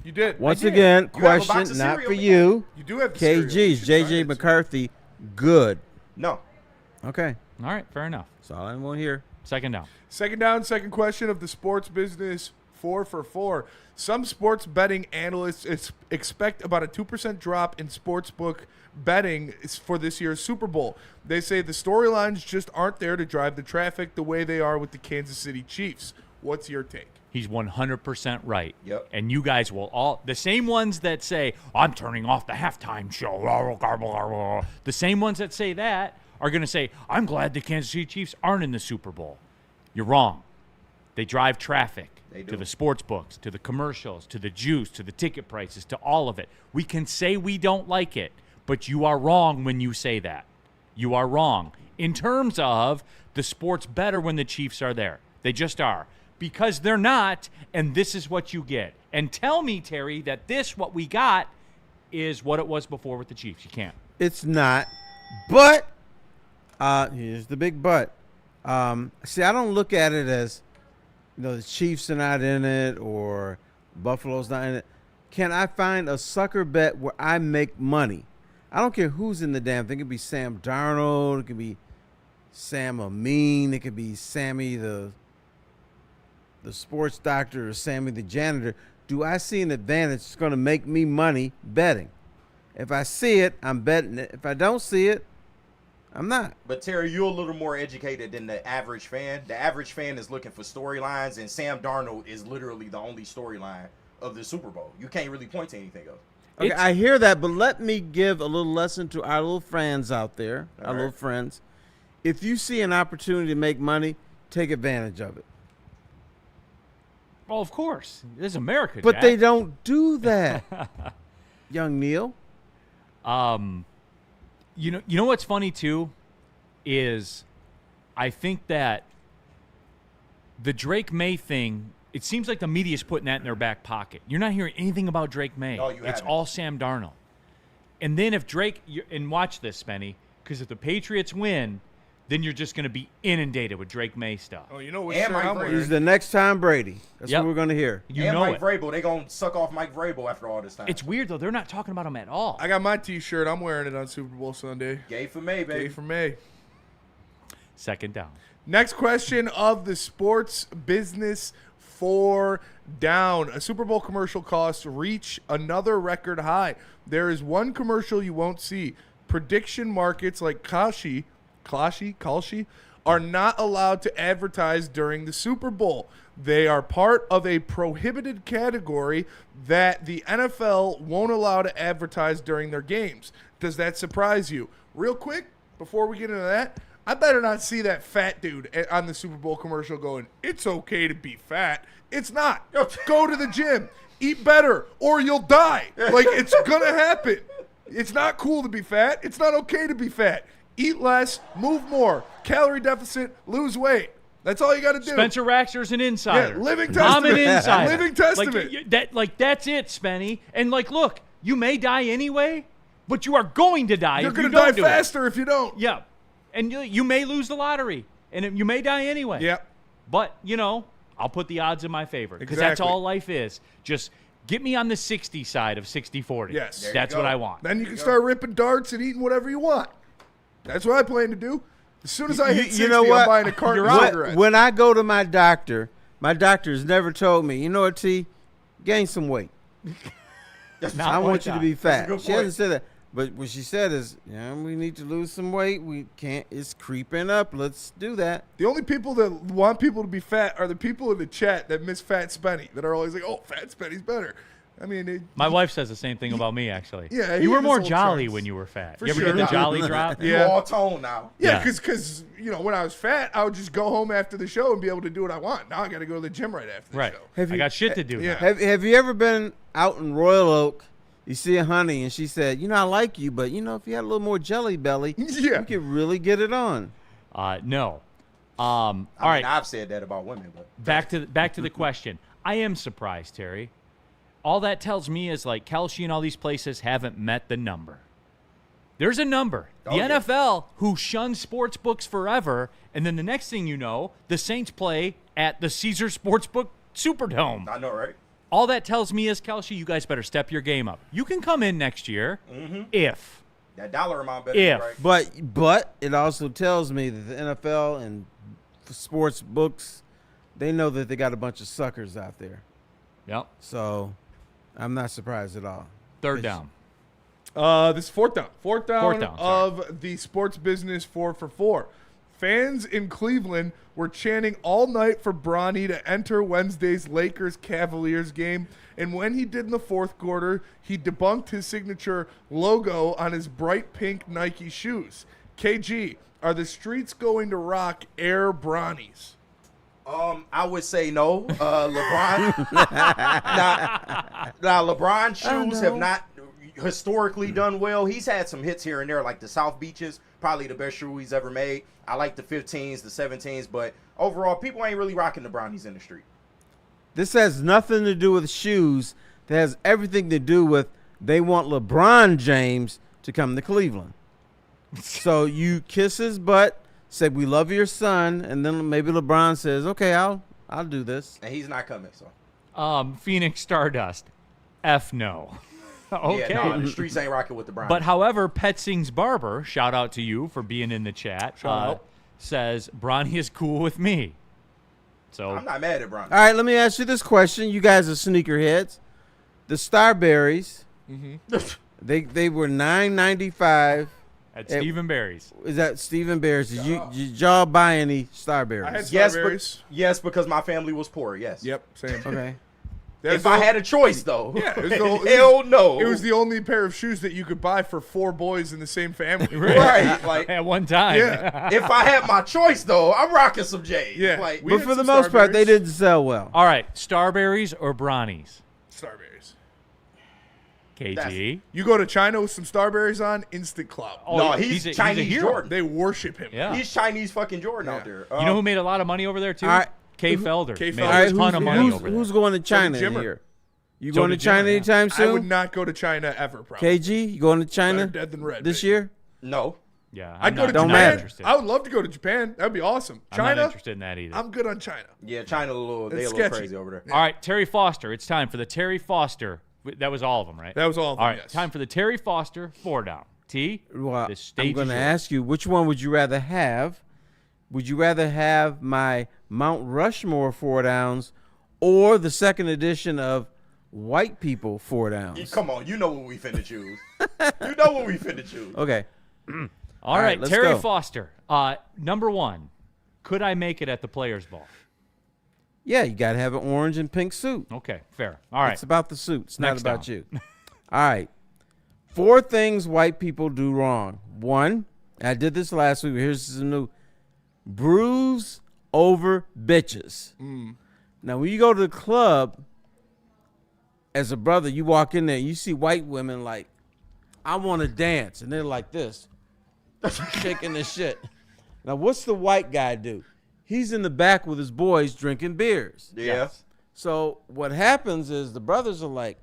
You did. Once did. again, You have a box question of not cereal for to you. You do have the cereal. You KG's should JJ try it. McCarthy, good. No. Okay, All right, fair enough. that's all I want to hear. Second down. Second down, second question of the sports business 4 for 4. Some sports betting analysts expect about a 2% drop in sportsbook betting for this year's Super Bowl. They say the storylines just aren't there to drive the traffic the way they are with the Kansas City Chiefs. What's your take? He's 100% right. Yep. And you guys will all, the same ones that say, I'm turning off the halftime show, the same ones that say that are going to say, I'm glad the Kansas City Chiefs aren't in the Super Bowl. You're wrong. They drive traffic to the sports books, to the commercials, to the juice, to the ticket prices, to all of it. We can say we don't like it, but you are wrong when you say that. You are wrong. In terms of the sports better when the Chiefs are there. They just are. because they're not, and this is what you get. And tell me, Terry, that what we got is what it was before with the Chiefs. You can't. It's not. But here's the big but. See, I don't look at it as, the Chiefs are not in it or Buffalo's not in it. Can I find a sucker bet where I make money? I don't care who's in the damn thing. It could be Sam Darnold. It could be Sam Amin. It could be Sammy the sports doctor or Sammy the janitor. Do I see an advantage that's going to make me money betting? If I see it, I'm betting it. If I don't see it, I'm not. But Terry, you're a little more educated than the average fan. The average fan is looking for storylines, and Sam Darnold is literally the only storyline of the Super Bowl. You can't really point to anything else. Okay, I hear that, but let me give a little lesson to our little friends out there, our little friends. If you see an opportunity to make money, take advantage of it. Well, of course. This is America, But Jack. they don't do that, young Neal. You know what's funny too is I think that the Drake May thing, it seems like the media's putting that in their back pocket. You're not hearing anything about Drake May. No, you It's haven't. all Sam Darnold. And then if Drake, and watch this, Spenny, because if the Patriots win, then you're just going to be inundated with Drake May stuff. Oh, you know what And shirt Mike I'm Vrabel. wearing? He's the next Tom Brady. That's Yep. what we're going to hear. You and know Mike it. Vrabel, they gonna suck off Mike Vrabel after all this time. It's weird, though. They're not talking about him at all. I got my T-shirt. I'm wearing it on Super Bowl Sunday. Gay for May, baby. Day for May. Second down. Next question of the sports business 4 down. A Super Bowl commercial costs reach another record high. There is one commercial you won't see. Prediction markets like Kalshi are not allowed to advertise during the Super Bowl. They are part of a prohibited category that the NFL won't allow to advertise during their games. Does that surprise you? Real quick, before we get into that, I better not see that fat dude on the Super Bowl commercial going, "It's okay to be fat." It's not. Go to the gym. Eat better or you'll die. Like, it's going to happen. It's not cool to be fat. It's not okay to be fat. Eat less, move more, calorie deficit, lose weight. That's all you got to do. Spencer Raxter's an insider. Yeah, living I'm testament. an insider. Living testament. That's it, Spenny. And look, you may die anyway, but you are going to die. You're if going you to die don't do it. faster if you don't. Yeah, and you may lose the lottery, and you may die anyway. Yep. But I'll put the odds in my favor because that's Exactly. all life is. Just get me on the 60 side of 60-40. Yes. There you That's go. what I want. Then you can start ripping darts and eating whatever you want. That's what I plan to do. As soon as I hit 60, you know what? I'm buying a carton of When- cigarettes. When I go to my doctor has never told me, you know what, T, gain some weight. Not I one want you to time. be fat. good She point. hasn't said that. But what she said is, we need to lose some weight. We can't. It's creeping up. Let's do that. The only people that want people to be fat are the people in the chat that miss Fat Spenny, that are always like, "Oh, Fat Spenny's better." I mean, My wife says the same thing about me, actually. Yeah, you he were has more old jolly charts. when you were fat. For You ever sure. get the jolly drop? Yeah. You all tone now. yeah, Yeah. because when I was fat, I would just go home after the show and be able to do what I want. Now I got to go to the gym right after the Right. show. I got shit to do. Yeah. now. Have you ever been out in Royal Oak? You see a honey, and she said, I like you, but, if you had a little more jelly belly, Yeah. you could really get it on. No. I All right. mean, I've said that about women, but Back to the question. I am surprised, Terry. All that tells me is Kelce and all these places haven't met the number. There's a number. The yeah. NFL, who shunned sports books forever, and then the next thing you know, the Saints play at the Caesars Sportsbook Superdome. I know, right? All that tells me is, Kelce, you guys better step your game up. You can come in next year if. That dollar amount better If. be right. But it also tells me that the NFL and sports books, they know that they got a bunch of suckers out there. Yep. So I'm not surprised at all. Third down. This is fourth down. Fourth down, Fourth down, of the sports business 4 for 4. Fans in Cleveland were chanting all night for Bronny to enter Wednesday's Lakers-Cavaliers game, and when he did in the fourth quarter, he debunked his signature logo on his bright pink Nike shoes. KG, are the streets going to rock Air Bronnies? I would say no. LeBron. now, LeBron shoes have not. historically done well. He's had some hits here and there, like the South Beaches, probably the best shoe he's ever made. I like the 15s, the 17s, but overall, people ain't really rocking the Brownies in the street. This has nothing to do with shoes. That has everything to do with they want LeBron James to come to Cleveland. So you kiss his butt, say we love your son, and then maybe LeBron says, okay, I'll do this. And he's not coming, so. Phoenix Stardust. F no. Okay. Yeah, no, the streets ain't rocking with the Brownies. But however, Pet Sings Barber, shout out to you for being in the chat, says Bronny is cool with me. So I'm not mad at Bronny. All right, let me ask you this question. You guys are sneakerheads. The Starberries, they were $9.95 at Stephen Barry's. Is that Stephen Barry's? Did y'all buy any Starberries? I had Starberries. Yes, because my family was poor. Yes. Yep, same. Okay. If I had a choice, though. Yeah, hell no. It was the only pair of shoes that you could buy for 4 boys in the same family. Right. Like at one time. Yeah. If I had my choice, though, I'm rocking some J's. Yeah. Like, But for the most part, they didn't sell well. All right, Starberries or Bronnies? Starberries. KG. You go to China with some Starberries on, instant clout. Oh, no, he's Chinese Jordan. They worship him. Yeah. He's Chinese fucking Jordan out there. You know who made a lot of money over there, too? All right. K. Felder. K. Made Felder. a ton of money over there. Who's going to China Jimmer. here? You So going to did China Jimmer, yeah. anytime soon? I would not go to China ever, probably. KG, you going to China Better dead than red, this baby. year? No. Yeah, I'd go to Don't Japan. matter. I would love to go to Japan. That'd be awesome. I'm China, not interested in that either. I'm good on China. Yeah, China, they a little sketchy. crazy over there. All right, Terry Foster. It's time for the Terry Foster. That was all of them, right? That was all of them, All right, yes. time for the Terry Foster 4-down. T, Well, the stage I'm going is to yours. ask you, which one would you rather have? Would you rather have my Mount Rushmore 4-downs or the second edition of White People 4-downs? Come on, you know what we finna choose. You know what we finna choose. Okay. All right, let's Terry go. Foster. Number one, could I make it at the Players' Ball? Yeah, you got to have an orange and pink suit. Okay, fair. All right. It's about the suit. It's not Next about down. you. All right. 4 things white people do wrong. 1, I did this last week. Here's some new. Bruise over bitches. Now, when you go to the club, as a brother, you walk in there, you see white women like, I want to dance. And they're like this, shaking their shit. Now, what's the white guy do? He's in the back with his boys drinking beers. Yeah. So what happens is the brothers are like,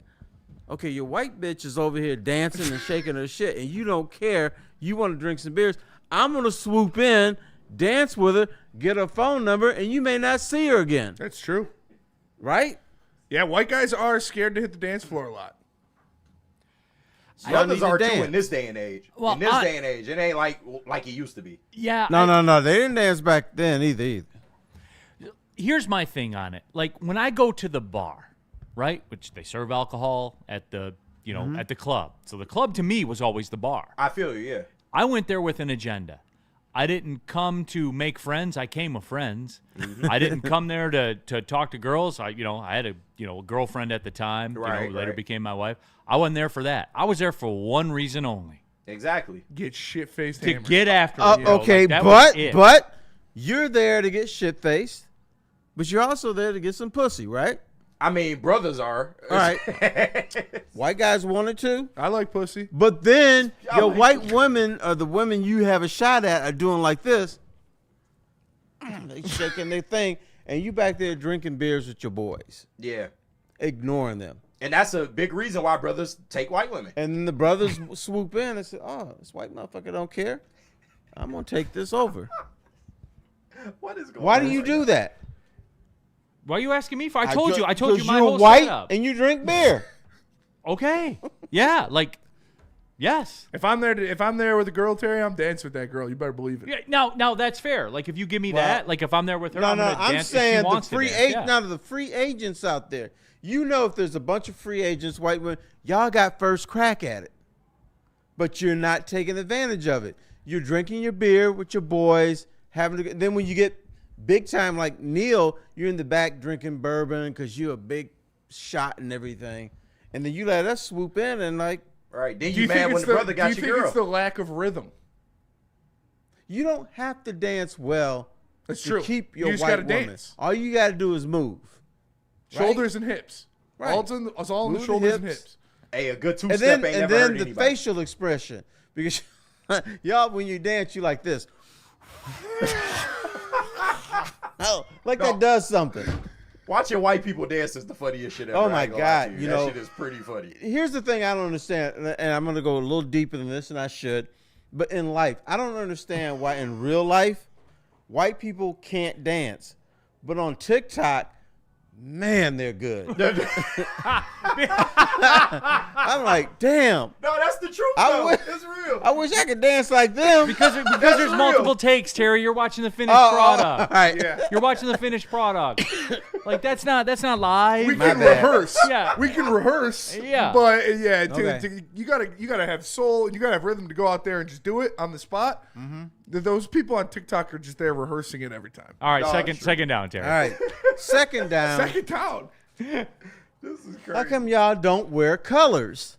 okay, your white bitch is over here dancing and shaking her shit, and you don't care. You want to drink some beers. I'm going to swoop in, dance with her, get her phone number, and you may not see her again. That's true. Right? Yeah, white guys are scared to hit the dance floor a lot. Y'all need Brothers to are too dance. in this day and age. Well, in this day and age, it ain't like it used to be. Yeah. No. They didn't dance back then either. Here's my thing on it. Like when I go to the bar, right, which they serve alcohol at the, at the club. So the club to me was always the bar. I feel you, yeah. I went there with an agenda. I didn't come to make friends. I came with friends. I didn't come there to talk to girls. I had a girlfriend at the time. Right, later right. became my wife. I wasn't there for that. I was there for one reason only: Exactly. Get shit-faced to hammered. get after. Okay, that was it. but you're there to get shit-faced, but you're also there to get some pussy, right? I mean, brothers are. All right. White guys wanted to. I like pussy. But then your white women or the women you have a shot at are doing like this. They shaking their thing, and you back there drinking beers with your boys, Yeah. ignoring them. And that's a big reason why brothers take white women. And then the brothers swoop in and say, oh, this white motherfucker don't care. I'm going to take this over. What is going Why on? do you do that? Why are you asking me for? I told you my you're whole white setup. and you drink beer. Okay. Yeah. Yes. If I'm there with a girl, Terry, I'm dancing with that girl. You better believe it. Yeah, now that's fair. Like if you give me that, like if I'm there with her, No, I'm gonna I'm dance if she saying the wants to free dance. agent. Yeah. Now the free agents out there, if there's a bunch of free agents, white women, y'all got first crack at it, but you're not taking advantage of it. You're drinking your beer with your boys, then when you get big time like Neal, you're in the back drinking bourbon because you're a big shot and everything, and then you let us swoop in and like. Right. Then Do you mad think when it's the brother got Do you your think girl. it's the lack of rhythm? You don't have to dance well That's to true. keep You your just white gotta woman. dance. All you got to do is move. Shoulders and hips. Right. All in the Move the shoulders and hips. hips. Hey, a good And two-step then, ain't and never then hurt the anybody. facial expression, because y'all, when you dance, you like this. Oh, like that does something. Watching white people dance is the funniest shit ever. Oh I my ain't gonna lie to God, you you that know, shit is pretty funny. Here's the thing I don't understand, and I'm going to go a little deeper than this, and I should. But in life, I don't understand why in real life, white people can't dance. But on TikTok, man, they're good. I'm like, damn. No, that's the truth, I though. wish- It's real. I wish I could dance like them. Because there's real. multiple takes, Terry. You're watching the finished all product. right. Yeah. You're watching the finished product. Like that's not live. We My can bad. rehearse. Yeah. We can rehearse. Yeah. But yeah, Okay. you gotta have soul and you gotta have rhythm to go out there and just do it on the spot. Mm-hmm. Those people on TikTok are just there rehearsing it every time. All right, No, second down, Terry. All right. Second down. Second down. This is crazy. How come y'all don't wear colors?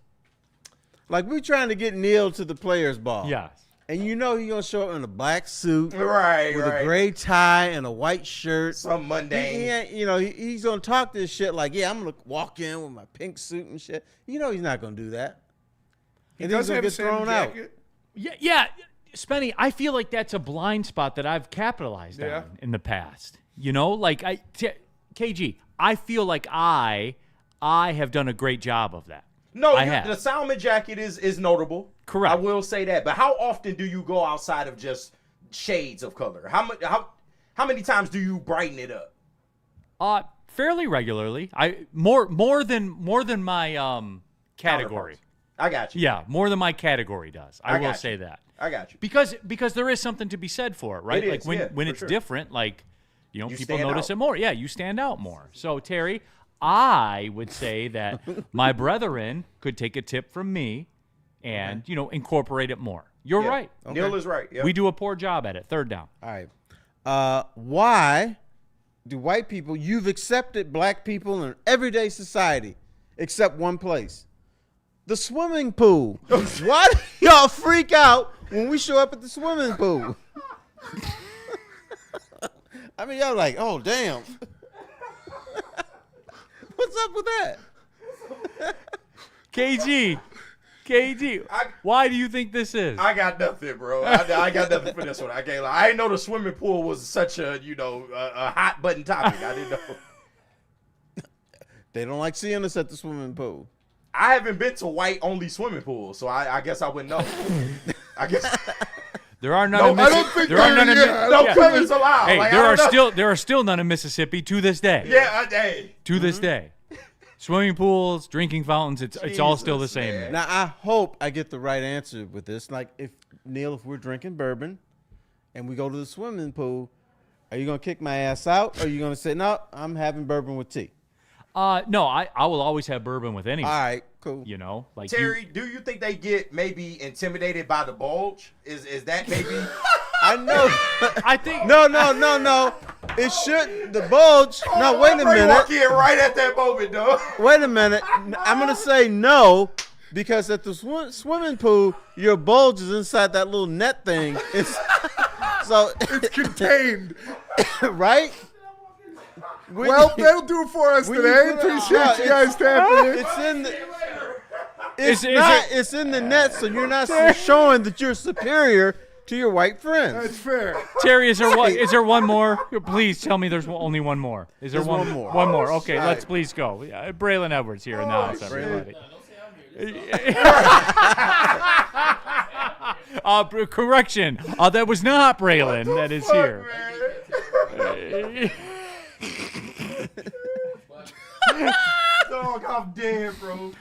Like we trying to get Neal to the players' ball. Yes. And you know he's gonna show up in a black suit, Right, with right. a gray tie and a white shirt. Some mundane. He ain't, he's gonna talk this shit like, yeah, I'm gonna walk in with my pink suit and shit. You know he's not gonna do that. He And he's does gonna have a get Santa thrown out. jacket. Yeah, Spenny, I feel like that's a blind spot that I've capitalized Yeah. on in the past. You know, like KG, I feel like I have done a great job of that. No, I have. the Salmon jacket is notable. Correct. I will say that. But how often do you go outside of just shades of color? How many times do you brighten it up? Fairly regularly. More than my category. I got you. Yeah, more than my category does. I will got say you. that. I got you. Because there is something to be said for it, right? It like is, when yeah, when for it's sure. different, like people stand notice out. it more. Yeah, you stand out more. So Terry, I would say that my brethren could take a tip from me and incorporate it more. You're Yeah. right. Neal is right. Yep. We do a poor job at it. Third down. All right. Why do white people, you've accepted black people in everyday society except one place? The swimming pool. Why do y'all freak out when we show up at the swimming pool? I mean, y'all like, oh, damn. What's up with that? KG, why do you think this is? I got nothing, bro. I got nothing for this one. I can't lie. I didn't know the swimming pool was such a a hot button topic. I didn't know. They don't like seeing us at the swimming pool. I haven't been to white only swimming pools, so I guess I wouldn't know. I guess There are none. I don't think there are none. no colors allowed. Hey, Like, there I are don't know. there are still none in Mississippi to this day. Yeah, hey. To this day, swimming pools, drinking fountains, it's all still the same. man. Now, I hope I get the right answer with this. Like, if we're drinking bourbon and we go to the swimming pool, are you going to kick my ass out? Or are you going to say, no, I'm having bourbon with tea? No, I will always have bourbon with anyone. All right, cool. You know, like Terry, do you think they get maybe intimidated by the bulge? Is that maybe? I know. I think No. It should. The bulge. No, wait a Ray walk minute. in right at that moment, though. Wait a minute. I'm going to say no because at the swimming pool, your bulge is inside that little net thing. It's Contained. right? When Well, you- that'll do it for us when you today. put it- Appreciate no, you guys tapping in. It's in the. Is It's in the net, so you're not showing that you're superior to your white friends. That's fair. Terry, is there one more? Please tell me there's only one more. Is there There's one one more. One more. Okay, All let's right. please go. Braylon Edwards here in the house, everybody. Correction. That was not Braylon. That is here. Dog, I'm dead, bro.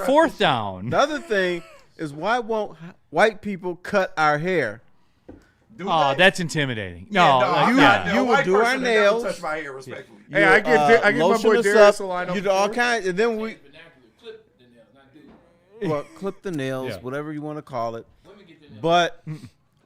Fourth down. The other thing is, why won't white people cut our hair? Oh, that's intimidating. Yeah, No, I'm you- not- you a would white do our person that never nails. touch my hair respectfully. Hey, I give my lotion boy us Darius up, a line up you do all before. kinds, and then we clip the nails, Yeah. whatever you want to call it. But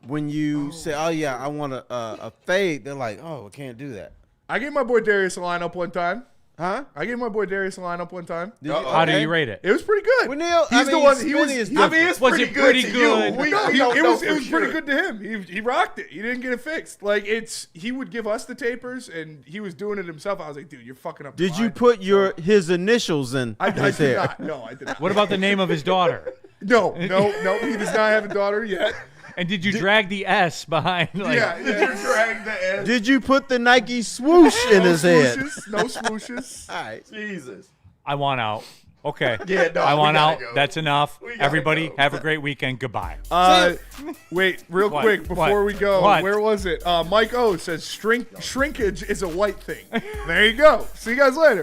when you say, "Oh yeah, I want a fade," they're like, "Oh, I can't do that." I gave my boy Darius a line up one time. Huh? I gave my boy Darius a lineup one time. How do you rate it? It was pretty good. Well, Neal, He's the one. He was. Smitty is I mean, different. Was it pretty good? it was pretty good to him. He rocked it. He didn't get it fixed. Like he would give us the tapers, and he was doing it himself. I was like, dude, you're fucking up. Did you put his initials in I his did hair? not. No, I did not. What about the name of his daughter? No. He does not have a daughter yet. And did you drag the S behind? Like, Yeah. Did you drag the end? Did you put the Nike swoosh in his head? No swooshes. All right. Jesus. I want out. Okay. Yeah, no, I we want gotta out. go. That's enough. We gotta Everybody, go. have a great weekend. Goodbye. Wait, real What? quick before What? we go. What? Where was it? Mike O says shrinkage is a white thing. There you go. See you guys later.